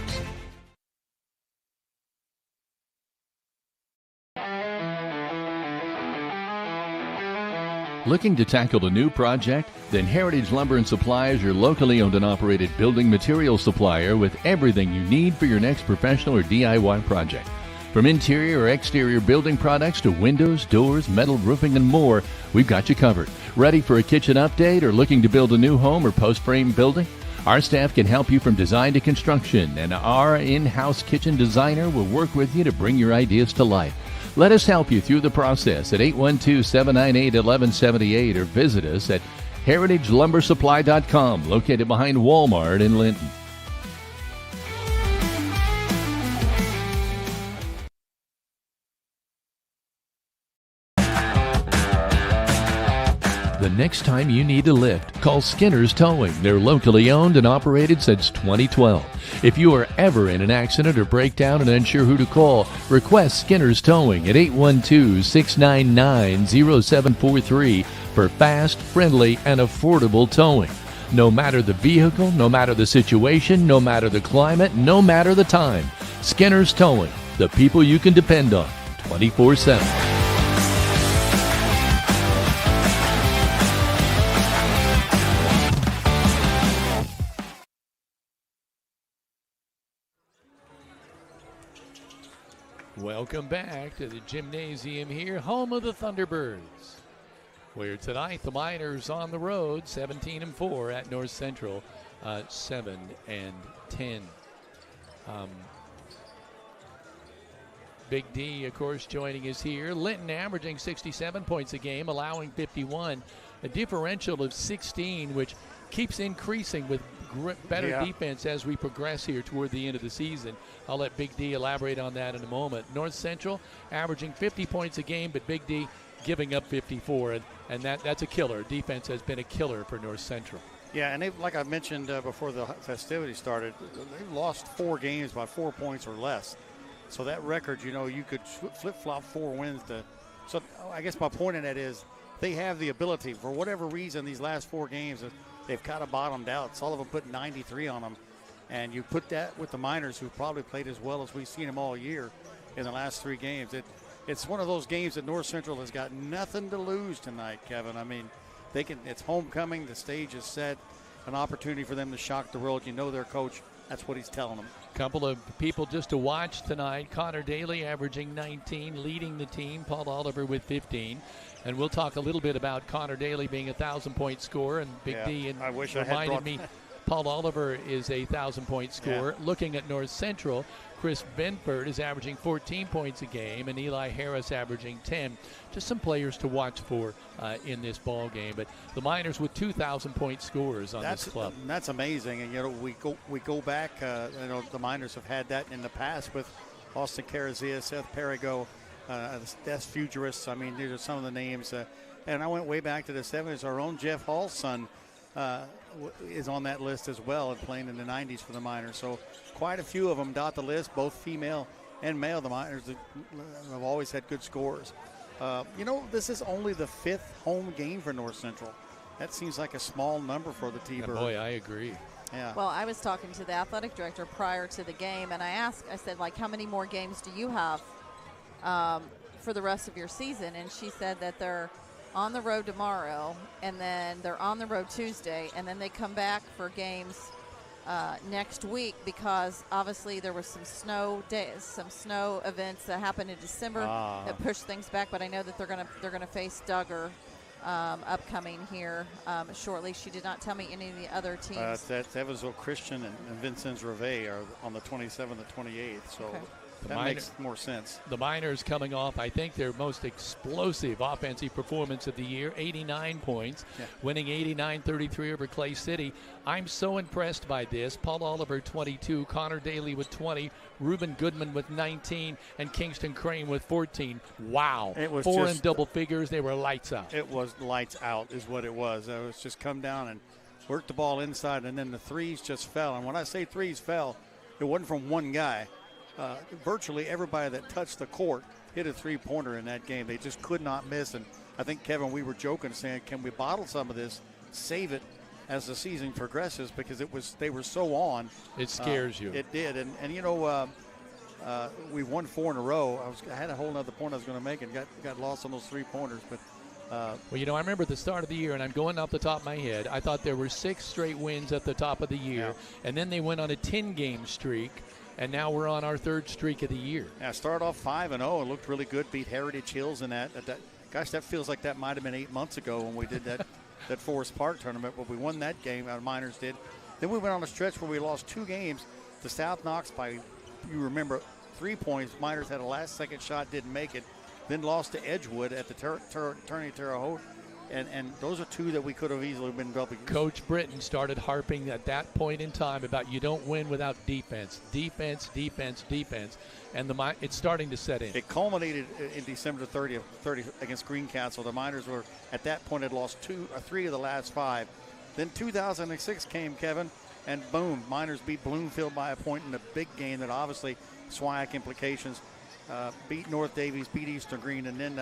Looking to tackle a new project? Then Heritage Lumber and Supply is your locally owned and operated building material supplier with everything you need for your next professional or DIY project. From interior or exterior building products to windows, doors, metal roofing, and more, we've got you covered. Ready for a kitchen update or looking to build a new home or post-frame building? Our staff can help you from design to construction, and our in-house kitchen designer will work with you to bring your ideas to life. Let us help you through the process at 812-798-1178 or visit us at heritagelumbersupply.com, located behind Walmart in Linton. The next time you need a lift, call Skinner's Towing. They're locally owned and operated since 2012. If you are ever in an accident or breakdown and unsure who to call, request Skinner's Towing at 812-699-0743 for fast, friendly, and affordable towing. No matter the vehicle, no matter the situation, no matter the climate, no matter the time. Skinner's Towing, the people you can depend on 24/7. Welcome back to the gymnasium here, home of the Thunderbirds, where tonight the Miners on the road, 17-4 at North Central, 7-10. Big D, of course, joining us here. Linton averaging 67 points a game, allowing 51. a differential of 16, which keeps increasing with better defense as we progress here toward the end of the season. I'll let Big D elaborate on that in a moment. North Central averaging 50 points a game, but Big D giving up 54, and that's a killer. Defense has been a killer for North Central. Yeah, and like I mentioned before the festivities started, they've lost 4 games by 4 points or less. So that record, you could flip-flop 4 wins. So I guess my point in that is they have the ability, for whatever reason, these last 4 games, they've kind of bottomed out. Sullivan put 93 on them. And you put that with the Miners, who probably played as well as we've seen them all year in the last 3 games. It's one of those games that North Central has got nothing to lose tonight, Kevin. I mean, it's homecoming. The stage is set. An opportunity for them to shock the world. Their coach. That's what he's telling them. Couple of people just to watch tonight. Connor Daly averaging 19, leading the team. Paul Oliver with 15. And we'll talk a little bit about Connor Daly being a 1,000-point scorer. And Big D and I wish reminded me Paul Oliver is a 1,000-point scorer. Yeah. Looking at North Central, Chris Benford is averaging 14 points a game, and Eli Harris averaging 10. Just some players to watch for in this ball game. But the Miners with 2,000-point scorers on this club. That's amazing. And we go back. The Miners have had that in the past with Austin Carazia, Seth Perigo, Des Futuris. I mean, these are some of the names. And I went way back to the 70s. Our own Jeff Hall's son is on that list as well, and playing in the 90s for the Miners. So quite a few of them dot the list, both female and male. The Miners have always had good scores. This is only the 5th home game for North Central. That seems like a small number for the T-Bird. Boy, I agree. Yeah. Well, I was talking to the athletic director prior to the game, and I said, how many more games do you have for the rest of your season? And she said that they're on the road tomorrow, and then they're on the road Tuesday, and then they come back for games next week, because obviously there was some snow events that happened in December that pushed things back. But I know that they're gonna face Duggar upcoming here shortly. She did not tell me any of the other teams. That's Evansville Christian and Vincennes Reveille are on the 27th and 28th. So. Okay. That makes more sense. The Miners coming off, I think, their most explosive offensive performance of the year, 89 points, winning 89-33 over Clay City. I'm so impressed by this. Paul Oliver, 22, Connor Daly with 20, Reuben Goodman with 19, and Kingston Crane with 14. Wow. It was 4 in double figures. They were lights out. It was lights out is what it was. It was just come down and work the ball inside, and then the threes just fell. And when I say threes fell, it wasn't from one guy. Virtually everybody that touched the court hit a three-pointer in that game. They just could not miss. And I think, Kevin, we were joking, saying, can we bottle some of this, save it as the season progresses, because they were so on. It scares you. It did. And we won 4 in a row. I had a whole other point I was going to make and got lost on those three-pointers. But I remember at the start of the year, and I'm going off the top of my head, I thought there were 6 straight wins at the top of the year, and then they went on a 10-game streak. And now we're on our 3rd streak of the year. Yeah, started off 5-0 and looked really good. Beat Heritage Hills in that. Gosh, that feels like that might have been 8 months ago when we did that Forest Park tournament. But we won that game. Our Miners did. Then we went on a stretch where we lost 2 games to South Knox by, you remember, 3 points. Miners had a last-second shot, didn't make it. Then lost to Edgewood at the Tourney Terre Haute. And those are 2 that we could have easily been double. Coach Britton started harping at that point in time about you don't win without defense. Defense. And it's starting to set in. It culminated in December 30 against Greencastle. The Miners were, at that point, had lost 3 of the last 5. Then 2006 came, Kevin, and boom, Miners beat Bloomfield by a point in a big game that obviously SWIAC implications. Beat North Davies, beat Eastern Green, and then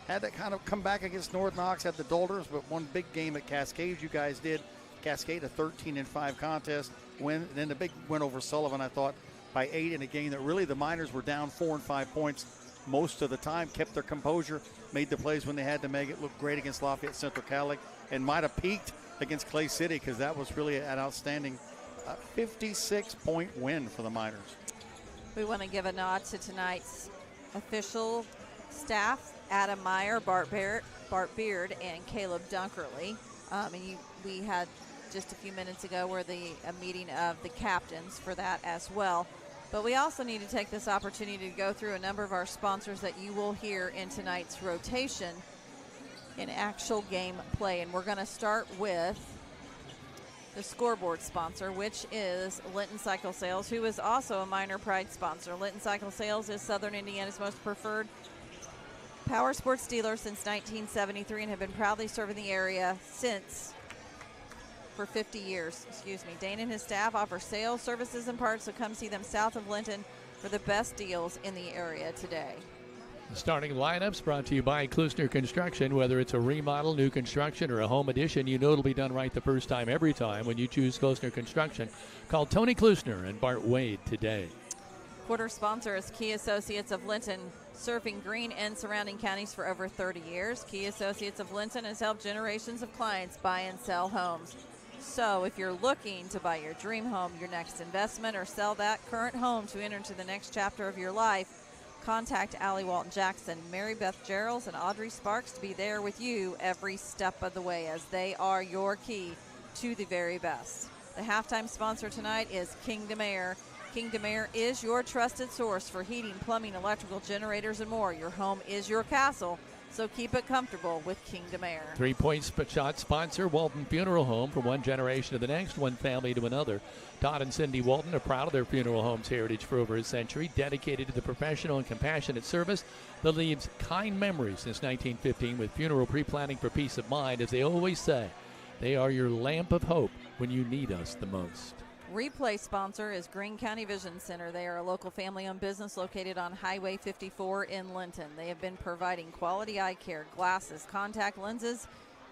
had to kind of come back against North Knox at the Dolders, but one big game at Cascade you guys did. Cascade, a 13-5 contest win. And then the big win over Sullivan, I thought, by 8 in a game that really the Miners were down 4 and 5 points most of the time, kept their composure, made the plays when they had to make it, looked great against Lafayette Central Catholic, and might have peaked against Clay City, because that was really an outstanding 56-point win for the Miners. We want to give a nod to tonight's official staff: Adam Meyer, Bart Beard, and Caleb Dunkerley. We had just a few minutes ago a meeting of the captains for that as well. But we also need to take this opportunity to go through a number of our sponsors that you will hear in tonight's rotation. in actual game play. And we're going to start with the scoreboard sponsor, which is Linton Cycle Sales, who is also a Minor Pride sponsor. Linton Cycle Sales is Southern Indiana's most preferred power sports dealer since 1973 and have been proudly serving the area for 50 years. Dane and his staff offer sales, services, and parts, so come see them south of Linton for the best deals in the area today. The starting lineups brought to you by Klusner Construction. Whether it's a remodel, new construction, or a home addition, you know it'll be done right the first time every time when you choose Klusner Construction. Call Tony Klusner and Bart Wade today. Quarter sponsor is Key Associates of Linton, serving Greene and surrounding counties for over 30 years. Key Associates of Linton has helped generations of clients buy and sell homes. So if you're looking to buy your dream home, your next investment, or sell that current home to enter into the next chapter of your life, contact Allie Walton Jackson, Mary Beth Geralds, and Audrey Sparks to be there with you every step of the way, as they are your key to the very best. The halftime sponsor tonight is Kingdom Air. Kingdom Air is your trusted source for heating, plumbing, electrical, generators, and more. Your home is your castle, so keep it comfortable with Kingdom Air. 3-point shot sponsor, Walton Funeral Home. From one generation to the next, one family to another. Todd and Cindy Walton are proud of their funeral home's heritage for over a century, dedicated to the professional and compassionate service that leaves kind memories since 1915 with funeral pre-planning for peace of mind. As they always say, they are your lamp of hope when you need us the most. Replay sponsor is Greene County Vision Center. They are a local family-owned business located on Highway 54 in Linton. They have been providing quality eye care, glasses, contact lenses,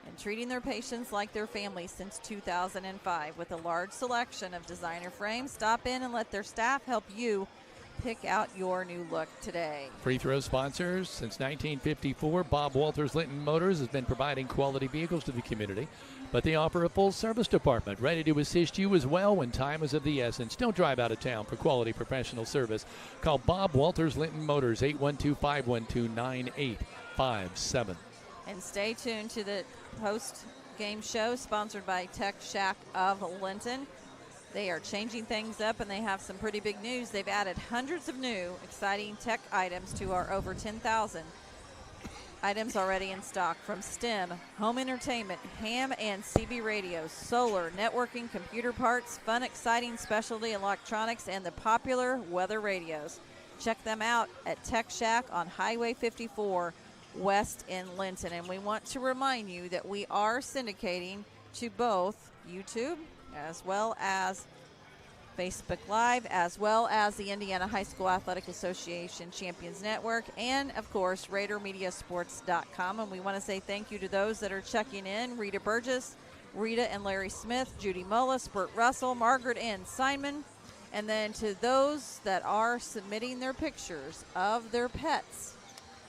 and treating their patients like their family since 2005. With a large selection of designer frames, stop in and let their staff help you pick out your new look today. Free throw sponsors since 1954, Bob Walters Linton Motors has been providing quality vehicles to the community, but they offer a full service department ready to assist you as well when time is of the essence. Don't drive out of town for quality professional service. Call Bob Walters Linton Motors, 812-512-9857. And stay tuned to the post-game show sponsored by Tech Shack of Linton. They are changing things up, and they have some pretty big news. They've added hundreds of new, exciting tech items to our over 10,000 items already in stock, from STEM, home entertainment, ham and CB radios, solar, networking, computer parts, fun, exciting specialty electronics, and the popular weather radios. Check them out at Tech Shack on Highway 54 West in Linton. And we want to remind you that we are syndicating to both YouTube as well as Facebook Live, as well as the Indiana High School Athletic Association Champions Network, and, of course, RaiderMediaSports.com. And we want to say thank you to those that are checking in: Rita Burgess, Rita and Larry Smith, Judy Mullis, Burt Russell, Margaret Ann Simon, and then to those that are submitting their pictures of their pets.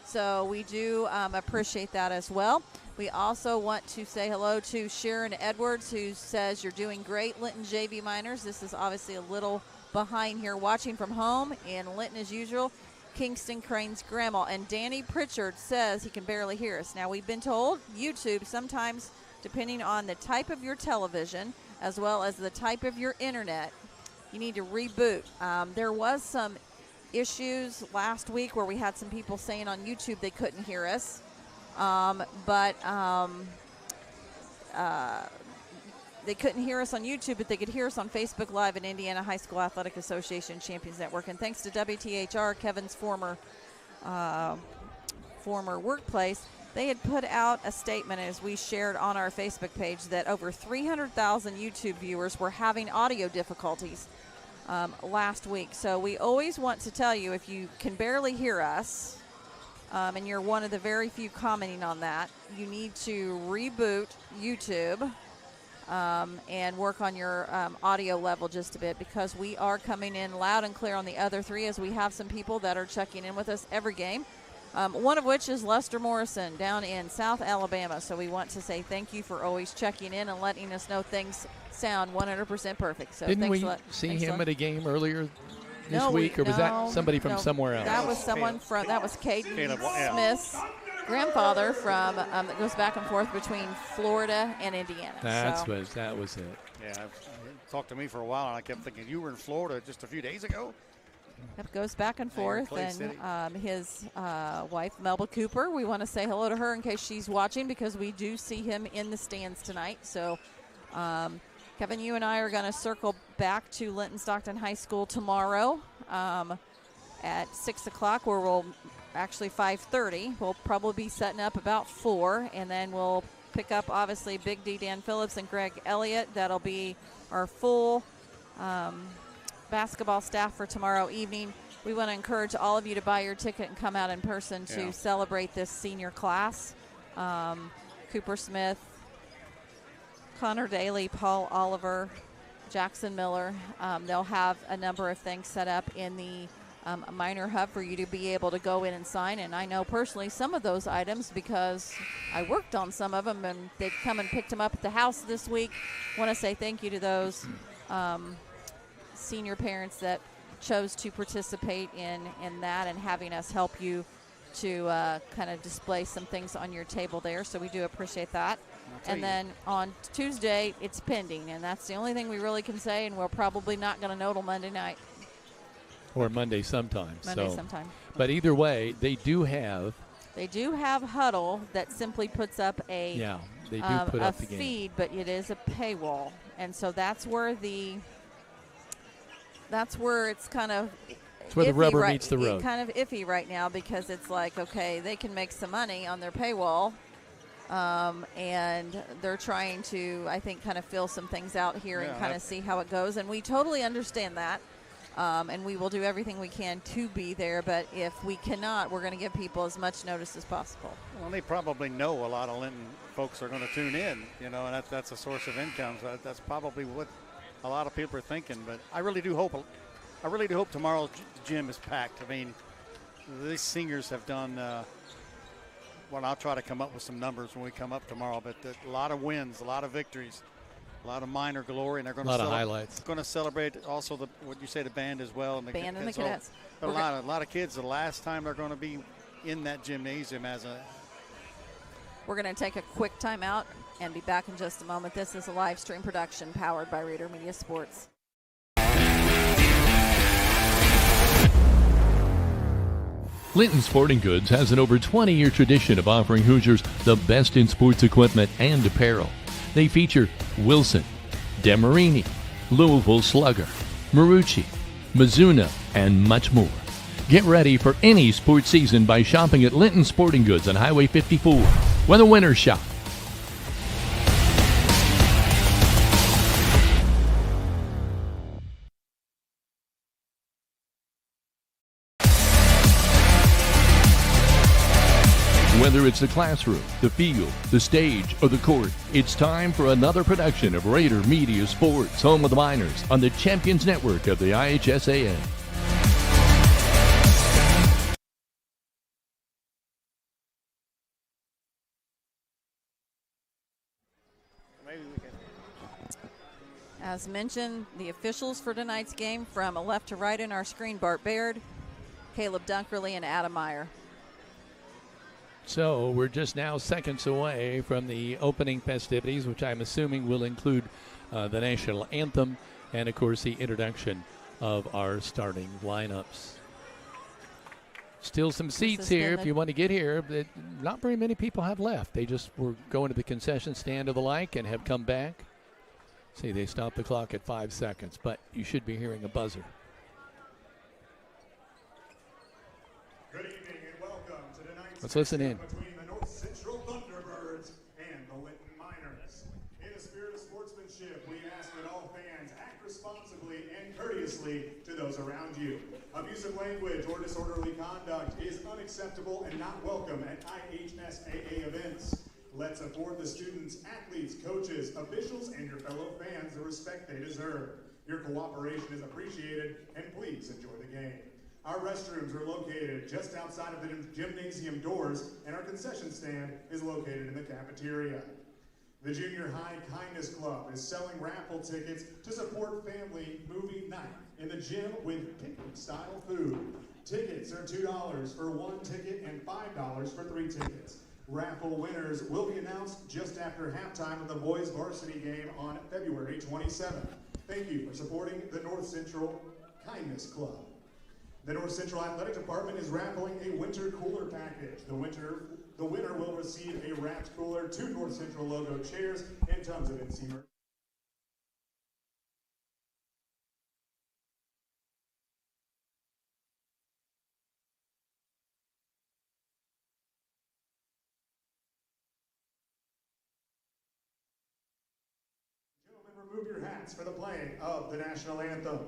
So we do appreciate that as well. We also want to say hello to Sharon Edwards, who says, "You're doing great, Linton JV Miners." This is obviously a little behind here, watching from home in Linton as usual. Kingston Crane's grandma. And Danny Pritchard says he can barely hear us. Now, we've been told YouTube sometimes, depending on the type of your television as well as the type of your internet, you need to reboot. There was some issues last week where we had some people saying on YouTube they couldn't hear us. They couldn't hear us on YouTube, but they could hear us on Facebook Live and Indiana High School Athletic Association Champions Network. And thanks to WTHR, Kevin's former workplace, they had put out a statement, as we shared on our Facebook page, that over 300,000 YouTube viewers were having audio difficulties last week. So we always want to tell you, if you can barely hear us, and you're one of the very few commenting on that, you need to reboot YouTube and work on your audio level just a bit, because we are coming in loud and clear on the other three, as we have some people that are checking in with us every game, one of which is Lester Morrison down in South Alabama. So we want to say thank you for always checking in and letting us know things sound 100% perfect. So Didn't thanks we a lot. see Thanks him at a game earlier this No, week, or was that somebody from no, somewhere else? That was someone from, that was Caden Caleb, yeah. Smith's grandfather from, that goes back and forth between Florida and Indiana. That was it. Yeah, he talked to me for a while, and I kept thinking, you were in Florida just a few days ago? It goes back and forth, and his wife, Melba Cooper, we want to say hello to her in case she's watching, because we do see him in the stands tonight. So, Kevin, you and I are going to circle back to Linton-Stockton High School tomorrow at 6 o'clock, where we'll actually 5:30. We'll probably be setting up about 4, and then we'll pick up, obviously, Big D, Dan Phillips, and Greg Elliott. That'll be our full basketball staff for tomorrow evening. We want to encourage all of you to buy your ticket and come out in person to celebrate this senior class. Cooper Smith, Connor Daly, Paul Oliver, Jackson Miller. They'll have a number of things set up in the minor hub for you to be able to go in and sign. And I know personally some of those items because I worked on some of them, and they've come and picked them up at the house this week. Want to say thank you to those senior parents that chose to participate in that and having us help you to kind of display some things on your table there. So we do appreciate that. And then on Tuesday, it's pending, and that's the only thing we really can say, and we're probably not going to know till Monday night. Or Monday sometime. Sometime. But either way, they do have Huddle that simply puts up they do put up the game. Feed, but it is a paywall. And so that's where it's kind of it's where the rubber right, meets the road. Kind of iffy right now, because it's like, okay, they can make some money on their paywall, and they're trying to, I think, kind of fill some things out here and kind of see how it goes. And we totally understand that, and we will do everything we can to be there. But if we cannot, we're going to give people as much notice as possible. Well, they probably know a lot of Linton folks are going to tune in, and that's a source of income. So that's probably what a lot of people are thinking. But I really do hope tomorrow's gym is packed. I mean, these seniors have done well, I'll try to come up with some numbers when we come up tomorrow, but a lot of wins, a lot of victories, a lot of minor glory, and they're going to highlights. Going to celebrate also the band as well, and the band and the cadets. A lot of kids. The last time they're going to be in that gymnasium We're going to take a quick timeout and be back in just a moment. This is a live stream production powered by Rader Media Sports. Linton Sporting Goods has an over 20-year tradition of offering Hoosiers the best in sports equipment and apparel. They feature Wilson, Demarini, Louisville Slugger, Marucci, Mizuno, and much more. Get ready for any sports season by shopping at Linton Sporting Goods on Highway 54. Where the winners shop. Whether it's the classroom, the field, the stage, or the court, it's time for another production of Rader Media Sports, home of the Miners, on the Champions Network of the IHSAA. As mentioned, the officials for tonight's game from left to right in our screen: Bart Baird, Caleb Dunkerley, and Adam Meyer. So we're just now seconds away from the opening festivities, which I'm assuming will include the national anthem and, of course, the introduction of our starting lineups. Still some seats here if you want to get here, but not very many people have left. They just were going to the concession stand or the like and have come back. See, they stopped the clock at 5 seconds, but you should be hearing a buzzer. Good evening and welcome to tonight's Let's listen in. between the North Central Thunderbirds and the Linton Miners. In a spirit of sportsmanship, we ask that all fans act responsibly and courteously to those around you. Abusive language or disorderly conduct is unacceptable and not welcome at IHSAA events. Let's afford the students, athletes, coaches, officials, and your fellow fans the respect they deserve. Your cooperation is appreciated, and please enjoy the game. Our restrooms are located just outside of the gymnasium doors, and our concession stand is located in the cafeteria. The Junior High Kindness Club is selling raffle tickets to support family movie night in the gym with picnic-style food. Tickets are $2 for 1 ticket and $5 for 3 tickets. Raffle winners will be announced just after halftime of the boys varsity game on February 27th. Thank you for supporting the North Central Kindness Club. The North Central Athletic Department is raffling a winter cooler package. The winner will receive a wrapped cooler, 2 North Central logo chairs, and tons of NC merch. Gentlemen, remove your hats for the playing of the national anthem.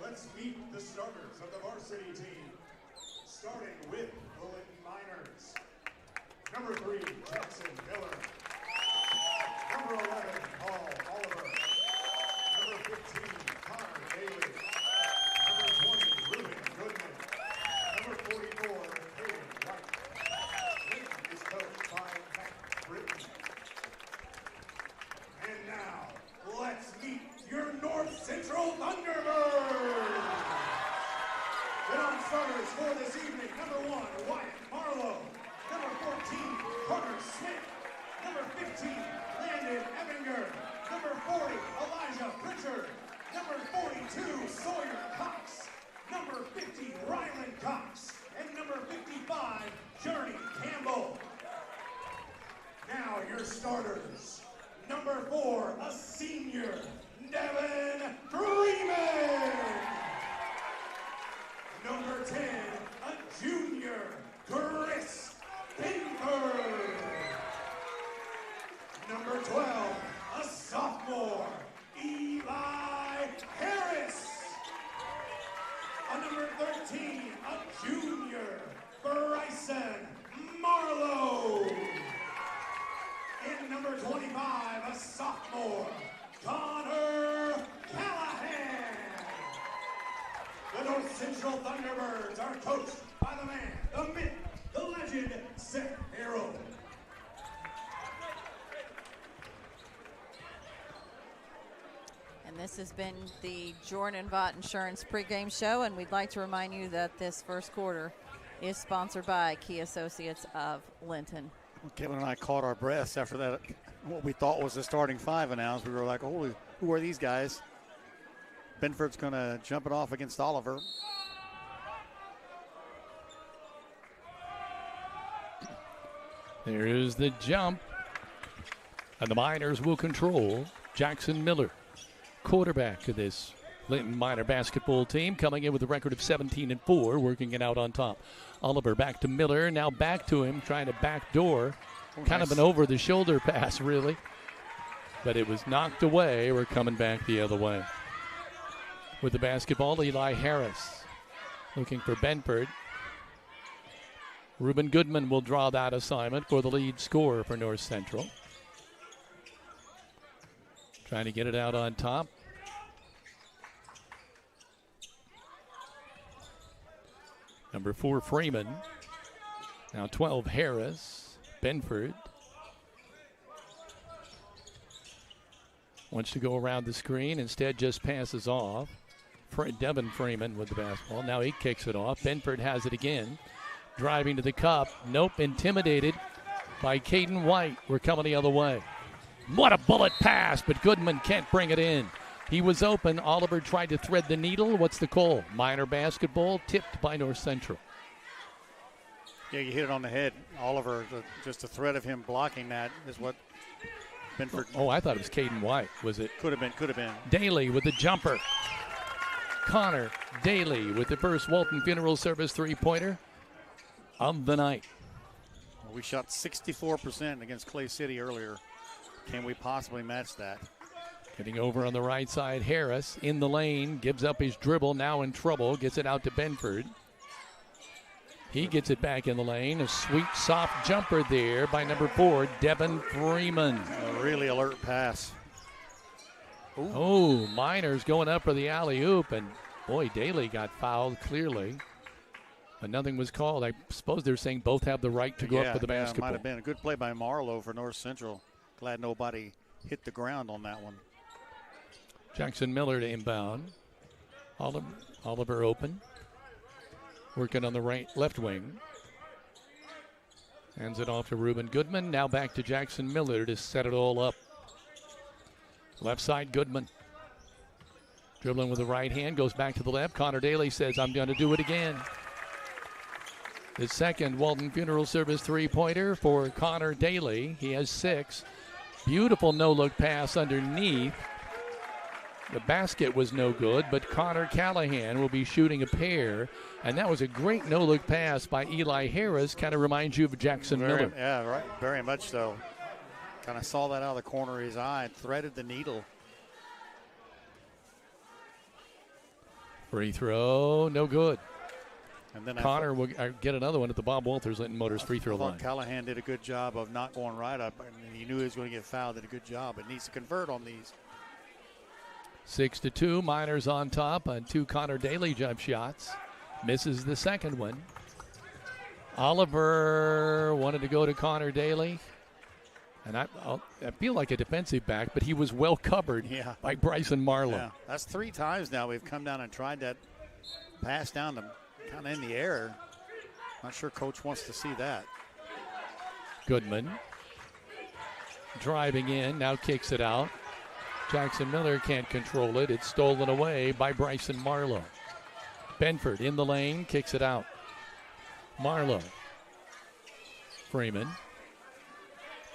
Let's meet the starters of the varsity team, starting with the Linton Miners. Number 3, Jackson Miller. Number 11, Paul Oliver. Number 15, Connor Daly. Number 20, Ruben Goodman. Number 44, Hayden White. Linton is coached by Matt Britton. And now, let's meet your North Central Thunderbirds! The non-starters for this evening, number 1, Wyatt Marlowe. Number 14, Hunter Smith. Number 15, Landon Ebinger. Number 40, Elijah Pritchard. Number 42, Sawyer Cox. Number 50, Ryland Cox. And number 55, Journey Campbell. Now your starters. Number 4, a senior, Devin Freeman. Number 10, a junior, Chris Binford. Number 12, a sophomore, Eli Harris. Number 13, a junior, Bryson Marlowe. And number 25, a sophomore, Connor Callahan. The North Central Thunderbirds are coached by the man, the myth, the legend, Seth Harrell. And this has been the Jordan Vaught Insurance pregame show, and we'd like to remind you that this first quarter is sponsored by Key Associates of Linton. Kevin and I caught our breaths after that, what we thought was the starting 5 announced. We were like, holy, who are these guys? Benford's going to jump it off against Oliver. There is the jump. And the Miners will control. Jackson Miller, quarterback of this Linton Miner basketball team, coming in with a record of 17-4, working it out on top. Oliver back to Miller, now back to him, trying to backdoor. Kind of an over-the-shoulder pass, really. But it was knocked away. We're coming back the other way. With the basketball, Eli Harris looking for Benford. Ruben Goodman will draw that assignment for the lead scorer for North Central. Trying to get it out on top. Number 4, Freeman. Now 12, Harris. Benford wants to go around the screen. Instead, just passes off. Devin Freeman with the basketball. Now he kicks it off. Benford has it again. driving to the cup. Nope, intimidated by Caden White. We're coming the other way. What a bullet pass, but Goodman can't bring it in. He was open. Oliver tried to thread the needle. What's the call? Minor basketball tipped by North Central. Yeah, you hit it on the head. Oliver, just the threat of him blocking that is what Benford. Oh, I thought it was Caden White. Was it? Could have been. Daly with the jumper. Connor Daly with the first Walton Funeral Service three-pointer of the night. Well, we shot 64% against Clay City earlier. Can we possibly match that? Getting over on the right side, Harris in the lane, gives up his dribble, now in trouble, gets it out to Benford. He gets it back in the lane. A sweet, soft jumper there by number 4, Devin Freeman. A really alert pass. Ooh. Oh, Miners going up for the alley-oop, and boy, Daly got fouled clearly. But nothing was called. I suppose they're saying both have the right to go up for the basketball. Might have been a good play by Marlowe for North Central. Glad nobody hit the ground on that one. Jackson Miller to inbound. Oliver open. Working on the left wing. Hands it off to Reuben Goodman. Now back to Jackson Miller to set it all up. Left side, Goodman. Dribbling with the right hand, goes back to the left. Connor Daly says, I'm going to do it again. The second Walton Funeral Service three-pointer for Connor Daly. He has 6. Beautiful no-look pass underneath. The basket was no good, but Connor Callahan will be shooting a pair. And that was a great no-look pass by Eli Harris. Kind of reminds you of Jackson Miller. Yeah, right. Very much so. Kind of saw that out of the corner of his eye and threaded the needle. Free throw, no good. And then Connor will get another one at the Bob Walters Linton Motors free throw line. Callahan did a good job of not going right up, and he knew he was going to get fouled. Did a good job. It needs to convert on these. 6-2, Miners on top on 2 Connor Daly jump shots. Misses the second one. Oliver wanted to go to Connor Daly. And I feel like a defensive back, but he was well covered by Bryson Marlowe. Yeah, that's 3 times now we've come down and tried that pass down to kind of in the air. Not sure Coach wants to see that. Goodman driving in, now kicks it out. Jackson Miller can't control it. It's stolen away by Bryson Marlowe. Benford in the lane, kicks it out. Marlowe. Freeman.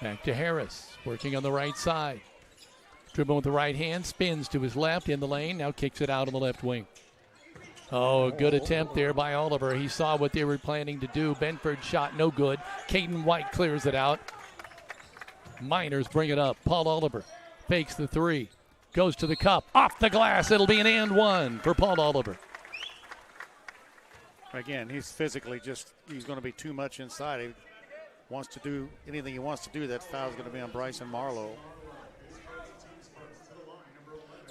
Back to Harris, working on the right side. Dribbling with the right hand, spins to his left in the lane, now kicks it out on the left wing. Oh, a good attempt there by Oliver. He saw what they were planning to do. Benford shot no good. Caden White clears it out. Miners bring it up. Paul Oliver fakes the 3. Goes to the cup. Off the glass. It'll be an and one for Paul Oliver. Again, he's physically he's going to be too much inside. He wants to do anything he wants to do. That foul's going to be on Bryson Marlowe.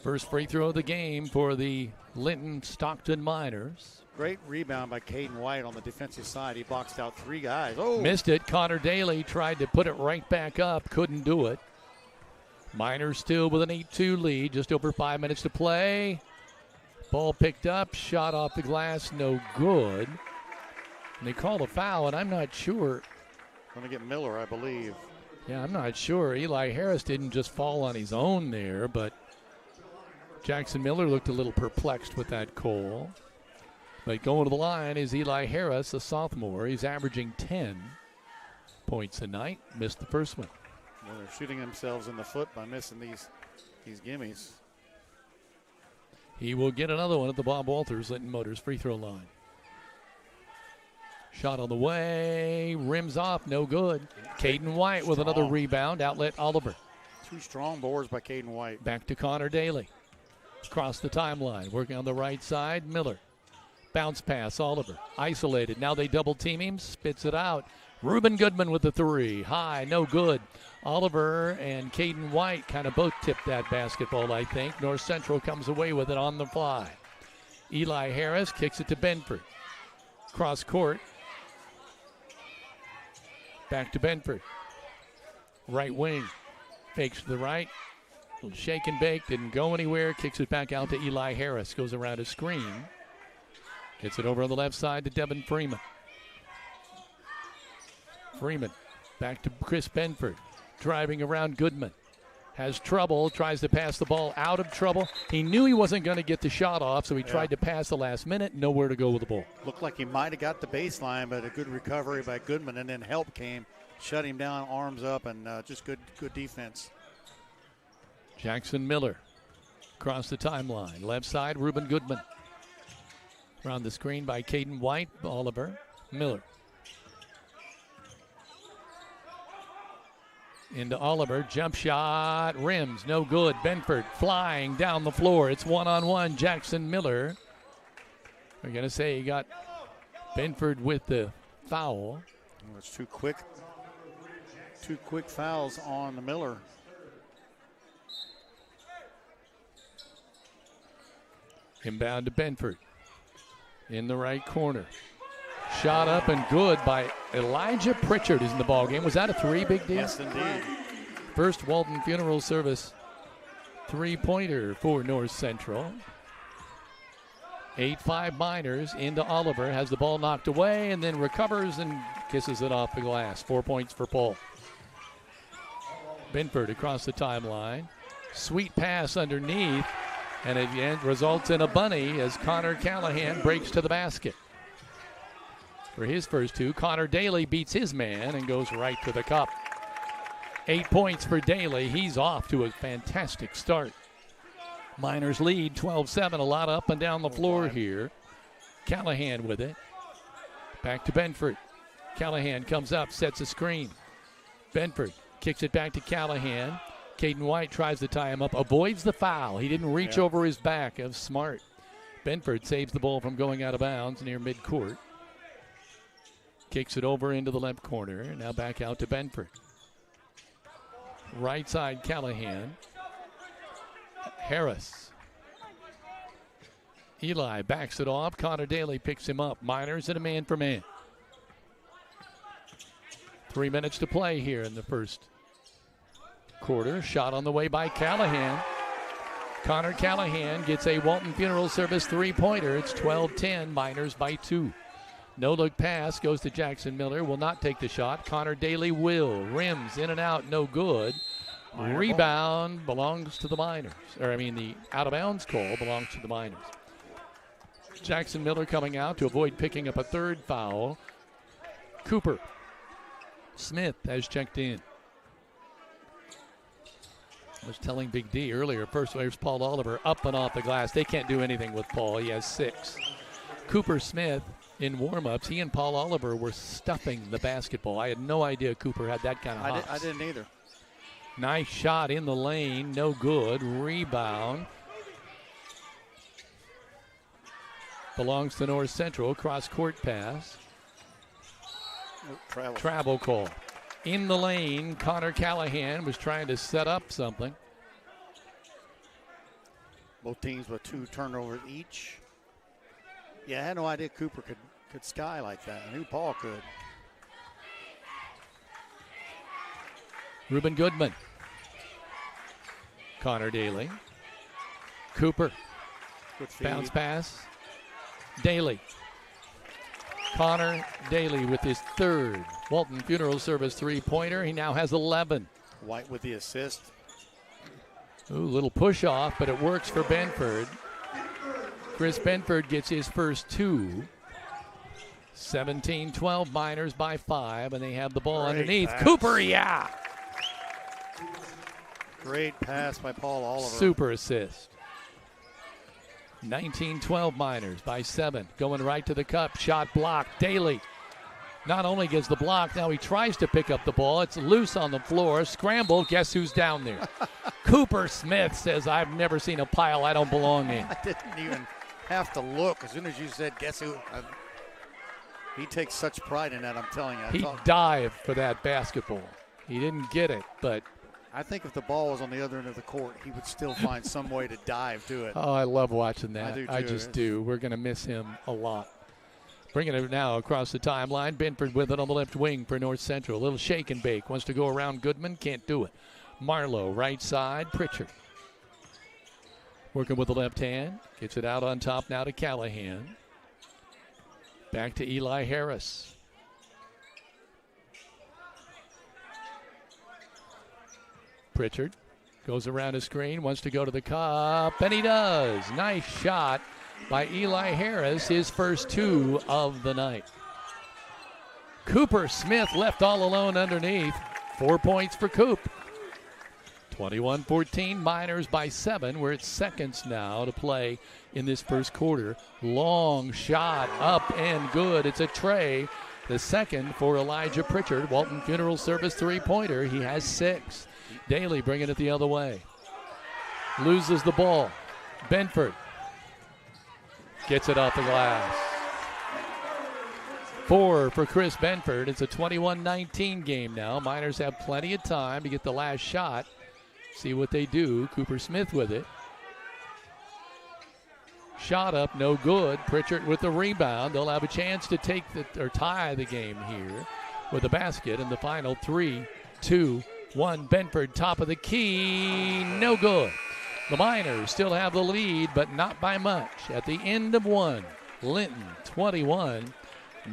First free throw of the game for the Linton-Stockton Miners. Great rebound by Caden White on the defensive side. He boxed out 3 guys. Oh, missed it. Connor Daly tried to put it right back up. Couldn't do it. Miners still with an 8-2 lead. Just over 5 minutes to play. Ball picked up. Shot off the glass. No good. And they called a foul, and I'm not sure. Going to get Miller, I believe. Yeah, I'm not sure. Eli Harris didn't just fall on his own there, but Jackson Miller looked a little perplexed with that call. But going to the line is Eli Harris, a sophomore. He's averaging 10 points a night. Missed the first one. Well, they're shooting themselves in the foot by missing these gimmies. He will get another one at the Bob Walters Linton Motors free throw line. Shot on the way, rims off, no good. Caden White with another rebound, outlet Oliver. 2 strong boards by Caden White. Back to Connor Daly. Across the timeline, working on the right side, Miller. Bounce pass, Oliver, isolated. Now they double team him, spits it out. Reuben Goodman with the 3, high, no good. Oliver and Caden White kind of both tipped that basketball, I think. North Central comes away with it on the fly. Eli Harris kicks it to Benford. Cross court. Back to Benford. Right wing. Fakes to the right. Little shake and bake. Didn't go anywhere. Kicks it back out to Eli Harris. Goes around a screen. Gets it over on the left side to Devin Freeman. Freeman back to Chris Benford. Driving around Goodman. Has trouble, tries to pass the ball out of trouble. He knew he wasn't going to get the shot off, so he tried to pass the last minute. Nowhere to go with the ball. Looked like he might have got the baseline, but a good recovery by Goodman, and then help came, shut him down, arms up, and just good defense. Jackson Miller across the timeline. Left side, Reuben Goodman. Around the screen by Caden White, Oliver, Miller. Into Oliver, jump shot, rims, no good. Benford flying down the floor. It's one-on-one, Jackson Miller. We're going to say he got Benford with the foul. Oh, it's too quick. Two quick fouls on the Miller. Inbound to Benford. In the right corner. Shot up and good by Elijah Pritchard is in the ball game. Was that a three, Big deal? Yes, indeed. First Walton Funeral Service three-pointer for North Central. 8-5 Miners into Oliver. Has the ball knocked away and then recovers and kisses it off the glass. 4 points for Paul. Benford across the timeline. Sweet pass underneath. And it results in a bunny as Connor Callahan breaks to the basket. For his first two, Connor Daly beats his man and goes right to the cup. 8 points for Daly. He's off to a fantastic start. Miners lead 12-7. A lot up and down the floor here. Callahan with it. Back to Benford. Callahan comes up, sets a screen. Benford kicks it back to Callahan. Caden White tries to tie him up, avoids the foul. He didn't reach over his back. It was smart. Benford saves the ball from going out of bounds near midcourt. Kicks it over into the left corner. Now back out to Benford. Right side, Callahan. Harris. Eli backs it off. Connor Daly picks him up. Miners in a man-for-man. 3 minutes to play here in the first quarter. Shot on the way by Callahan. Connor Callahan gets a Walton Funeral Service three-pointer. It's 12-10. Miners by 2. No-look pass goes to Jackson Miller. Will not take the shot. Connor Daly will. Rims in and out. No good. Rebound belongs to the Miners. The out-of-bounds call belongs to the Miners. Jackson Miller coming out to avoid picking up a third foul. Cooper Smith has checked in. I was telling Big D earlier, first there's Paul Oliver up and off the glass. They can't do anything with Paul. He has 6. Cooper Smith in warm-ups, he and Paul Oliver were stuffing the basketball. I had no idea Cooper had that kind of hops. I didn't either. Nice shot in the lane, no good. Rebound. Belongs to North Central, cross-court pass. Travel call. In the lane, Connor Callahan was trying to set up something. Both teams with 2 turnovers each. Yeah, I had no idea Cooper could sky like that. I knew Paul could. Reuben Goodman. Connor Daly. Cooper. Bounce pass. Daly. Connor Daly with his third Walton Funeral Service three-pointer. He now has 11. White with the assist. Ooh, little push off, but it works for Benford. Chris Benford gets his first 2. 17-12 Miners by 5, and they have the ball underneath. Pass. Cooper, yeah! Great pass by Paul Oliver. Super assist. 19-12 Miners by 7. Going right to the cup. Shot blocked. Daly not only gets the block, now he tries to pick up the ball. It's loose on the floor. Scramble. Guess who's down there? Cooper Smith says, I've never seen a pile I don't belong in. I didn't even have to look. As soon as you said, guess who? He takes such pride in that, I'm telling you. He dived for that basketball. He didn't get it, but I think if the ball was on the other end of the court, he would still find some way to dive to it. Oh, I love watching that. I do too. I just do. We're going to miss him a lot. Bringing it now across the timeline. Benford with it on the left wing for North Central. A little shake and bake. Wants to go around Goodman. Can't do it. Marlowe, right side. Pritchard. Working with the left hand. Gets it out on top now to Callahan. Back to Eli Harris. Pritchard goes around a screen, wants to go to the cup, and he does. Nice shot by Eli Harris, his first 2 of the night. Cooper Smith left all alone underneath. 4 points for Coop. 21-14, Miners by 7. We're at seconds now to play in this first quarter. Long shot, up and good. It's a tray. The second for Elijah Pritchard. Walton Funeral Service three-pointer. He has 6. Daly bringing it the other way. Loses the ball. Benford gets it off the glass. 4 for Chris Benford. It's a 21-19 game now. Miners have plenty of time to get the last shot. See what they do. Cooper Smith with it. Shot up, no good. Pritchard with the rebound. They'll have a chance to take or tie the game here with a basket in the final 3, 2, 1. Benford, top of the key, no good. The Miners still have the lead, but not by much. At the end of 1, Linton 21,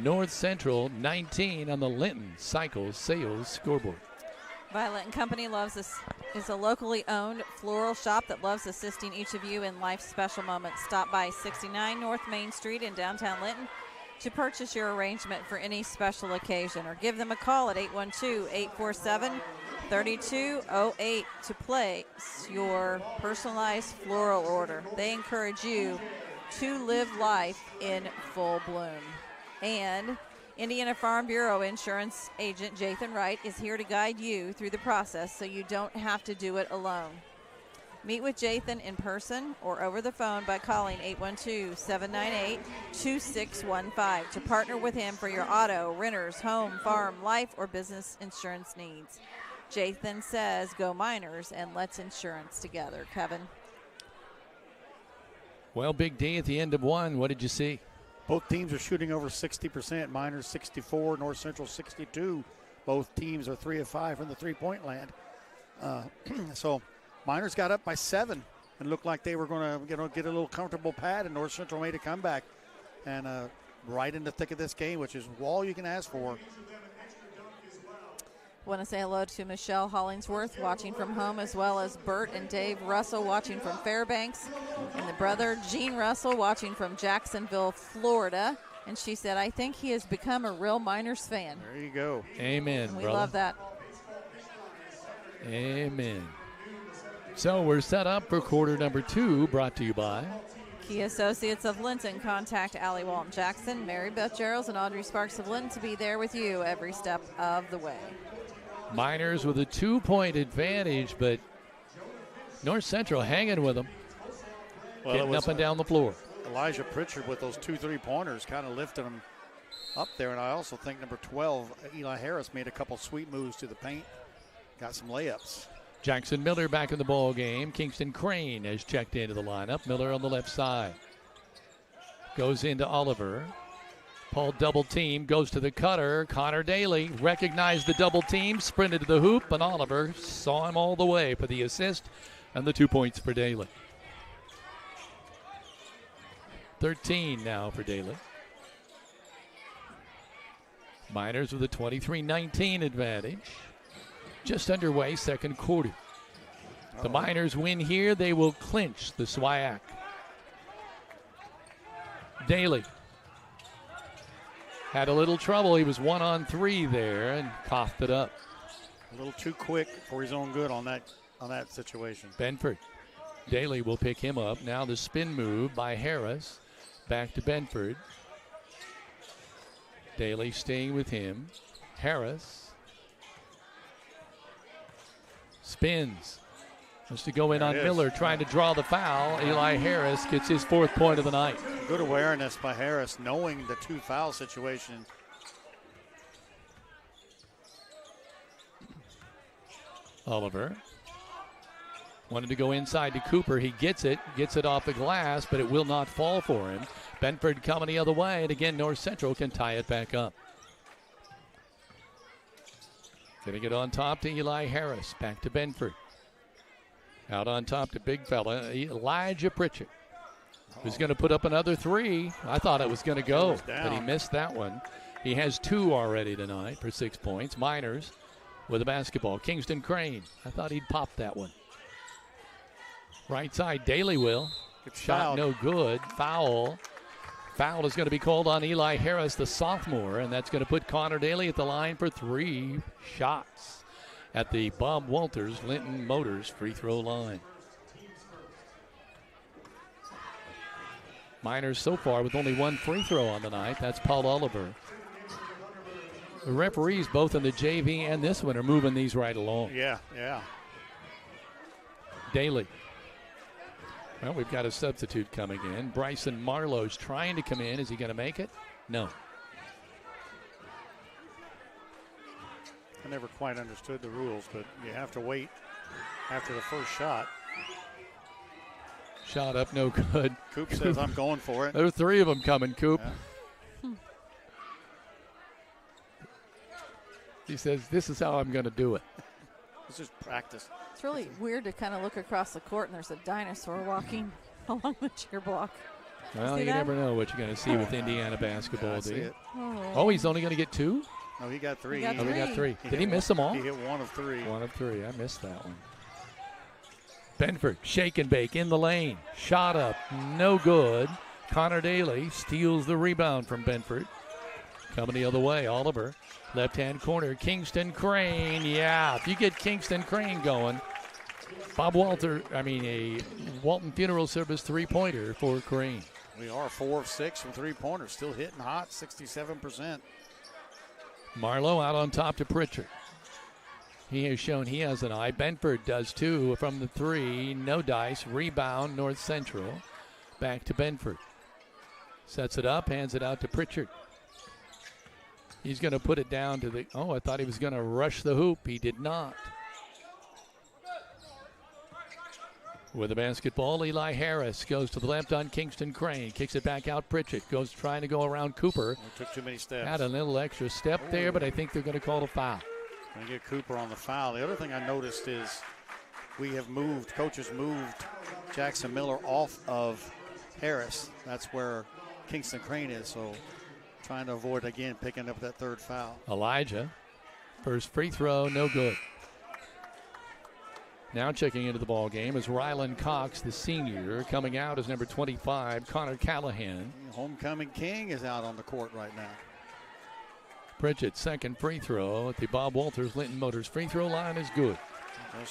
North Central 19 on the Linton Cycles Sales scoreboard. Violet & Company is a locally owned floral shop that loves assisting each of you in life's special moments. Stop by 69 North Main Street in downtown Linton to purchase your arrangement for any special occasion, or give them a call at 812-847-3208 to place your personalized floral order. They encourage you to live life in full bloom. And Indiana Farm Bureau insurance agent Jathan Wright is here to guide you through the process so you don't have to do it alone. Meet with Jathan in person or over the phone by calling 812-798-2615 to partner with him for your auto, renters, home, farm, life, or business insurance needs. Jathan says, go Miners, and let's insurance together. Kevin. Well, Big D, at the end of 1, what did you see? Both teams are shooting over 60%. Miners 64, North Central 62. Both teams are 3 of 5 from the three-point land. So Miners got up by 7 and looked like they were going to get a little comfortable pad, and North Central made a comeback. And right in the thick of this game, which is all you can ask for. Want to say hello to Michelle Hollingsworth watching from home, as well as Bert and Dave Russell watching from Fairbanks, and the brother Gene Russell watching from Jacksonville, Florida. And she said, I think he has become a real Miners fan. There you go. Amen, and we brother. love that. Amen. So we're set up for quarter number 2, brought to you by Key Associates of Linton. Contact Allie Walton Jackson, Mary Beth Gerald, and Audrey Sparks of Linton to be there with you every step of the way. Miners with a 2-point advantage, but North Central hanging with them, getting up and down the floor. Elijah Pritchard with those 2 3-pointers kind of lifted them up there, and I also think number 12, Eli Harris, made a couple sweet moves to the paint, got some layups. Jackson Miller back in the ball game. Kingston Crane has checked into the lineup. Miller on the left side. Goes into Oliver. Paul double team, goes to the cutter. Connor Daly recognized the double team, sprinted to the hoop, and Oliver saw him all the way for the assist and the 2 points for Daly. 13 now for Daly. Miners with a 23-19 advantage. Just underway, second quarter. The Miners win here, they will clinch the SWIAC. Daly had a little trouble. He was 1-on-3 there and coughed it up. A little too quick for his own good on that situation. Benford. Daly will pick him up. Now the spin move by Harris. Back to Benford. Daly staying with him. Harris spins. Wants to go in on Miller, trying to draw the foul. Eli Harris gets his 4th point of the night. Good awareness by Harris, knowing the 2-foul situation. Oliver wanted to go inside to Cooper. He gets it off the glass, but it will not fall for him. Benford coming the other way, and again, North Central can tie it back up. Getting it on top to Eli Harris. Back to Benford. Out on top to big fella, Elijah Pritchard, who's going to put up another 3. I thought it was going to go, but he missed that one. He has 2 already tonight for 6 points. Miners with the basketball. Kingston Crane. I thought he'd pop that one. Right side, Daly will. Shot fouled. no good. Foul. Foul is going to be called on Eli Harris, the sophomore, and that's going to put Connor Daly at the line for 3 shots at the Bob Walters Linton Motors free throw line. Miners so far with only 1 free throw on the night. That's Paul Oliver. The referees, both in the JV and this one, are moving these right along. Yeah. Daly. Well, we've got a substitute coming in. Bryson Marlowe's trying to come in. Is he going to make it? No. I never quite understood the rules, but you have to wait after the first shot. Shot up, no good. Coop says, I'm going for it. There are 3 of them coming, Coop. Yeah. He says, this is how I'm going to do it. This is practice. It's really weird to kind of look across the court and there's a dinosaur walking along the cheer block. Well, you never know what you're going to see with Indiana basketball, do you? Oh, He's only going to get 2? No, he got 3. He got Oh, he got 3. He Did he miss them all? He hit 1 of 3. 1 of 3. I missed that one. Benford, shake and bake in the lane. Shot up, no good. Connor Daly steals the rebound from Benford. Coming the other way, Oliver. Left-hand corner, Kingston Crane. Yeah, if you get Kingston Crane going, a Walton Funeral Service 3-pointer for Crane. We are 4 of 6 from 3-pointers. Still hitting hot, 67%. Marlowe out on top to Pritchard. He has shown he has an eye. Benford does too from the 3. No dice. Rebound, North Central. Back to Benford. Sets it up, hands it out to Pritchard. He's going to put it down to the... Oh, I thought he was going to rush the hoop. He did not. With the basketball, Eli Harris goes to the left on Kingston Crane. Kicks it back out, Pritchard. Goes trying to go around Cooper. Took too many steps. Had a little extra step there, but I think they're going to call a foul. Going to get Cooper on the foul. The other thing I noticed is coaches moved Jackson Miller off of Harris. That's where Kingston Crane is, so trying to avoid, again, picking up that 3rd foul. Elijah, first free throw, no good. Now checking into the ball game is Rylan Cox, the senior. Coming out is number 25, Connor Callahan. Homecoming king is out on the court right now. Pritchett, second free throw at the Bob Walters Linton Motors free throw line is good.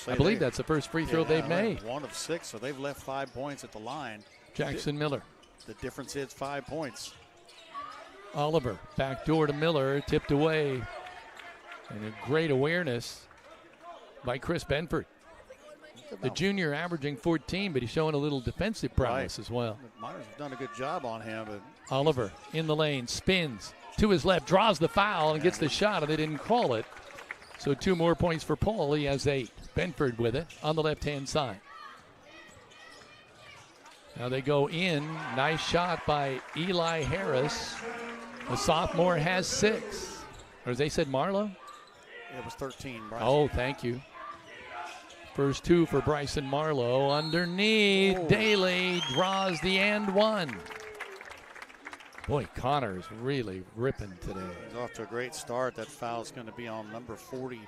I believe that's the first free throw they've made. 1 of 6, so they've left 5 points at the line. Jackson Miller. The difference is 5 points. Oliver, backdoor to Miller, tipped away. And a great awareness by Chris Benford. The junior averaging 14, but he's showing a little defensive prowess as well. Miners have done a good job on him. But Oliver in the lane, spins to his left, draws the foul, and gets the shot, and they didn't call it. So 2 more points for Paul. He has 8. Benford with it on the left-hand side. Now they go in. Nice shot by Eli Harris. The sophomore has 6. Or as they said, Marlowe? It was 13, Bryson. Oh, thank you. First 2 for Bryson Marlowe. Underneath, Daly draws the and 1. Boy, Connor is really ripping today. He's off to a great start. That foul is going to be on number 40,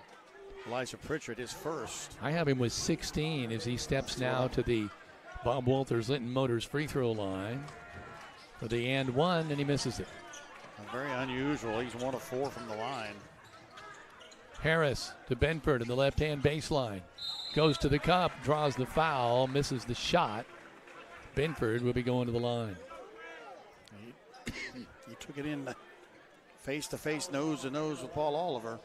Elijah Pritchard, his first. I have him with 16 as he steps now to the Bob Walters Linton Motors free throw line for the and 1, and he misses it. Very unusual. He's 1 of 4 from the line. Harris to Benford in the left-hand baseline. Goes to the cup, draws the foul, misses the shot. Benford will be going to the line. He took it in face-to-face, nose-to-nose with Paul Oliver.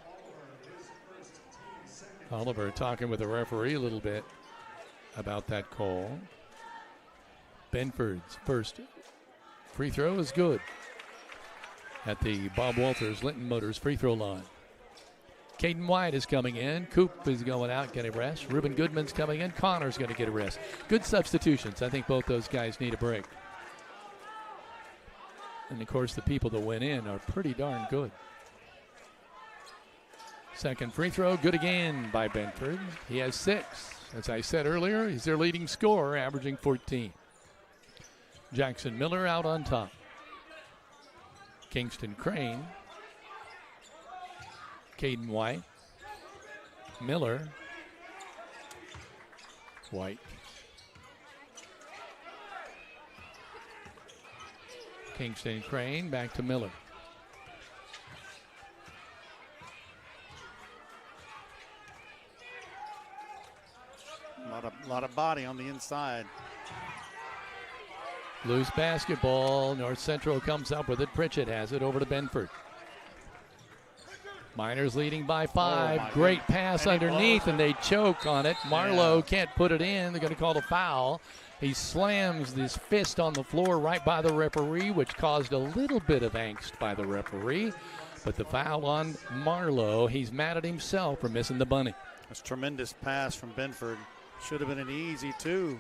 Oliver talking with the referee a little bit about that call. Benford's first free throw is good at the Bob Walters Linton Motors free throw line. Caden White is coming in. Coop is going out, getting a rest. Ruben Goodman's coming in. Connor's going to get a rest. Good substitutions. I think both those guys need a break. And, of course, the people that went in are pretty darn good. Second free throw, good again by Benford. He has 6. As I said earlier, he's their leading scorer, averaging 14. Jackson Miller out on top. Kingston Crane. Caden White. Miller. White. Kingston Crane back to Miller. A lot of body on the inside. Loose basketball. North Central comes up with it. Pritchett has it over to Benford. Miners leading by 5. Oh, Great pass underneath, and they choke on it. Marlowe can't put it in. They're going to call a foul. He slams his fist on the floor right by the referee, which caused a little bit of angst by the referee. But the foul on Marlowe, he's mad at himself for missing the bunny. That's a tremendous pass from Benford. Should have been an easy 2.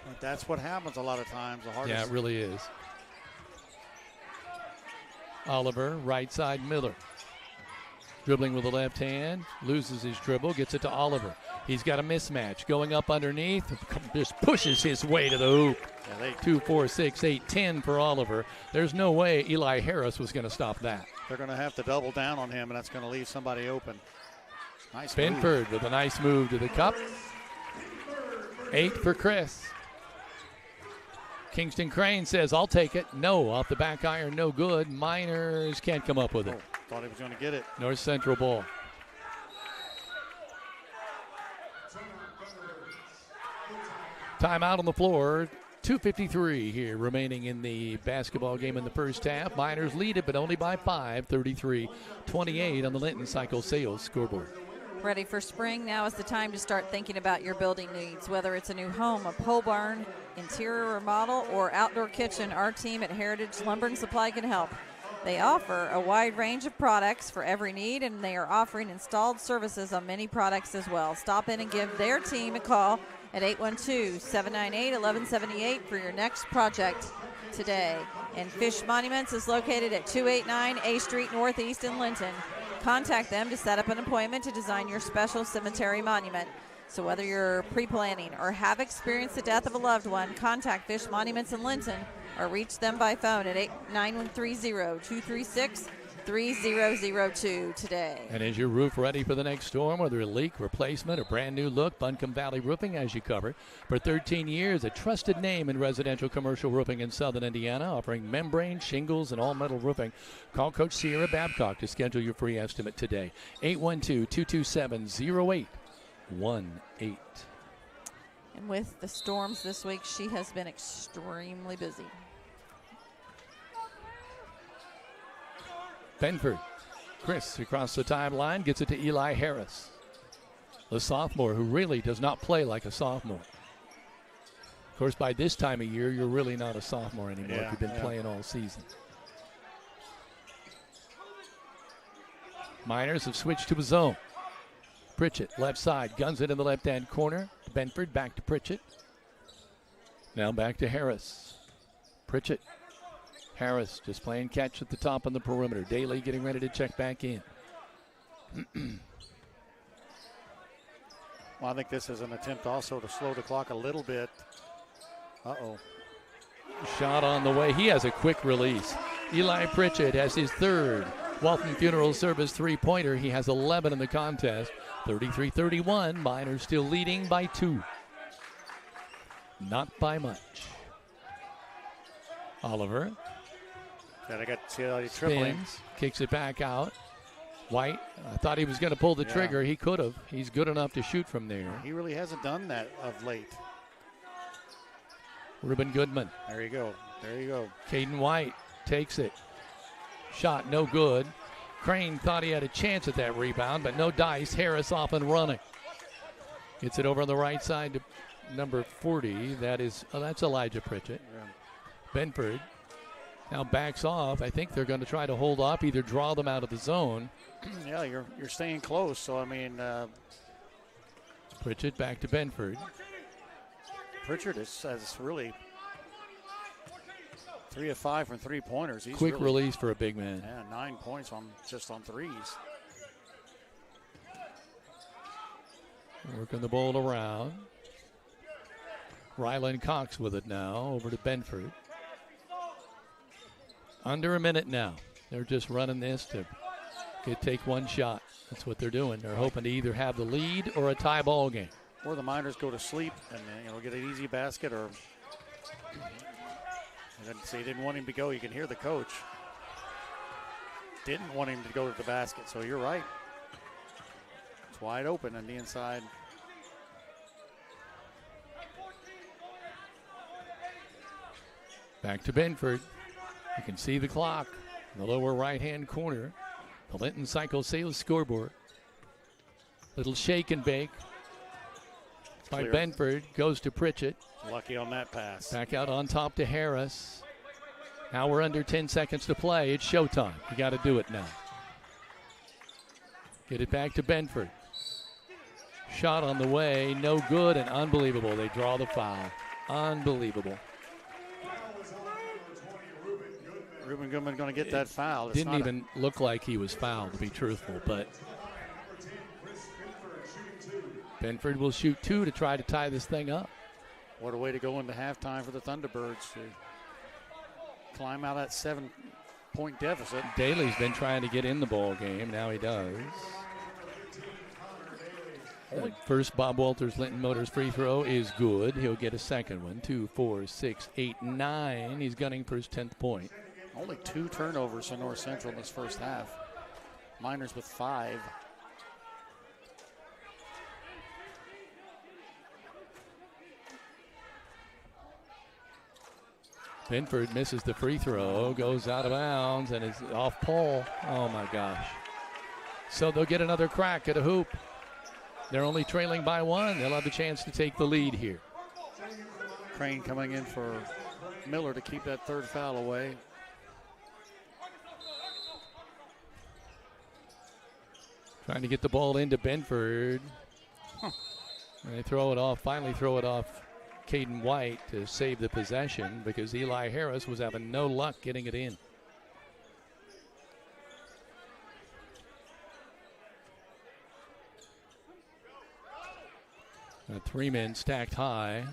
But that's what happens a lot of times. The hardest. Yeah, it really is. Oliver, right side Miller. Dribbling with the left hand, loses his dribble, gets it to Oliver. He's got a mismatch. Going up underneath, just pushes his way to the hoop. 2, 4, 6, 8, 10 for Oliver. There's no way Eli Harris was going to stop that. They're going to have to double down on him, and that's going to leave somebody open. Nice Benford move. with a nice move to the cup. 8 for Chris. Kingston Crane says, I'll take it. No, off the back iron, no good. Miners can't come up with it. Thought he was going to get it. North Central ball. Timeout on the floor. 2:53 here remaining in the basketball game in the first half. Miners lead it, but only by 5, 33-28 on the Linton Cycle Sales scoreboard. Ready for spring? Now is the time to start thinking about your building needs. Whether it's a new home, a pole barn, interior remodel, or outdoor kitchen, our team at Heritage Lumber and Supply can help. They offer a wide range of products for every need, and they are offering installed services on many products as well. Stop in and give their team a call at 812-798-1178 for your next project today. And Fish Monuments is located at 289 A Street Northeast in Linton. Contact them to set up an appointment to design your special cemetery monument. So whether you're pre-planning or have experienced the death of a loved one, contact Fish Monuments in Linton or reach them by phone at 9130-236-3002 today. And is your roof ready for the next storm, whether a leak, replacement, or brand new look? Buncombe Valley Roofing has you covered. For 13 years, a trusted name in residential commercial roofing in southern Indiana, offering membrane, shingles, and all-metal roofing. Call Coach Sierra Babcock to schedule your free estimate today. 812-227-0818. And with the storms this week, she has been extremely busy. Benford. Chris across the timeline gets it to Eli Harris, the sophomore who really does not play like a sophomore. Of course, by this time of year, you're really not a sophomore anymore if you've been playing all season. Miners have switched to a zone. Pritchett, left side, guns it in the left-hand corner. Benford back to Pritchett. Now back to Harris. Pritchett. Harris just playing catch at the top on the perimeter. Daly getting ready to check back in. Well, I think this is an attempt also to slow the clock a little bit. Uh-oh. Shot on the way. He has a quick release. Eli Pritchett has his third Walton Funeral Service three-pointer. He has 11 in the contest. 33-31. Miners still leading by 2. Not by much. Oliver. I got to see how he's tripling. Kicks it back out. White, I thought he was going to pull the trigger. He could have. He's good enough to shoot from there. He really hasn't done that of late. Reuben Goodman. There you go. There you go. Caden White takes it. Shot no good. Crane thought he had a chance at that rebound, but no dice. Harris off and running. Gets it over on the right side to number 40. That's Elijah Pritchett. Benford now backs off. I think they're going to try to hold off, either draw them out of the zone. Yeah, you're staying close. So, I mean. Pritchett back to Benford. Pritchett has really 3 of 5 from three-pointers. He's quick really, release for a big man. Yeah, 9 points just on threes. Working the ball around. Ryland Cox with it now, over to Benford. Under a minute now. They're just running this to take one shot. That's what they're doing. They're hoping to either have the lead or a tie ball game. Or the Miners go to sleep and get an easy basket, or they didn't want him to go. You can hear the coach didn't want him to go to the basket. So you're right. It's wide open on the inside. Back to Benford. You can see the clock in the lower right-hand corner. The Linton Cycle Sales scoreboard. Little shake and bake by Clear. Benford. Goes to Pritchett. Lucky on that pass. Back out on top to Harris. Now we're under 10 seconds to play. It's showtime. You got to do it now. Get it back to Benford. Shot on the way. No good and unbelievable. They draw the foul. Unbelievable. Ruben Goodman going to get that foul. It's Didn't even look like he was fouled, to be truthful, but Benford will shoot 2 to try to tie this thing up. What a way to go into halftime for the Thunderbirds to climb out that 7-point deficit. Daly's been trying to get in the ball game. Now he does. First Bob Walters Linton Motors free throw is good. He'll get a second one. 2, 4, 6, 8, 9. He's gunning for his 10th point. Only 2 turnovers for North Central in this first half. Miners with 5. Benford misses the free throw, goes out of bounds, and is off Paul. Oh, my gosh. So they'll get another crack at a hoop. They're only trailing by 1. They'll have the chance to take the lead here. Crane coming in for Miller to keep that third foul away. Trying to get the ball into Benford. And they throw it off, finally throw it off Caden White to save the possession because Eli Harris was having no luck getting it in. A 3-man stacked high.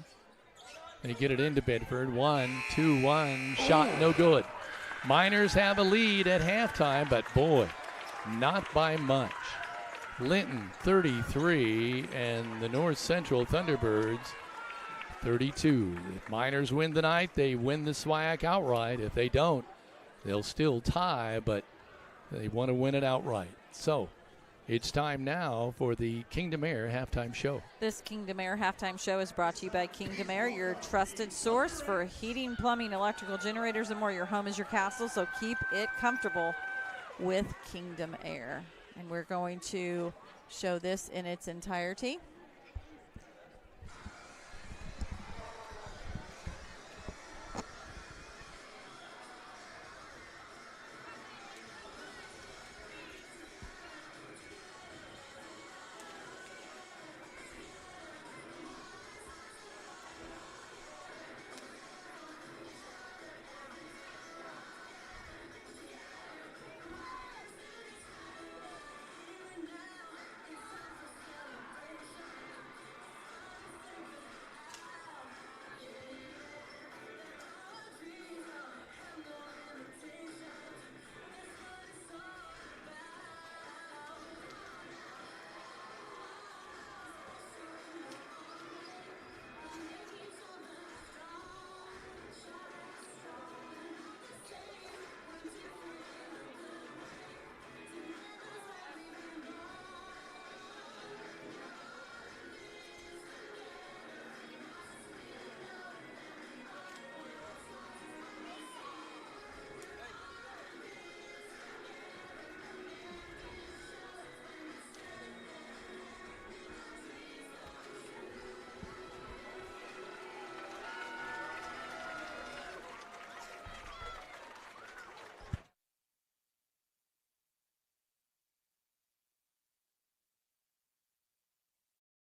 They get it into Bedford. 1, 2, 1. Shot no good. Miners have a lead at halftime, but boy, not by much. Linton 33 and the North Central Thunderbirds 32. If Miners win tonight, they win the SWIAC outright. If they don't, they'll still tie, but they want to win it outright. So it's time now for the Kingdom Air halftime show. This Kingdom Air halftime show is brought to you by Kingdom Air, your trusted source for heating, plumbing, electrical generators, and more. Your home is your castle, so keep it comfortable with Kingdom Air. And we're going to show this in its entirety.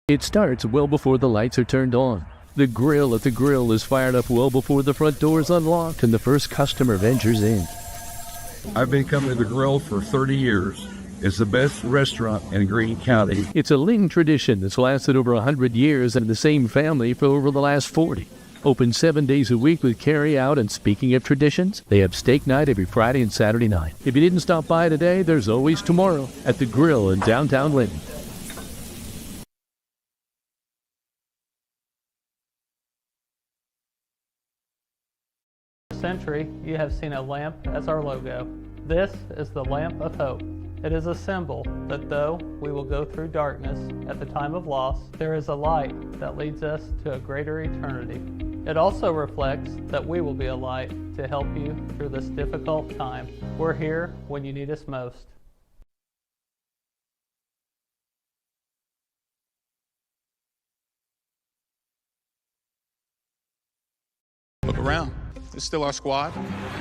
It starts well before the lights are turned on. The grill at the grill is fired up well before the front door is unlocked and the first customer ventures in. I've been coming to the grill for 30 years. It's the best restaurant in Greene County. It's a Linton tradition that's lasted over 100 years and the same family for over the last 40. Open 7 days a week with carry out, and speaking of traditions, they have steak night every Friday and Saturday night. If you didn't stop by today, there's always tomorrow at the Grill in downtown Linton. Century, you have seen a lamp as our logo. This is the lamp of hope. It is a symbol that though we will go through darkness at the time of loss, there is a light that leads us to a greater eternity. It also reflects that we will be a light to help you through this difficult time. We're here when you need us most. Look around. It's still our squad.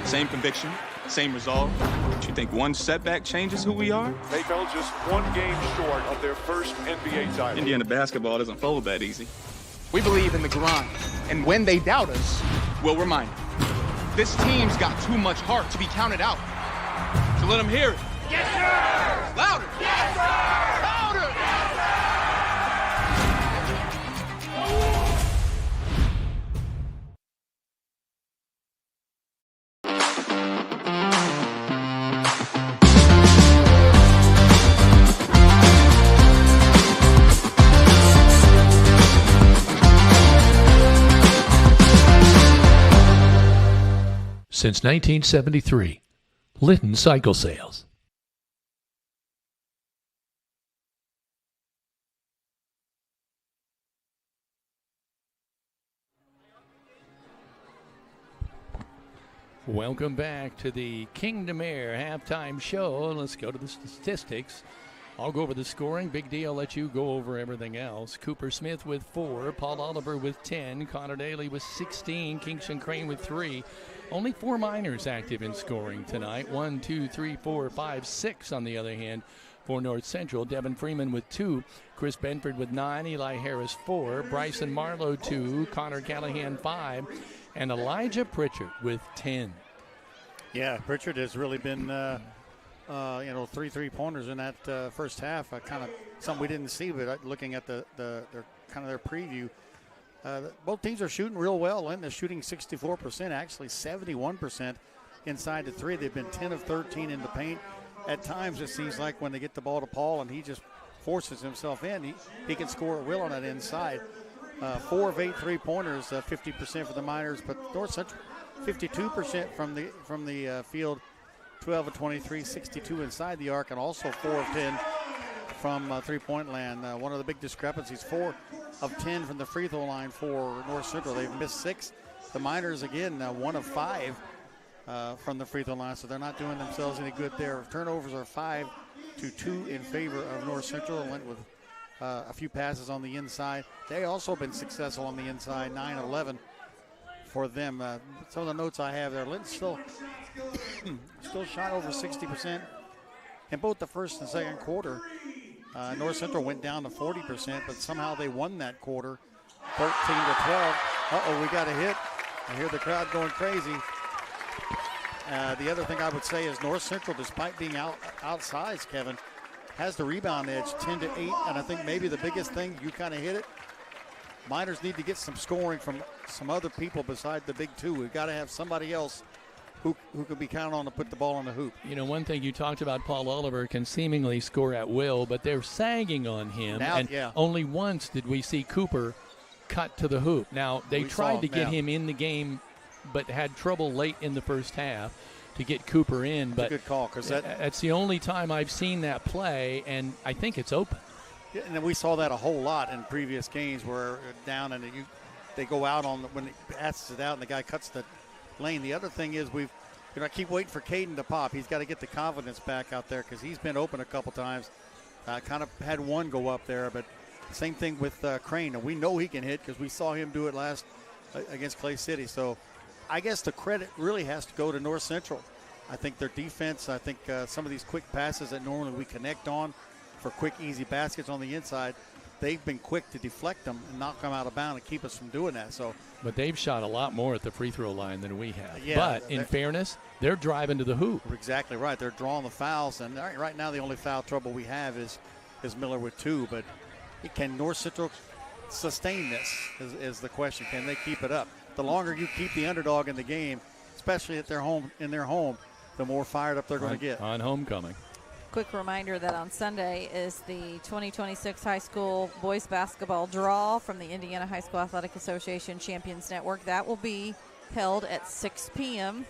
Same conviction, same resolve. But you think one setback changes who we are? They fell just one game short of their first NBA title. Indiana basketball doesn't fold that easy. We believe in the grind, and when they doubt us, we'll remind them. This team's got too much heart to be counted out. So let them hear it. Yes, sir! Louder! Yes, sir! Louder! Yes, sir! Since 1973, Linton Cycle Sales. Welcome back to the Kingdom Air halftime show. Let's go to the statistics. I'll go over the scoring. Big D, I'll let you go over everything else. Cooper Smith with 4, Paul Oliver with 10, Connor Daly with 16, Kingston Crane with 3. Only 4 Miners active in scoring tonight. 1, 2, 3, 4, 5, 6 on the other hand for North Central. Devin Freeman with 2, Chris Benford with 9, Eli Harris 4, Bryson Marlowe 2, Connor Callahan 5, and Elijah Pritchard with 10. Yeah, Pritchard has really been, 3 3-pointers in that first half. Kind of something we didn't see, but looking at their preview, both teams are shooting real well. Linton is shooting 64%, actually 71% inside the 3. They've been 10 of 13 in the paint. At times, it seems like when they get the ball to Paul and he just forces himself in, he can score at will on that inside. 4 of 8 3-pointers, 50% for the Miners, but North Central 52% from the field, 12 of 23, 62 inside the arc, and also 4 of 10 from three-point land. One of the big discrepancies, 4 of 10 from the free throw line for North Central. They've missed 6. The Miners, again, 1 of 5 from the free throw line, so they're not doing themselves any good there. Turnovers are 5-2 in favor of North Central. Went with a few passes on the inside. They also been successful on the inside, 9-11 for them. Some of the notes I have there, Linton still shot over 60% in both the first and second quarter. North Central went down to 40%, but somehow they won that quarter, 13-12. Uh-oh, we got a hit. I hear the crowd going crazy. The other thing I would say is North Central, despite being outsized, Kevin, has the rebound edge, 10-8, and I think maybe the biggest thing, you kind of hit it, Miners need to get some scoring from some other people beside the big two. We've got to have somebody else who could be counted on to put the ball in the hoop. You know, one thing you talked about, Paul Oliver can seemingly score at will, but they're sagging on him. Now, and only once did we see Cooper cut to the hoop. Now, they tried to get him in the game, but had trouble late in the first half to get Cooper in. That's but a good call, because that's the only time I've seen that play, and I think it's open. Yeah, and we saw that a whole lot in previous games where down and they go out on when it passes it out and the guy cuts the lane. The other thing is I keep waiting for Caden to pop. He's got to get the confidence back out there because he's been open a couple times. Kind of had one go up there, but same thing with Crane. And we know he can hit because we saw him do it last against Clay City. So I guess the credit really has to go to North Central. I think their defense, I think some of these quick passes that normally we connect on for quick, easy baskets on the inside, they've been quick to deflect them and knock them out of bounds and keep us from doing that. So, but they've shot a lot more at the free throw line than we have. Yeah, but in fairness, they're driving to the hoop. Exactly right. They're drawing the fouls, and right now the only foul trouble we have is Miller with 2. But can North Central sustain this is the question. Can they keep it up? the longer you keep the underdog in the game, especially at their home, the more fired up they're going to get. On homecoming. Quick reminder that on Sunday is the 2026 high school boys basketball draw from the Indiana High School Athletic Association Champions Network. That will be held at 6 p.m.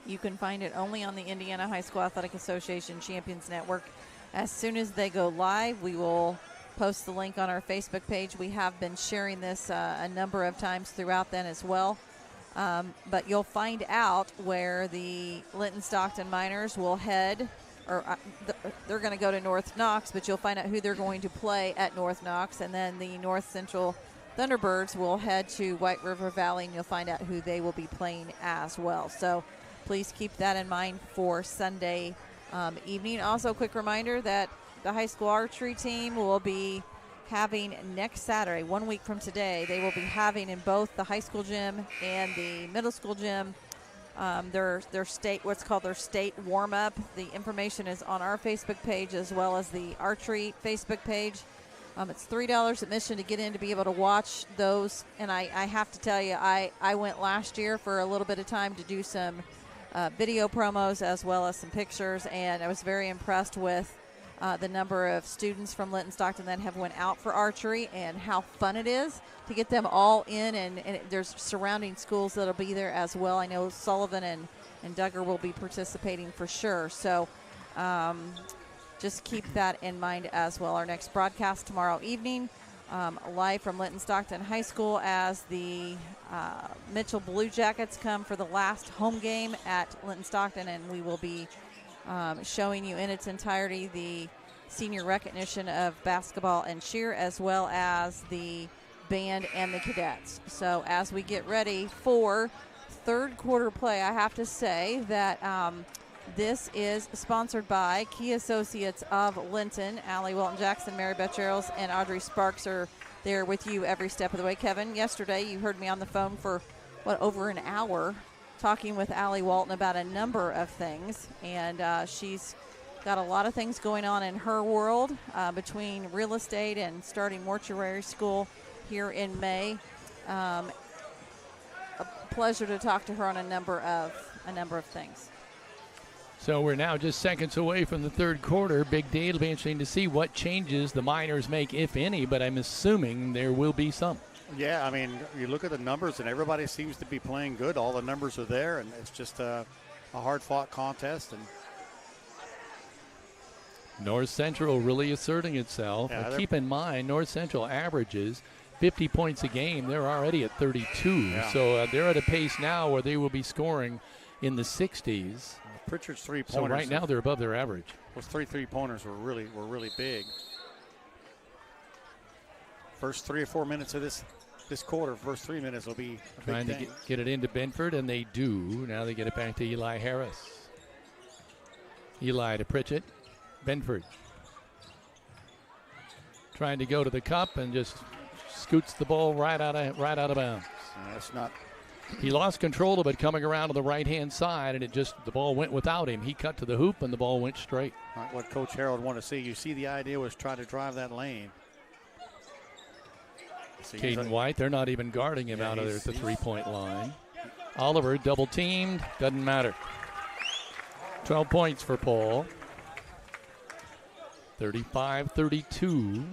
You can find it only on the Indiana High School Athletic Association Champions Network. As soon as they go live, we will post the link on our Facebook page. We have been sharing this a number of times throughout then as well. But you'll find out where the Linton-Stockton Miners will head, or they're going to go to North Knox, but you'll find out who they're going to play at North Knox. And then the North Central Thunderbirds will head to White River Valley, and you'll find out who they will be playing as well. So please keep that in mind for Sunday evening. Also, quick reminder that the high school archery team will be having next Saturday, 1 week from today, they will be having in both the high school gym and the middle school gym their state, what's called their state warm-up. The information is on our Facebook page as well as the archery Facebook page. It's $3 admission to get in to be able to watch those. And I have to tell you, I went last year for a little bit of time to do some video promos as well as some pictures, and I was very impressed with the number of students from Linton-Stockton that have went out for archery and how fun it is to get them all in, and there's surrounding schools that'll be there as well. I know Sullivan and Duggar will be participating for sure. So just keep that in mind as well. Our next broadcast tomorrow evening, live from Linton-Stockton High School as the Mitchell Blue Jackets come for the last home game at Linton-Stockton, and we will be showing you in its entirety the senior recognition of basketball and cheer, as well as the band and the cadets. So as we get ready for third quarter play, I have to say that this is sponsored by Key Associates of Linton. Allie Walton-Jackson, Mary Beth Gerald, and Audrey Sparks are there with you every step of the way. Kevin, yesterday you heard me on the phone for, over an hour talking with Allie Walton about a number of things, and she's got a lot of things going on in her world between real estate and starting mortuary school here in May. A pleasure to talk to her on a number of things. So we're now just seconds away from the third quarter. Big day. It'll be interesting to see what changes the Miners make, if any, but I'm assuming there will be some. Yeah, I mean, you look at the numbers, and everybody seems to be playing good. All the numbers are there, and it's just a hard-fought contest. And North Central really asserting itself. Yeah, keep in mind, North Central averages 50 points a game. They're already at 32. Yeah. So they're at a pace now where they will be scoring in the 60s. Pritchard's three-pointers. So right now they're above their average. Those three-pointers were really big. First 3 or 4 minutes of this quarter, first 3 minutes will be a trying big to thing. get it into Benford, and they do. Now they get it back to Eli Harris. Eli to Pritchett. Benford trying to go to the cup and just scoots the ball right out of bounds. That's not. He lost control of it coming around to the right-hand side, and the ball went without him. He cut to the hoop, and the ball went straight. Not what Coach Harold wanted to see. You see, the idea was try to drive that lane. Caden White, they're not even guarding him out of there at the three-point line. Oliver double-teamed, doesn't matter. 12 points for Paul. 35-32.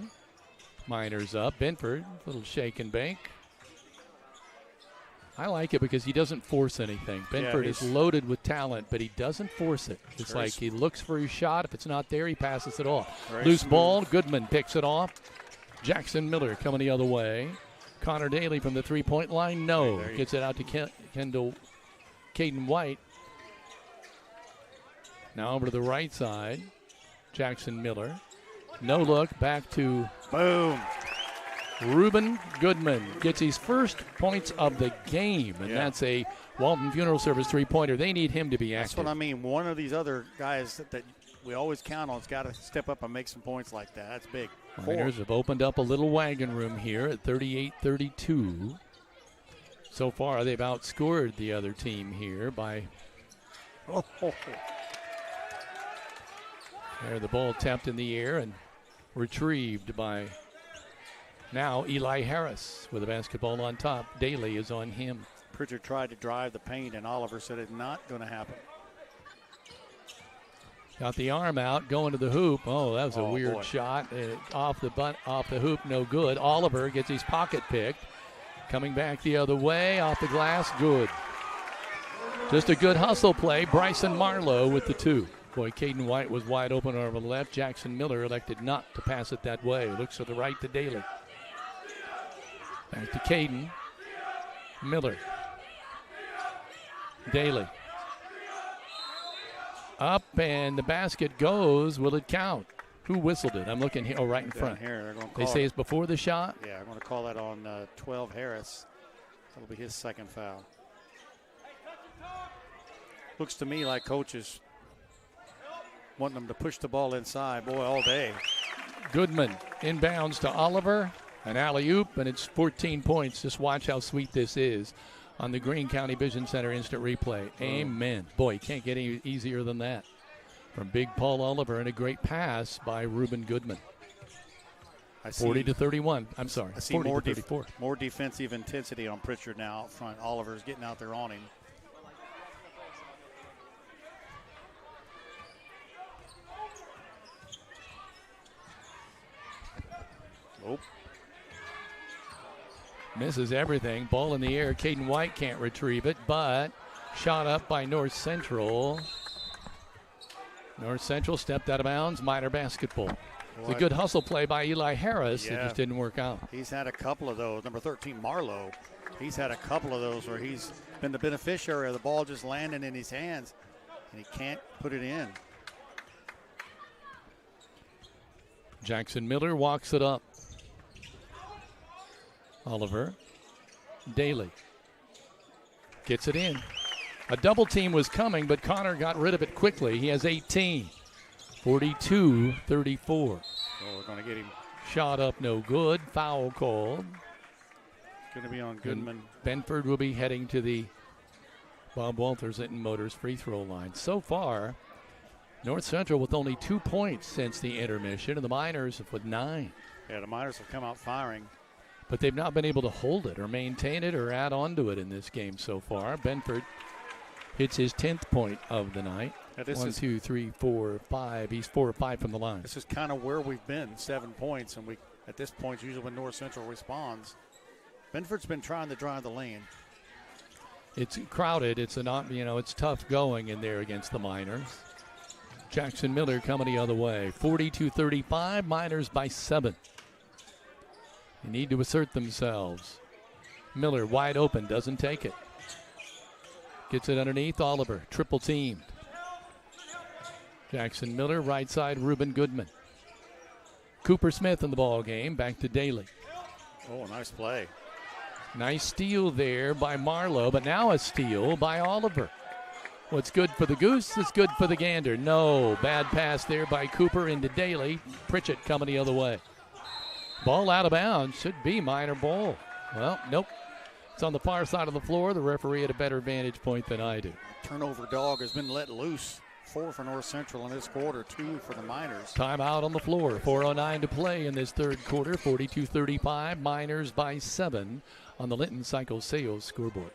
Miners up. Benford, little shake and bake. I like it because he doesn't force anything. Benford is loaded with talent, but he doesn't force it. It's like he looks for his shot. If it's not there, he passes it off. Loose ball. Goodman picks it off. Jackson Miller coming the other way. Connor Daly from the three-point line. No. Gets it out to Caden White. Now over to the right side. Jackson Miller. No look. Back to boom. Reuben Goodman gets his first points of the game, and that's a Walton Funeral Service three-pointer. They need him to be active. That's what I mean. One of these other guys that we always count on has got to step up and make some points like that. That's big. Miners have opened up a little wagon room here at 38-32. So far, they've outscored the other team here by. There, the ball tapped in the air and retrieved by Now Eli Harris with the basketball on top. Daly is on him. Pritchard tried to drive the paint, and Oliver said it's not going to happen. Got the arm out, going to the hoop. Oh, that was a weird shot. Off the hoop, no good. Oliver gets his pocket picked. Coming back the other way, off the glass, good. Just a good hustle play. Bryson Marlowe with the 2. Boy, Caden White was wide open over the left. Jackson Miller elected not to pass it that way. Looks to the right to Daly. Back to Caden. Miller. Daly. Up, and the basket goes. Will it count? Who whistled it? I'm looking here. Oh, right in front. Here, they say it's before the shot? Yeah, I'm going to call that on 12 Harris. That'll be his second foul. Looks to me like coaches wanting them to push the ball inside, boy, all day. Goodman inbounds to Oliver. An alley-oop, and it's 14 points. Just watch how sweet this is on the Greene County Vision Center instant replay. Amen. Boy, you can't get any easier than that. From Big Paul Oliver, and a great pass by Reuben Goodman. 40-31. I'm sorry, I see 40-34. More defensive intensity on Pritchard now out front. Oliver's getting out there on him. Nope. Misses everything. Ball in the air. Caden White can't retrieve it, but shot up by North Central. North Central stepped out of bounds. Minor basketball. It's a good hustle play by Eli Harris. It just didn't work out. He's had a couple of those. Number 13, Marlowe. He's had a couple of those where he's been the beneficiary of the ball just landing in his hands, and he can't put it in. Jackson Miller walks it up. Oliver. Daly. Gets it in. A double team was coming, but Connor got rid of it quickly. He has 18. 42-34. Oh, we're going to get him. Shot up, no good. Foul called. Going to be on Goodman. And Benford will be heading to the Bob Walters Linton Motors free throw line. So far, North Central with only 2 points since the intermission, and the Miners with 9. Yeah, the Miners have come out firing. But they've not been able to hold it or maintain it or add on to it in this game so far. Benford hits his 10th point of the night. 1, 2, 3, 4, 5. He's 4 or 5 from the line. This is kind of where we've been, 7 points, and we at this point usually when North Central responds. Benford's been trying to drive the lane. It's crowded. It's it's tough going in there against the Miners. Jackson Miller coming the other way. 42-35. Miners by 7. They need to assert themselves. Miller wide open, doesn't take it. Gets it underneath Oliver, triple teamed. Jackson Miller, right side, Reuben Goodman. Cooper Smith in the ball game, back to Daly. Oh, nice play. Nice steal there by Marlowe, but now a steal by Oliver. What's good for the goose is good for the gander. No, bad pass there by Cooper into Daly. Pritchett coming the other way. Ball out of bounds, should be minor ball. Well, nope. It's on the far side of the floor. The referee had a better vantage point than I do. Turnover dog has been let loose. 4 for North Central in this quarter, 2 for the Miners. Timeout on the floor. 4:09 to play in this third quarter. 42-35. Miners by 7 on the Linton Cycle Sales scoreboard.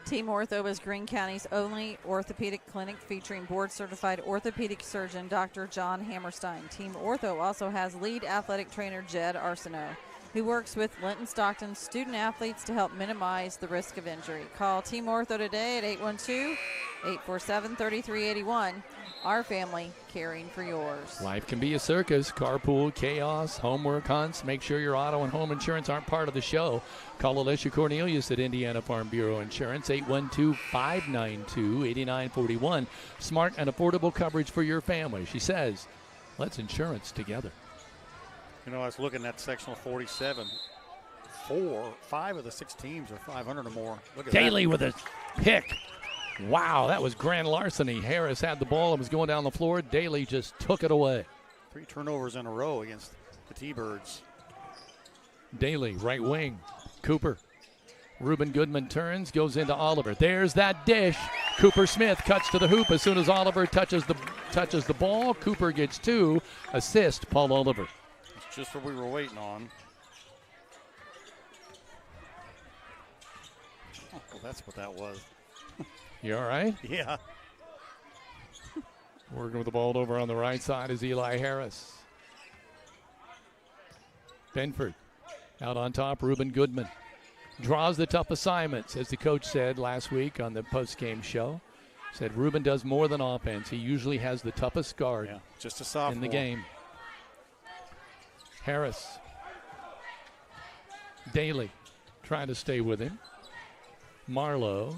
Team Ortho is Greene County's only orthopedic clinic featuring board-certified orthopedic surgeon Dr. John Hammerstein. Team Ortho also has lead athletic trainer Jed Arsenault, who works with Linton-Stockton student athletes to help minimize the risk of injury. Call Team Ortho today at 812-847-3381. Our family caring for yours. Life can be a circus. Carpool, chaos, homework hunts. Make sure your auto and home insurance aren't part of the show. Call Alicia Cornelius at Indiana Farm Bureau Insurance, 812-592-8941. Smart and affordable coverage for your family. She says, let's insurance together. You know, I was looking at sectional 47. 5 of the 6 teams are 500 or more. Look at Daly that. with a pick. Wow, that was grand larceny. Harris had the ball and was going down the floor. Daly just took it away. 3 turnovers in a row against the T-Birds. Daly, right wing. Cooper. Reuben Goodman turns, goes into Oliver. There's that dish. Cooper Smith cuts to the hoop as soon as Oliver touches the ball. Cooper gets 2. Assist, Paul Oliver. Just what we were waiting on. Oh, well, that's what that was. You all right? Yeah. Working with the ball over on the right side is Eli Harris. Benford out on top, Reuben Goodman. Draws the tough assignments, as the coach said last week on the post-game show. Said Reuben does more than offense. He usually has the toughest guard just a sophomore in the game. Harris. Daly trying to stay with him. Marlowe.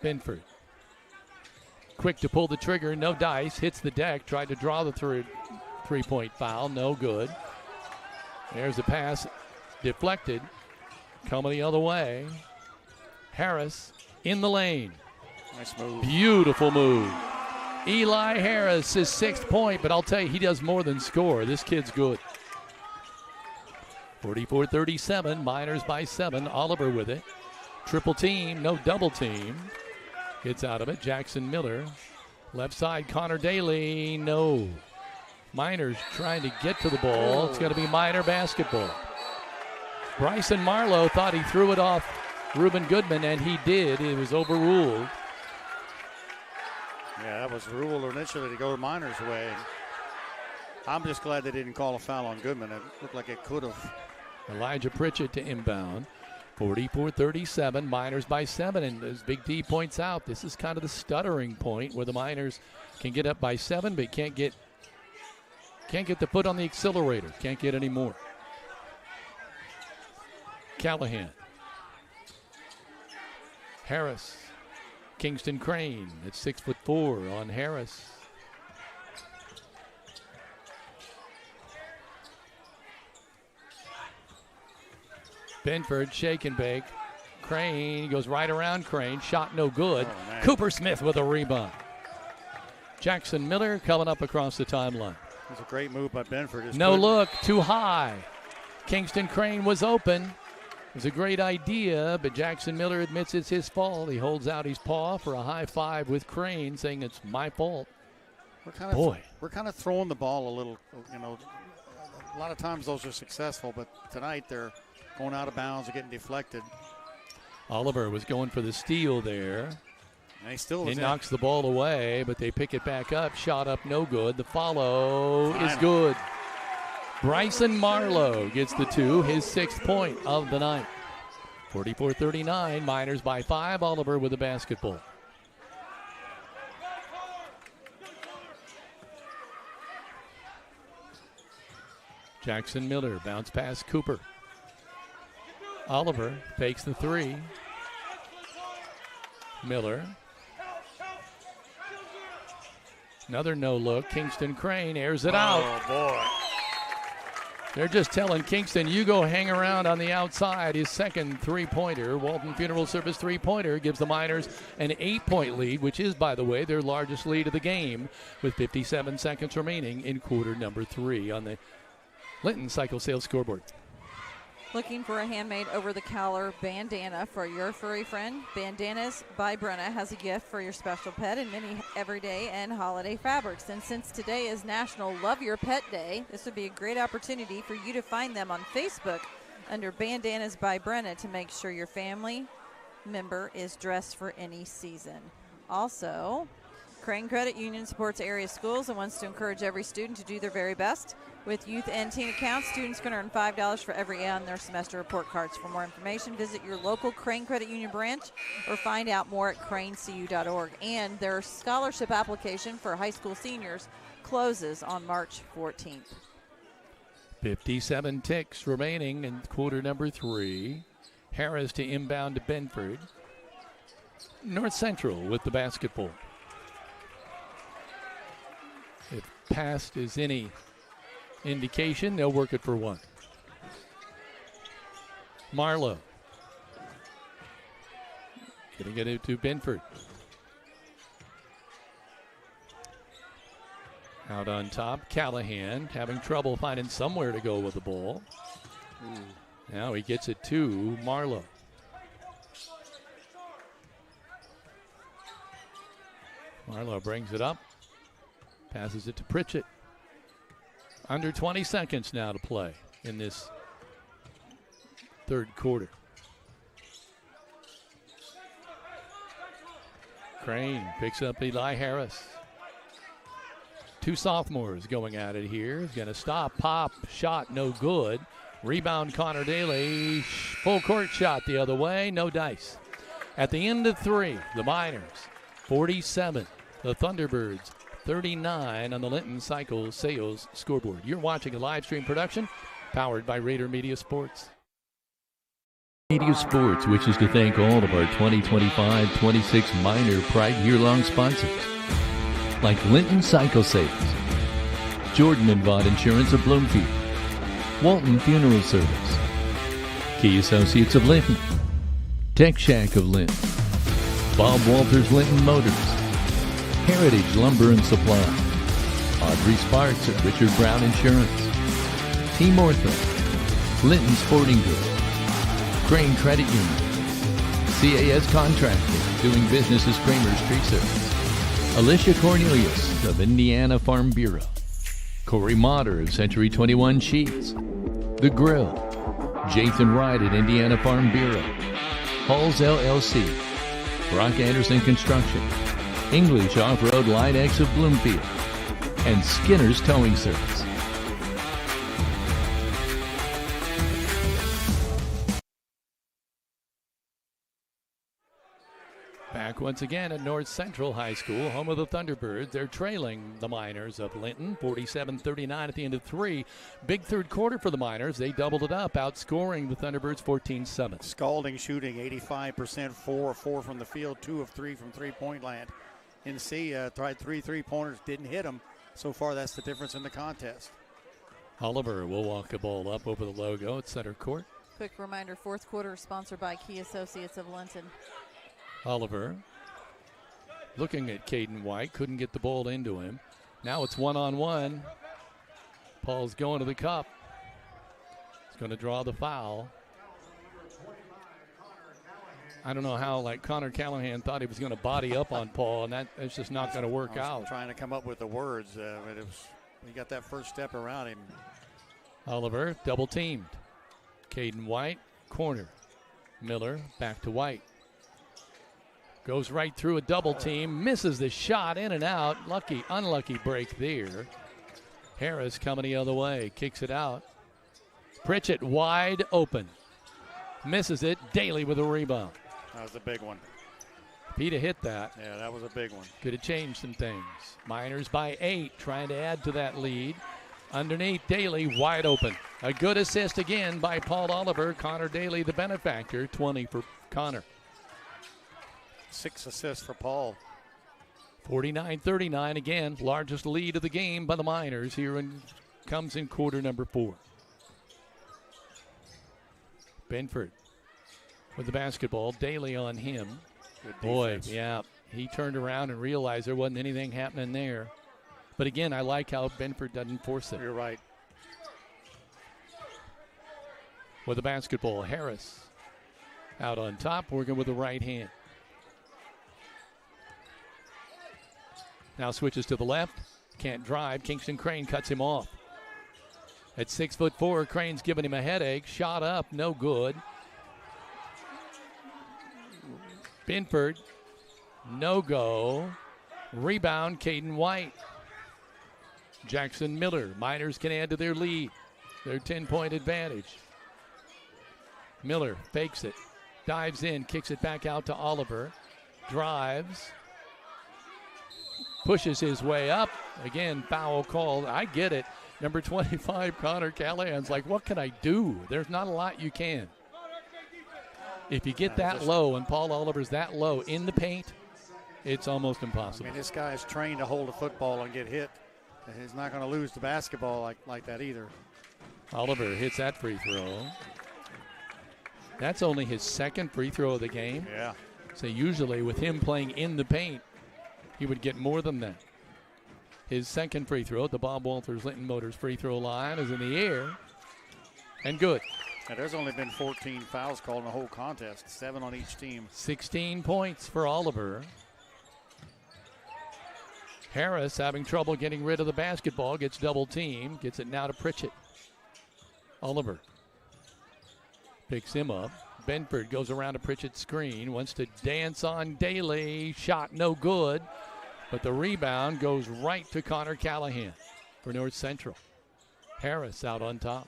Benford. Quick to pull the trigger, no dice. Hits the deck, tried to draw the three-point foul, no good. There's a pass deflected. Coming the other way. Harris in the lane. Nice move. Beautiful move. Eli Harris, his 6th point, but I'll tell you, he does more than score. This kid's good. 44-37, Miners by 7. Oliver with it. Triple team, no double team. Gets out of it. Jackson Miller. Left side, Connor Daly. No. Miners trying to get to the ball. It's going to be Miner basketball. Bryson Marlowe thought he threw it off Reuben Goodman, and he did. It was overruled. Yeah, that was ruled initially to go Miners' way. I'm just glad they didn't call a foul on Goodman. It looked like it could have. Elijah Pritchett to inbound. 44-37, Miners by 7. And as Big D points out, this is kind of the stuttering point where the Miners can get up by 7, but can't get the foot on the accelerator. Can't get any more. Callahan. Harris. Kingston Crane at 6'4" on Harris. Benford, shake and bake. Crane goes right around Crane. Shot no good. Cooper Smith with a rebound. Jackson Miller coming up across the timeline. It was a great move by Benford. No look, too high. Kingston Crane was open. It was a great idea, but Jackson Miller admits it's his fault. He holds out his paw for a high five with Crane, saying it's my fault. We're kind of throwing the ball a little, a lot of times those are successful, but tonight they're going out of bounds or getting deflected. Oliver was going for the steal there. And he knocks the ball away, but they pick it back up. Shot up, no good. The follow is good. Bryson Marlowe gets the 2, his 6th point of the night. 44-39, Miners by 5. Oliver with the basketball. Jackson Miller, bounce pass Cooper. Oliver fakes the 3. Miller. Another no look. Kingston Crane airs it out. Oh, boy. They're just telling Kingston, you go hang around on the outside. His second three-pointer, Walton Funeral Service three-pointer, gives the Miners an 8-point lead, which is, by the way, their largest lead of the game, with 57 seconds remaining in quarter number 3 on the Linton Cycle Sales scoreboard. Looking for a handmade over-the-collar bandana for your furry friend? Bandanas by Brenna has a gift for your special pet in many everyday and holiday fabrics. And since today is National Love Your Pet Day, this would be a great opportunity for you to find them on Facebook under Bandanas by Brenna to make sure your family member is dressed for any season. Also, Crane Credit Union supports area schools and wants to encourage every student to do their very best. With youth and teen accounts, students can earn $5 for every A on their semester report cards. For more information, visit your local Crane Credit Union branch or find out more at cranecu.org. And their scholarship application for high school seniors closes on March 14th. 57 ticks remaining in quarter number 3. Harris to inbound to Benford. North Central with the basketball. If past is any indication, they'll work it for 1. Marlowe. Getting it to Benford. Out on top, Callahan having trouble finding somewhere to go with the ball. Now he gets it to Marlowe. Marlowe brings it up. Passes it to Pritchett. Under 20 seconds now to play in this third quarter. Crane picks up Eli Harris. Two sophomores going at it here. He's going to stop, pop, shot, no good. Rebound, Connor Daly. Full court shot the other way, no dice. At the end of three, the Miners 47, the Thunderbirds 39 on the Linton Cycle Sales scoreboard. You're watching a live stream production powered by Rader Media Sports. Media Sports wishes to thank all of our 2025-26 Miner Pride year-long sponsors, like Linton Cycle Sales, Jordan and Vaught Insurance of Bloomfield, Walton Funeral Service, Key Associates of Linton, Tech Shack of Linton, Bob Walters Linton Motors, Heritage Lumber and Supply, Audrey Sparks at Richard Brown Insurance, Team Ortho, Linton Sporting Goods, Crane Credit Union, CAS Contracting, doing business as Kramer's Tree Service, Alicia Cornelius of Indiana Farm Bureau, Corey Motter of Century 21 Sheets, The Grill, Jathan Wright at Indiana Farm Bureau, Halls LLC, Brock Anderson Construction, English Off-Road Light X of Bloomfield, and Skinner's Towing Service. Back once again at North Central High School, home of the Thunderbirds. They're trailing the Miners of Linton, 47-39 at the end of three. Big third quarter for the Miners. They doubled it up, outscoring the Thunderbirds 14-7. Scalding shooting, 85%, 4 of 4 from the field, 2 of 3 from three-point land. NC tried 3 3-pointers, didn't hit them. So far, that's the difference in the contest. Oliver will walk the ball up over the logo at center court. Quick reminder, fourth quarter sponsored by Key Associates of Linton. Oliver looking at Caden White, couldn't get the ball into him. Now it's one-on-one. Paul's going to the cup. He's going to draw the foul. I don't know how, like, Connor Callahan thought he was going to body up on Paul, and that's just not going to work out. Trying to come up with the words. He got that first step around him. Oliver double teamed. Caden White, corner. Miller back to White. Goes right through a double team, misses the shot, in and out. Unlucky break there. Harris coming the other way, kicks it out. Pritchett wide open. Misses it. Daly with a rebound. That was a big one. If he'd have hit that. Yeah, that was a big one. Could have changed some things. Miners by 8, trying to add to that lead. Underneath, Daly wide open. A good assist again by Paul Oliver. Connor Daly, the benefactor, 20 for Connor. 6 assists for Paul. 49-39 again, largest lead of the game by the Miners comes in quarter number 4. Benford with the basketball. Daly on him. Boy, yeah, he turned around and realized there wasn't anything happening there. But again, I like how Benford doesn't force it. You're right. With the basketball, Harris out on top, working with the right hand. Now switches to the left. Can't drive. Kingston Crane cuts him off. At 6'4", Crane's giving him a headache. Shot up, no good. Binford, no go. Rebound, Caden White. Jackson Miller. Miners can add to their lead. Their 10-point advantage. Miller fakes it. Dives in, kicks it back out to Oliver. Drives. Pushes his way up. Again, foul called. I get it. Number 25, Connor Callahan's like, what can I do? There's not a lot you can. If you get that low, and Paul Oliver's that low in the paint, it's almost impossible. I mean, this guy's trained to hold a football and get hit. He's not going to lose the basketball like that either. Oliver hits that free throw. That's only his second free throw of the game. Yeah. So usually with him playing in the paint, he would get more than that. His second free throw at the Bob Walters Linton Motors free throw line is in the air and good. And there's only been 14 fouls called in the whole contest, 7 on each team. 16 points for Oliver. Harris having trouble getting rid of the basketball, gets double teamed, gets it now to Pritchett. Oliver picks him up. Benford goes around to Pritchett's screen, wants to dance on Daly. Shot no good, but the rebound goes right to Connor Callahan for North Central. Harris out on top.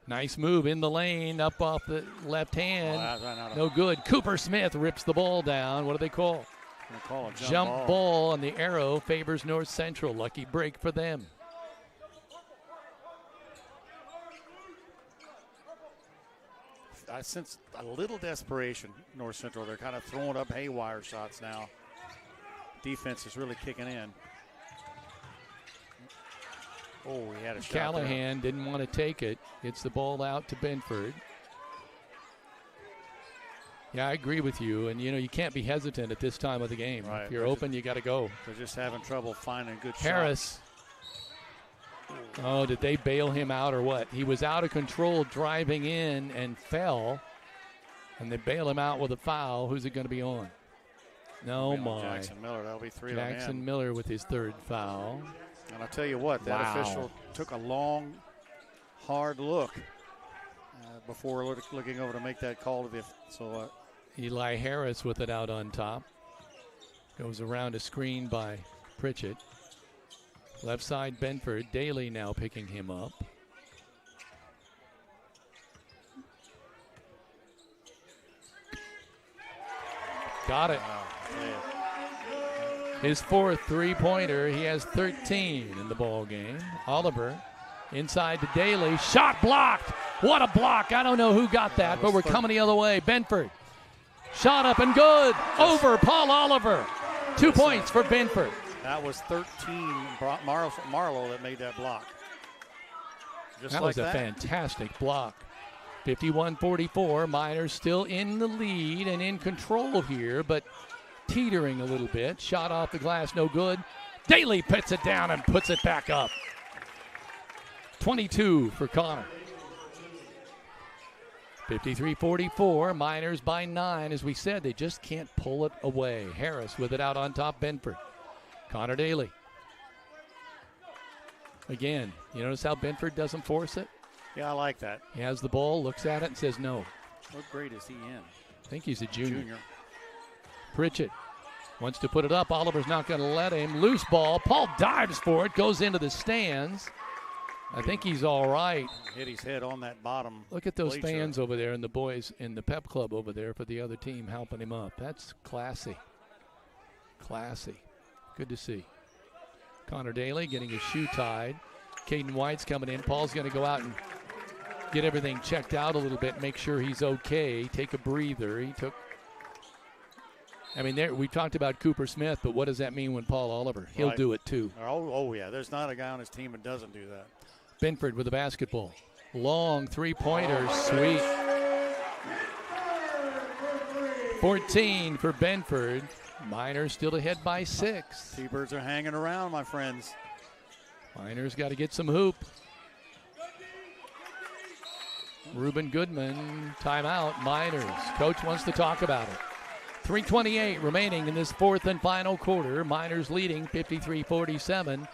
Nice move in the lane, up off the left hand. No good. Cooper Smith rips the ball down. What do they call? They call a Jump ball, and the arrow favors North Central. Lucky break for them. I sense a little desperation, North Central. They're kind of throwing up haywire shots now. Defense is really kicking in. Oh, he had a shot. Callahan didn't want to take it. Gets the ball out to Benford. Yeah, I agree with you. And, you can't be hesitant at this time of the game. Right. If you're open, you got to go. They're just having trouble finding good Harris. shots. Oh, did they bail him out or what? He was out of control driving in and fell. And they bail him out with a foul. Who's it going to be on? No, my. Jackson Miller. That'll be 3 Jackson Miller with his third foul. And I'll tell you what, that official took a long, hard look before looking over to make that call to the. So Eli Harris with it out on top. Goes around a screen by Pritchett. Left side Benford. Daly now picking him up. Got it. His fourth three-pointer. He has 13 in the ball game. Oliver inside to Daly. Shot blocked. What a block. I don't know who got that, but we're coming the other way. Benford. Shot up and good. Over Paul Oliver. 2 points for Benford. That was 13. Marlowe that made that block. That was a fantastic block. 51-44. Miners still in the lead and in control here, but teetering a little bit. Shot off the glass, no good. Daly puts it down and puts it back up. 22 for Connor. 53-44. Miners by 9. As we said, they just can't pull it away. Harris with it out on top. Benford. Connor Daly. Again, you notice how Benford doesn't force it? Yeah, I like that. He has the ball, looks at it, and says no. What grade is he in? I think he's a junior. Pritchett wants to put it up. Oliver's not going to let him. Loose ball. Paul dives for it, goes into the stands. I think he's all right. Hit his head on that bottom. Look at those bleacher. fans over there and the boys in the pep club over there for the other team helping him up. That's classy. Classy. Good to see. Connor Daly getting his shoe tied. Caden White's coming in. Paul's going to go out and get everything checked out a little bit, make sure he's okay, take a breather. We talked about Cooper Smith, but what does that mean when Paul Oliver? He'll do it too. Oh, yeah. There's not a guy on his team that doesn't do that. Benford with the basketball. Long three-pointer, sweet. 14 for Benford. Miners still ahead by 6. T-Birds are hanging around, my friends. Miners got to get some hoop. Reuben Goodman, timeout, Miners. Coach wants to talk about it. 3:28 remaining in this fourth and final quarter. Miners leading 53-47.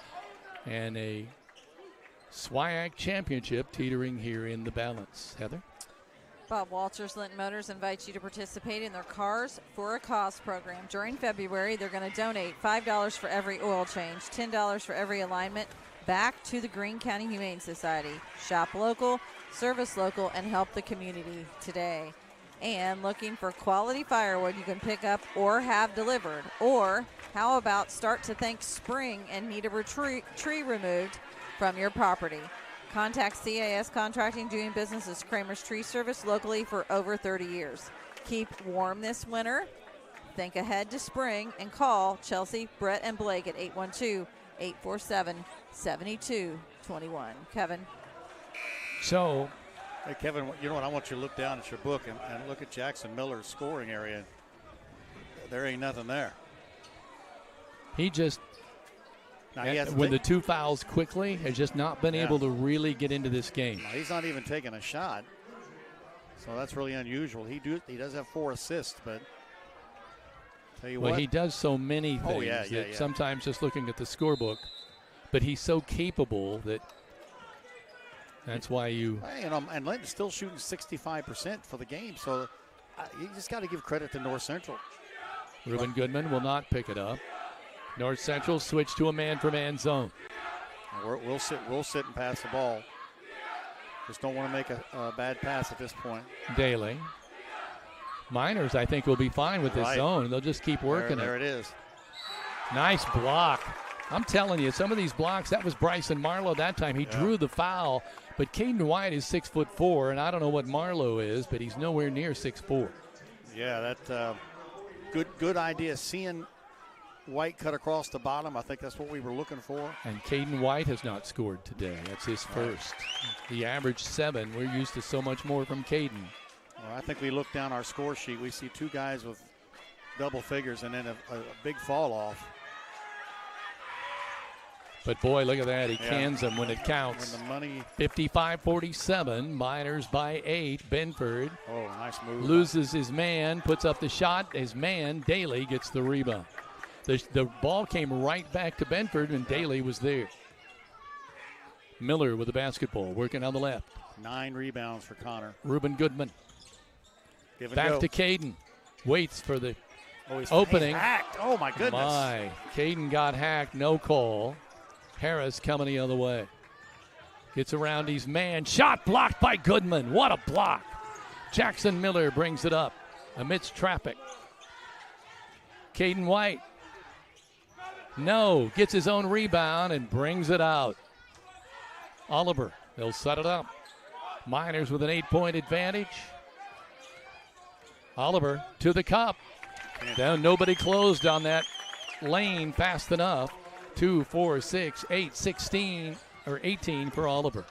And a SWIAC championship teetering here in the balance. Heather? Bob Walters, Linton Motors, invites you to participate in their Cars for a Cause program. During February, they're going to donate $5 for every oil change, $10 for every alignment back to the Greene County Humane Society. Shop local, service local, and help the community today. And looking for quality firewood you can pick up or have delivered. Or how about start to thank spring and need a tree removed from your property? Contact CAS Contracting, doing business as Kramer's Tree Service locally for over 30 years. Keep warm this winter. Think ahead to spring and call Chelsea, Brett, and Blake at 812-847-7221. Kevin. So, hey, Kevin, you know what? I want you to look down at your book and look at Jackson Miller's scoring area. There ain't nothing there. He just, with the 2 fouls quickly, has just not been able to really get into this game. No, he's not even taking a shot. So that's really unusual. He does have 4 assists, but Tell you Well, what. he does so many things that sometimes just looking at the scorebook, but he's so capable that's why you. And Linton's still shooting 65% for the game, so you just got to give credit to North Central. Reuben Goodman will not pick it up. North Central switch to a man-for-man zone. We'll sit and pass the ball. Just don't want to make a bad pass at this point. Daly. Miners, I think, will be fine with this zone. They'll just keep working There it is. Nice block. I'm telling you, some of these blocks, that was Bryson Marlowe that time. He drew the foul, but Caden White is 6'4", and I don't know what Marlowe is, but he's nowhere near 6'4". Yeah, that good idea. Seeing White cut across the bottom, I think that's what we were looking for. And Caden White has not scored today. That's his first. He averaged 7. We're used to so much more from Caden. Well, I think we look down our score sheet. We see 2 guys with double figures and then a big fall off. But, boy, look at that. He cans them when it counts. When the money. 55-47. Miners by 8. Benford. Oh, nice move. Loses his man, puts up the shot. His man, Daly, gets the rebound. The ball came right back to Benford, and Daly was there. Miller with the basketball, working on the left. 9 rebounds for Connor. Reuben Goodman. Back to Caden. Waits for the he's opening. Hacked. Oh, my goodness. Caden got hacked. No call. Harris coming the other way. Gets around his man. Shot blocked by Goodman. What a block. Jackson Miller brings it up amidst traffic. Caden White. No. Gets his own rebound and brings it out. Oliver. They'll set it up. Miners with an 8-point advantage. Oliver to the cup. Down, nobody closed on that lane fast enough. 2, 4, 6, 8, 16, or 18 for Oliver.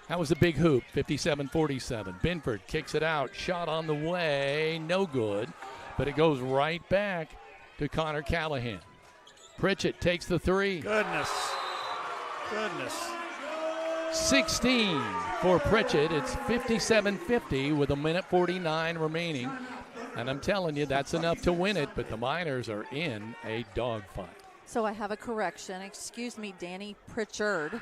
That was a big hoop, 57-47. Benford kicks it out. Shot on the way, no good. But it goes right back to Connor Callahan. Pritchett takes the 3. Goodness. 16 for Pritchett. It's 57-50 with 1:49 remaining. And I'm telling you, that's enough to win it, but the Miners are in a dogfight. So I have a correction. Excuse me, Danny Pritchard.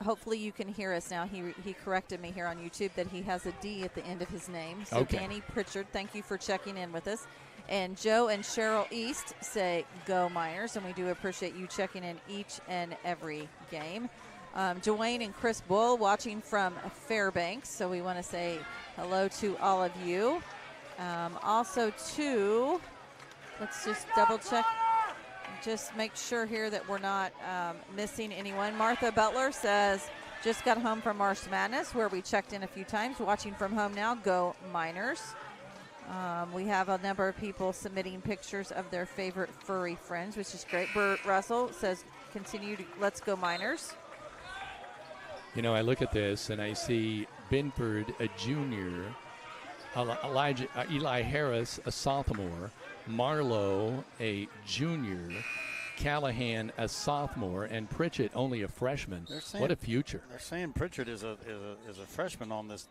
Hopefully you can hear us now. He corrected me here on YouTube that he has a D at the end of his name. So Danny Pritchard, thank you for checking in with us. And Joe and Cheryl East say, go Miners, and we do appreciate you checking in each and every game. Dwayne and Chris Bull watching from Fairbanks, so we want to say hello to all of you. Also, too, let's just double check. Just make sure here that we're not missing anyone. Martha Butler says, just got home from March Madness, where we checked in a few times. Watching from home now, go Miners. We have a number of people submitting pictures of their favorite furry friends, which is great. Bert Russell says, continue to, let's go Miners. You know, I look at this and I see Benford, a junior, Eli Harris, a sophomore, Marlowe, a junior, Callahan, a sophomore, and Pritchett, only a freshman. What a future. They're saying Pritchett is a freshman on this.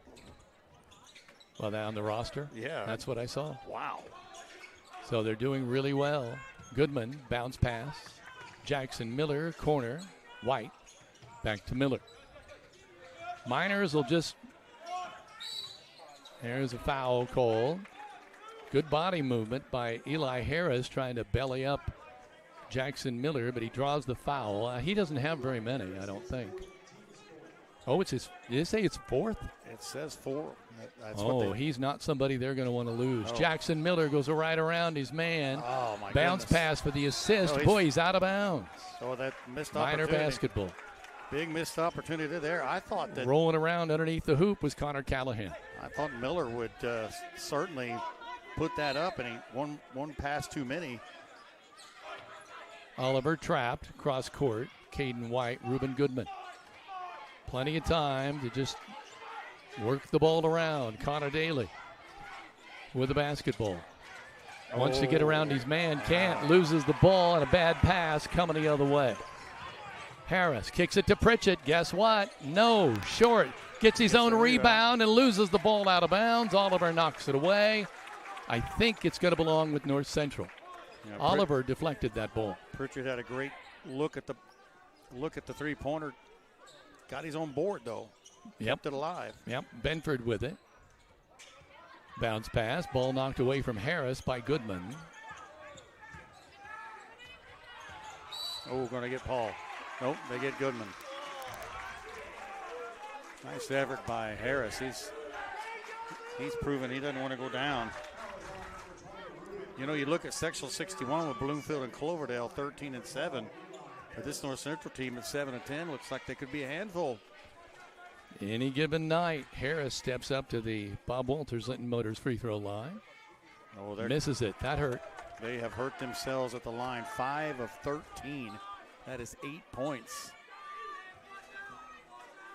Well, on the roster? Yeah. That's what I saw. Wow. So they're doing really well. Goodman, bounce pass. Jackson Miller, corner. White, back to Miller. Miners will just, there's a foul call. Good body movement by Eli Harris trying to belly up Jackson Miller, but he draws the foul. He doesn't have very many, I don't think. Oh, it's his, did it say it's 4th? It says 4. He's not somebody they're going to want to lose. Jackson Miller goes right around his man. Oh, my Bounce goodness. pass for the assist. Boy, he's out of bounds. So that missed Minor opportunity. basketball. Big missed opportunity there. I thought that rolling around underneath the hoop was Connor Callahan. I thought Miller would certainly put that up, and he one pass too many. Oliver trapped cross court. Caden White, Reuben Goodman. Plenty of time to just work the ball around. Connor Daly with the basketball. Wants to get around his man, can't, loses the ball, and a bad pass coming the other way. Harris kicks it to Pritchett. Guess what? No, short. Gets his own rebound and loses the ball out of bounds. Oliver knocks it away. I think it's going to belong with North Central. Yeah, Oliver deflected that ball. Pritchard had a great look at the three-pointer. Got his own board, though. Kept it alive. Yep, Benford with it. Bounce pass, ball knocked away from Harris by Goodman. Oh, going to get Paul. Nope, they get Goodman. Nice effort by Harris. He's proven he doesn't want to go down. You know, you look at Sectional 61 with Bloomfield and Cloverdale, 13-7. But this North Central team at 7-10 looks like they could be a handful. Any given night, Harris steps up to the Bob Walters Linton Motors free throw line. Oh, misses it. That hurt. They have hurt themselves at the line. 5 of 13. That is 8 points.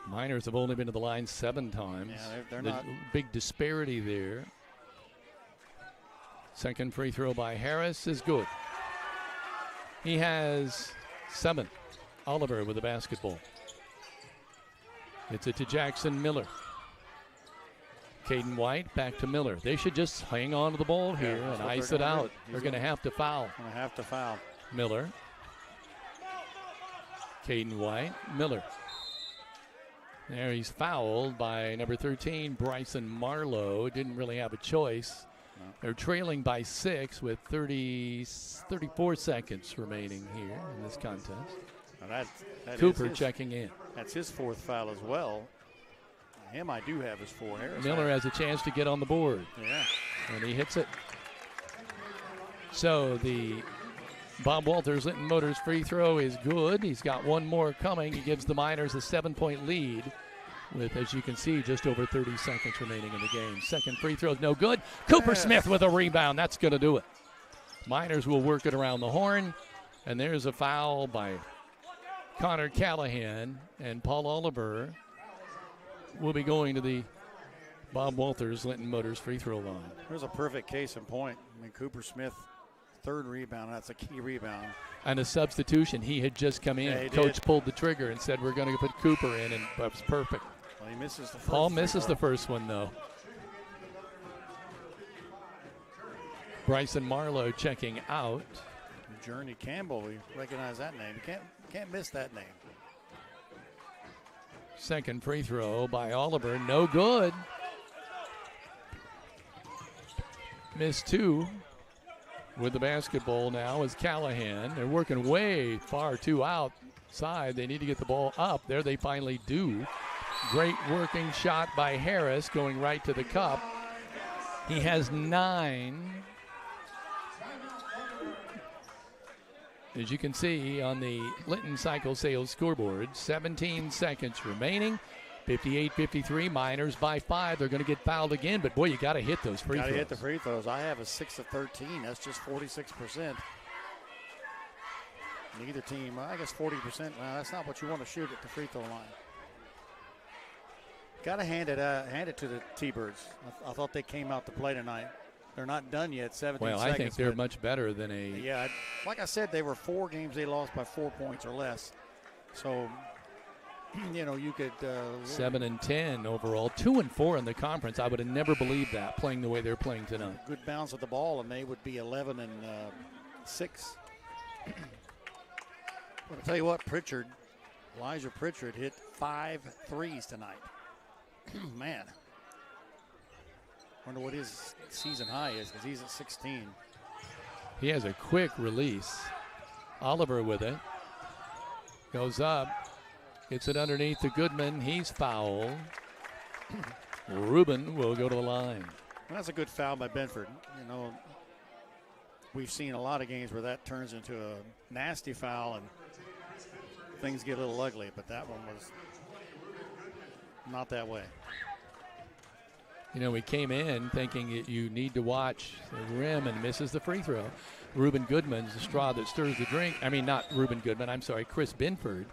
Miners have only been to the line 7 times. Yeah, they're not. Big disparity there. Second free throw by Harris is good. He has 7. Oliver with the basketball. It's it to Jackson Miller. Caden White back to Miller. They should just hang on to the ball here and ice it out. They're going to have to foul. Going to have to foul. Miller. Caden White. Miller. There he's fouled by number 13, Bryson Marlowe. Didn't really have a choice. No. They're trailing by 6 with 34 seconds remaining here in this contest. That Cooper checking in. That's his 4th foul as well. Him I do have as 4. Harris Miller has a chance to get on the board. Yeah. And he hits it. So the Bob Walters Linton Motors free throw is good. He's got one more coming. He gives the Miners a 7-point lead with, as you can see, just over 30 seconds remaining in the game. Second free throw is no good. Cooper Smith with a rebound. That's going to do it. Miners will work it around the horn. And there's a foul by Connor Callahan, and Paul Oliver will be going to the Bob Walters Linton Motors free throw line. There's a perfect case in point. I mean, Cooper Smith, 3rd rebound. That's a key rebound. And a substitution. He had just come in. Yeah, Coach pulled the trigger and said, we're going to put Cooper in, and that was perfect. Well, he misses the first. Paul misses the first one, though. Bryson Marlowe checking out. Journey Campbell, we recognize that name. You can't miss that name. Second free throw by Oliver, no good. Missed 2. With the basketball now is Callahan. They're working way far too outside. They need to get the ball up. There they finally do. Great working shot by Harris going right to the cup. He has 9. As you can see on the Linton Cycle Sales scoreboard, 17 seconds remaining. 58-53, Miners by 5. They're going to get fouled again, but boy, you got to hit those free throws. Got to hit the free throws. I have a 6 of 13. That's just 46%. Neither team, I guess 40%. Well, that's not what you want to shoot at the free throw line. Got to hand it to the T-Birds. I thought they came out to play tonight. They're not done yet, 17 seconds. Well, I think they're much better than a... Yeah, like I said, they were 4 games they lost by 4 points or less. So, you know, you could... 7-10 overall, 2-4 in the conference. I would have never believed that, playing the way they're playing tonight. Good bounce of the ball, and they would be 11-6. But I'll tell you what, Elijah Pritchard hit 5 threes tonight. Man. Wonder what his season high is, because he's at 16. He has a quick release. Oliver with it. Goes up. Gets it underneath to Goodman. He's fouled. Rubin will go to the line. Well, that's a good foul by Benford. You know, we've seen a lot of games where that turns into a nasty foul and things get a little ugly, but that one was not that way. You know, we came in thinking you need to watch the rim and misses the free throw. Reuben Goodman's the straw that stirs the drink. I mean, not Reuben Goodman. I'm sorry. Chris Binford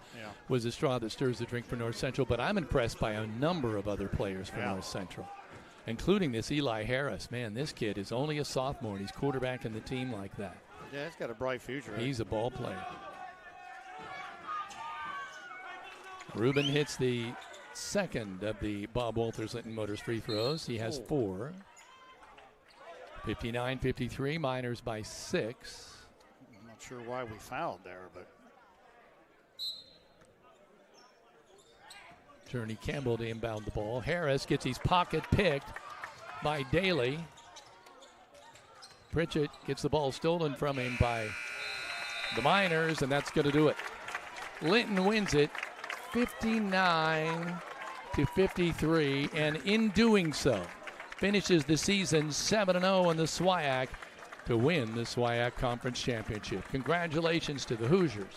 was the straw that stirs the drink for North Central. But I'm impressed by a number of other players for North Central, including this Eli Harris. Man, this kid is only a sophomore, and he's quarterbacking the team like that. Yeah, he's got a bright future. He's a ball player. Reuben hits the second of the Bob Walters Linton Motors free throws. He has 4. 59-53, Miners by 6. I'm not sure why we fouled there, but Journey Campbell to inbound the ball. Harris gets his pocket picked by Daly. Pritchett gets the ball stolen from him by the Miners, and that's going to do it. Linton wins it 59-53, and in doing so, finishes the season 7-0 in the SWIAC to win the SWIAC Conference Championship. Congratulations to the Hoosiers.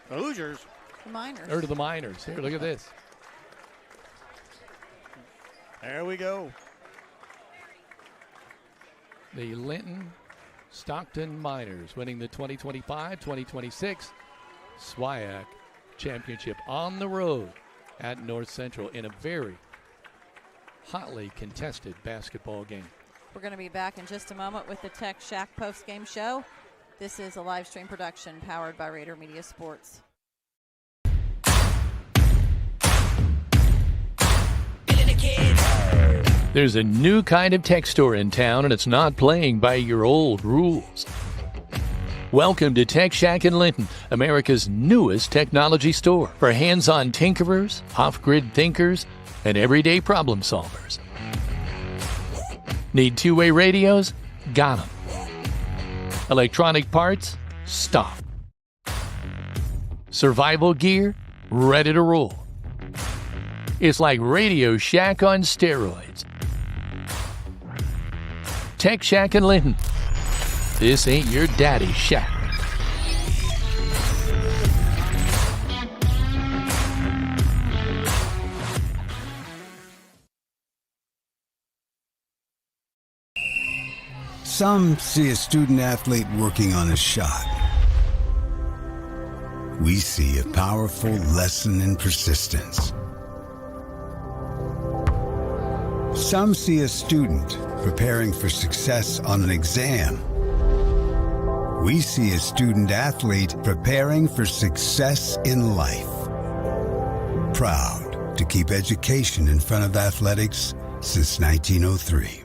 The Hoosiers? The Miners. Or to the Miners. Here, look at this. There we go. The Linton-Stockton Miners winning the 2025-2026 SWIAC Championship on the road at North Central in a very hotly contested basketball game. We're going to be back in just a moment with the Tech Shack post-game show. This is a live stream production powered by Rader Media Sports. There's a new kind of tech store in town, and it's not playing by your old rules. Welcome to Tech Shack in Linton, America's newest technology store for hands-on tinkerers, off-grid thinkers, and everyday problem solvers. Need two-way radios? Got them. Electronic parts? Stop. Survival gear? Ready to roll. It's like Radio Shack on steroids. Tech Shack in Linton. This ain't your daddy's shack. Some see a student athlete working on a shot. We see a powerful lesson in persistence. Some see a student preparing for success on an exam. We see a student athlete preparing for success in life. Proud to keep education in front of athletics since 1903.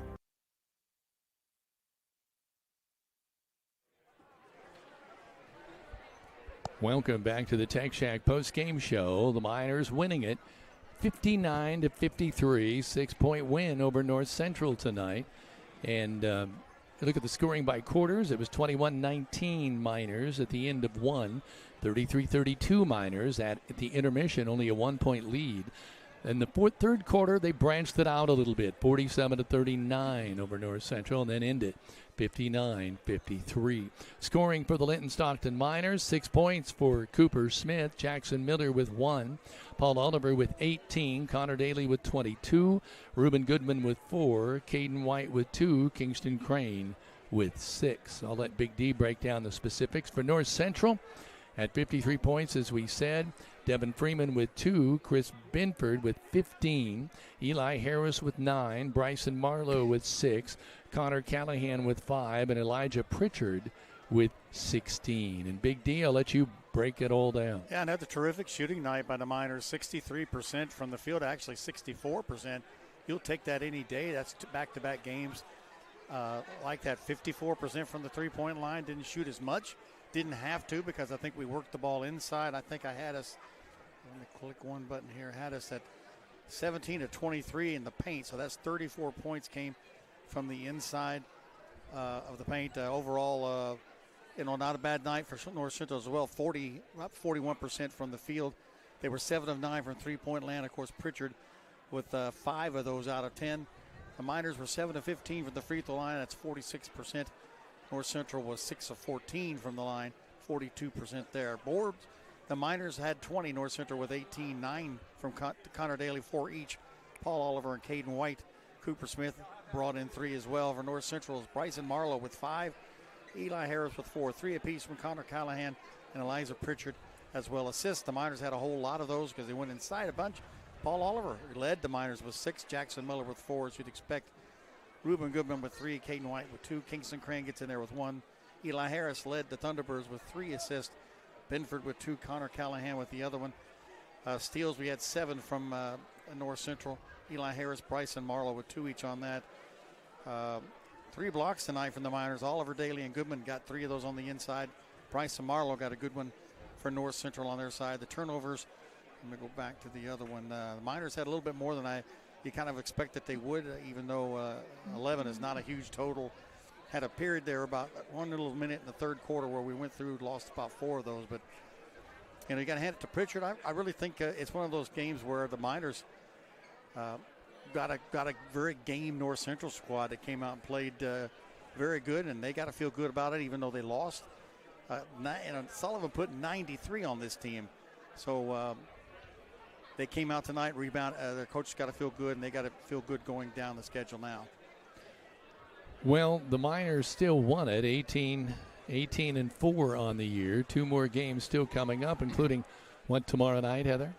Welcome back to the Tech Shack post-game show. The Miners winning it 59-53, 6-point win over North Central tonight. And look at the scoring by quarters. It was 21-19 Miners at the end of one, 33-32 Miners at the intermission, only a 1-point lead. In the third quarter, they branched it out a little bit, 47-39 over North Central, and then ended 59-53. Scoring for the Linton-Stockton Miners, 6 points for Cooper Smith, Jackson Miller with 1, Paul Oliver with 18, Connor Daly with 22, Reuben Goodman with 4, Caden White with 2, Kingston Crane with 6. I'll let Big D break down the specifics for North Central. At 53 points, as we said, Devin Freeman with 2, Chris Binford with 15, Eli Harris with 9, Bryson Marlowe with 6, Connor Callahan with 5, and Elijah Pritchard with 16. And Big D, I'll let you break it all down. Yeah, another terrific shooting night by the Miners, 63% from the field, actually 64%. You'll take that any day. That's back-to-back games like that. 54% from the three-point line, didn't shoot as much. Didn't have to because I think we worked the ball inside. I think I had us, let me click one button here, had us at 17 to 23 in the paint. So that's 34 points came from the inside of the paint. Overall, not a bad night for North Central as well. About 41% from the field. They were 7 of 9 from three-point land. Of course, Pritchard with 5 of those out of 10. The Miners were 7 of 15 from the free throw line. That's 46%. North Central was 6 of 14 from the line, 42% there. Boards, the Miners had 20. North Central with 18, 9 from Connor Daly, 4 each. Paul Oliver and Caden White. Cooper Smith brought in 3 as well. For North Central, Bryson Marlowe with 5. Eli Harris with 4. 3 apiece from Connor Callahan and Elijah Pritchard as well. Assists, the Miners had a whole lot of those because they went inside a bunch. Paul Oliver led the Miners with 6. Jackson Miller with 4, as you'd expect. Reuben Goodman with 3, Caden White with 2, Kingston Crane gets in there with 1. Eli Harris led the Thunderbirds with 3 assists. Benford with 2, Connor Callahan with the other one. Steals, we had 7 from North Central. Eli Harris, Bryson Marlowe with 2 each on that. 3 blocks tonight from the Miners. Oliver, Daly, and Goodman got 3 of those on the inside. Bryce and Marlowe got a good one for North Central on their side. The turnovers, let me go back to the other one. The Miners had a little bit more than you kind of expect that they would, even though 11 is not a huge total. Had a period there, about 1 little minute in the third quarter, where we went through, lost about 4 of those. But, you got to hand it to Pritchard. I really think it's one of those games where the Miners got a very game North Central squad that came out and played very good, and they got to feel good about it, even though they lost. Sullivan put 93 on this team, so they came out tonight, rebound. Their coach got to feel good, and they got to feel good going down the schedule now. Well, the Miners still won it, 18-4 on the year. 2 more games still coming up, including what tomorrow night, Heather?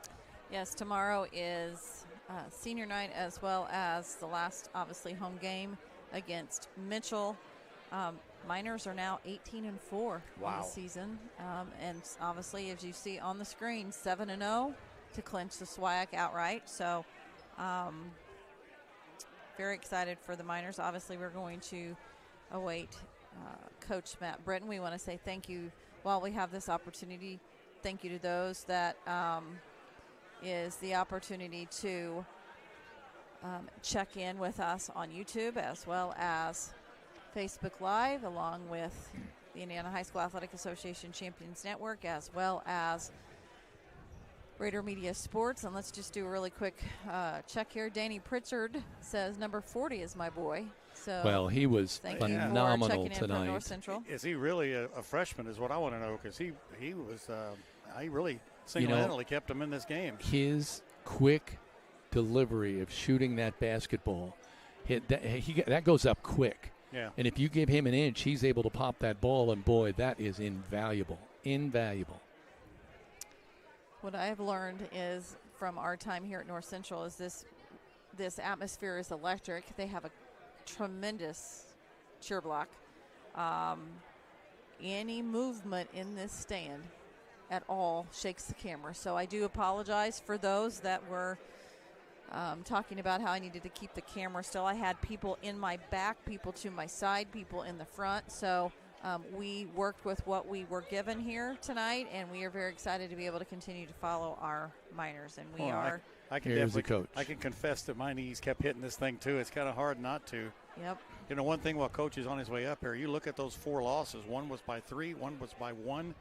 Yes, tomorrow is senior night, as well as the last, obviously, home game against Mitchell. Miners are now 18-4 wow. this season, and obviously, as you see on the screen, 7-0 to clinch the SWIAC outright. So, very excited for the Miners. Obviously, we're going to await Coach Matt Britton. We want to say thank you while we have this opportunity. Thank you to those that is the opportunity to check in with us on YouTube, as well as Facebook Live, along with the Indiana High School Athletic Association Champions Network, as well as Rader Media Sports. And let's just do a really quick check here. Danny Pritchard says number 40 is my boy. So well, he was phenomenal tonight. North Central. Is he really a freshman is what I want to know, because he was he really single-handedly kept him in this game. His quick delivery of shooting that basketball, that goes up quick. Yeah. And if you give him an inch, he's able to pop that ball, and boy, that is invaluable. Invaluable. What I have learned is from our time here at North Central is this atmosphere is electric. They have a tremendous cheer block. Any movement in this stand at all shakes the camera. So I do apologize for those that were talking about how I needed to keep the camera still. I had people in my back, people to my side, people in the front. So we worked with what we were given here tonight, and we are very excited to be able to continue to follow our Miners. And we are. I can Here's the coach. I can confess that my knees kept hitting this thing too. It's kind of hard not to. Yep. One thing while Coach is on his way up here, you look at those 4 losses. One was by 3, one was by 1.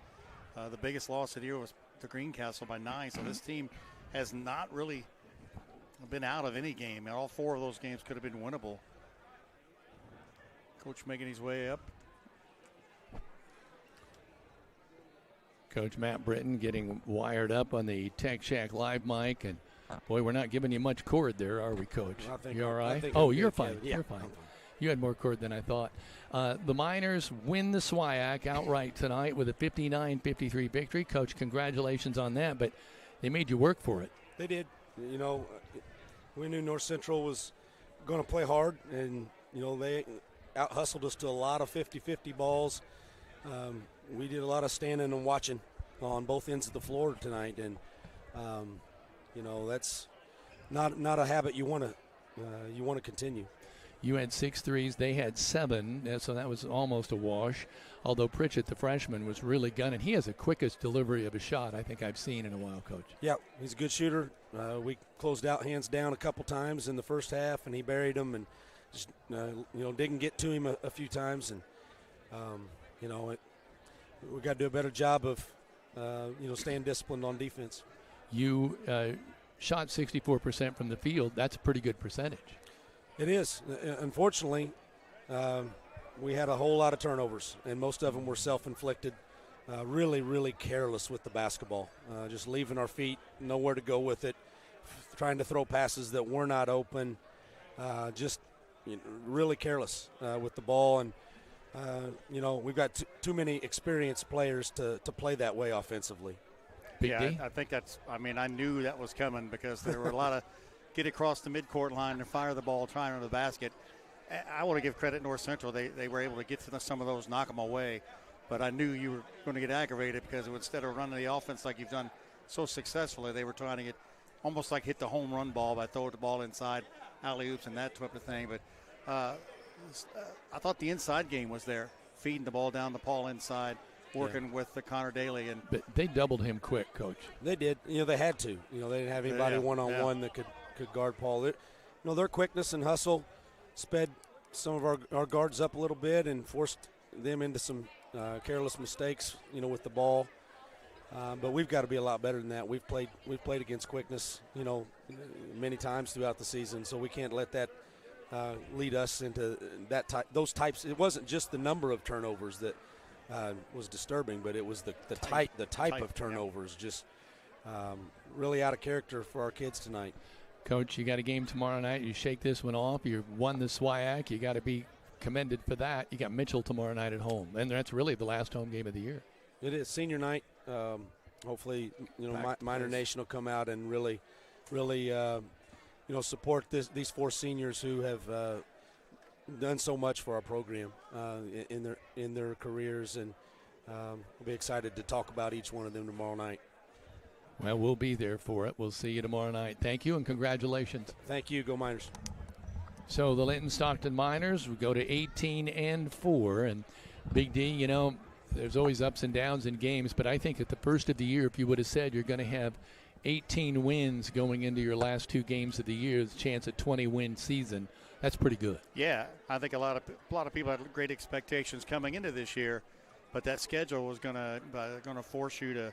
The biggest loss of the year was the Greencastle by 9. So this team has not really been out of any game. And all 4 of those games could have been winnable. Coach making his way up. Coach Matt Britton getting wired up on the Tech Shack Live mic, and boy, we're not giving you much cord there, are we, Coach? You all right? Oh, you're fine. Yeah, you're fine. You had more cord than I thought. The Miners win the SWIAC outright tonight with a 59-53 victory. Coach, congratulations on that, but they made you work for it. They did. We knew North Central was going to play hard, and, they out-hustled us to a lot of 50-50 balls. We did a lot of standing and watching on both ends of the floor tonight, and that's not a habit you want to continue. You had 6 threes, they had 7, so that was almost a wash. Although Pritchett, the freshman, was really gunning. He has the quickest delivery of a shot I think I've seen in a while, Coach. Yeah, he's a good shooter. We closed out hands down a couple times in the first half, and he buried them, and just didn't get to him a few times, and we got to do a better job of, staying disciplined on defense. You shot 64% from the field. That's a pretty good percentage. It is. Unfortunately, we had a whole lot of turnovers, and most of them were self-inflicted. Really, really careless with the basketball. Just leaving our feet, nowhere to go with it, trying to throw passes that were not open. Just really careless with the ball, and we've got too many experienced players to play that way offensively. I think that's – I knew that was coming, because there were a lot of get across the midcourt line and fire the ball, trying under the basket. I want to give credit North Central. They were able to get to some of those, knock them away. But I knew you were going to get aggravated, because instead of running the offense like you've done so successfully, they were trying to get almost like hit the home run ball by throwing the ball inside, alley-oops and that type of thing. But I thought the inside game was there, feeding the ball down the Paul inside, working with the Connor Daly. But they doubled him quick, Coach. They did. They had to. They didn't have anybody one-on-one that could guard Paul. Their quickness and hustle sped some of our guards up a little bit and forced them into some careless mistakes, with the ball. But we've got to be a lot better than that. We've played against quickness, many times throughout the season, so we can't let that lead us into those types. It wasn't just the number of turnovers that was disturbing, but it was the type of turnovers, just really out of character for our kids tonight. Coach, you got a game tomorrow night. You shake this one off. You won the SWIAC. You got to be commended for that. You got Mitchell tomorrow night at home, and that's really the last home game of the year. It is senior night. Hopefully, Minor Nation will come out and really, support these four seniors who have done so much for our program in their careers, and we'll be excited to talk about each one of them tomorrow night. Well, we'll be there for it. We'll see you tomorrow night. Thank you and congratulations. Thank you. Go Miners. So the Linton-Stockton Miners will go to 18-4, and Big D, there's always ups and downs in games, but I think at the first of the year, if you would have said you're going to have 18 wins going into your last two games of the year, the chance at 20-win season, that's pretty good. Yeah, I think a lot of people had great expectations coming into this year, but that schedule was going to force you to,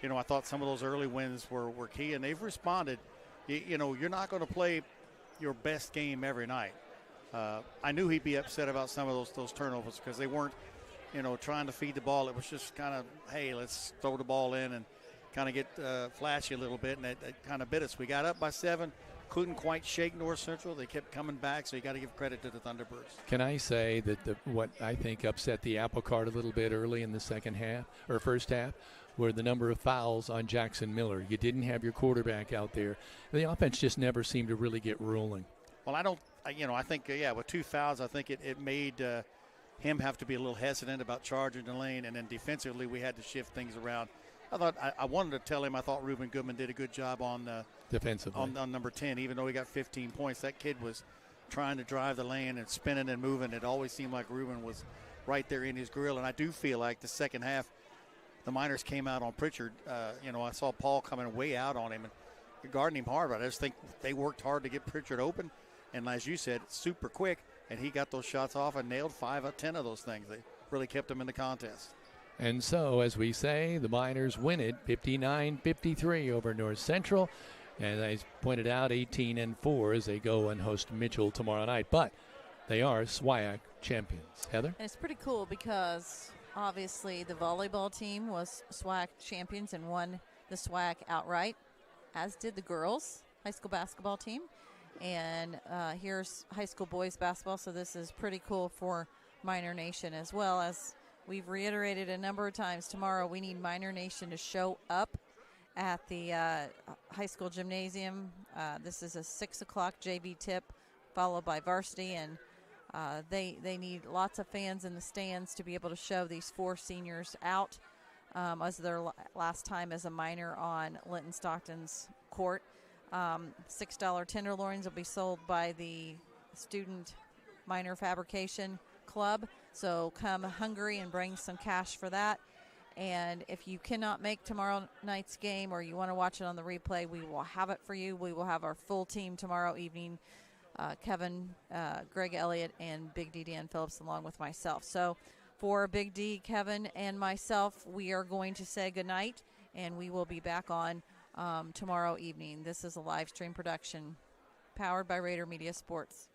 I thought some of those early wins were key, and they've responded. You're not going to play your best game every night. I knew he'd be upset about some of those turnovers because they weren't, trying to feed the ball. It was just kind of, hey, let's throw the ball in and kind of get flashy a little bit, and it kind of bit us. We got up by 7, couldn't quite shake North Central. They kept coming back, so you got to give credit to the Thunderbirds. Can I say that what I think upset the apple cart a little bit early in the second half or first half were the number of fouls on Jackson Miller. You didn't have your quarterback out there. The offense just never seemed to really get rolling. Well, I think, with 2 fouls, I think it made him have to be a little hesitant about charging the lane, and then defensively we had to shift things around. I wanted to tell him I thought Reuben Goodman did a good job on defensively on number 10, even though he got 15 points. That kid was trying to drive the lane and spinning and moving. It always seemed like Reuben was right there in his grill, and I do feel like the second half the Miners came out on Pritchard. I saw Paul coming way out on him and guarding him hard, but I just think they worked hard to get Pritchard open. And as you said, super quick, and he got those shots off and nailed 5 of 10 of those things. They really kept him in the contest. And so, as we say, the Miners win it 59-53 over North Central. And as pointed out, 18-4 as they go and host Mitchell tomorrow night. But they are SWIAC champions. Heather? And it's pretty cool because obviously the volleyball team was SWIAC champions and won the SWIAC outright, as did the girls high school basketball team. And here's high school boys basketball, so this is pretty cool for Minor Nation as well. As we've reiterated a number of times, tomorrow we need Minor Nation to show up at the high school gymnasium. This is a 6 o'clock JV tip, followed by varsity, and they need lots of fans in the stands to be able to show these 4 seniors out as their last time as a minor on Linton-Stockton's court. $6 tenderloins will be sold by the Student Minor Fabrication Club. So come hungry and bring some cash for that. And if you cannot make tomorrow night's game or you want to watch it on the replay, we will have it for you. We will have our full team tomorrow evening. Kevin, Greg Elliott, and Big D Dan Phillips along with myself. So for Big D, Kevin, and myself, we are going to say goodnight, and we will be back on tomorrow evening. This is a live stream production powered by Rader Media Sports.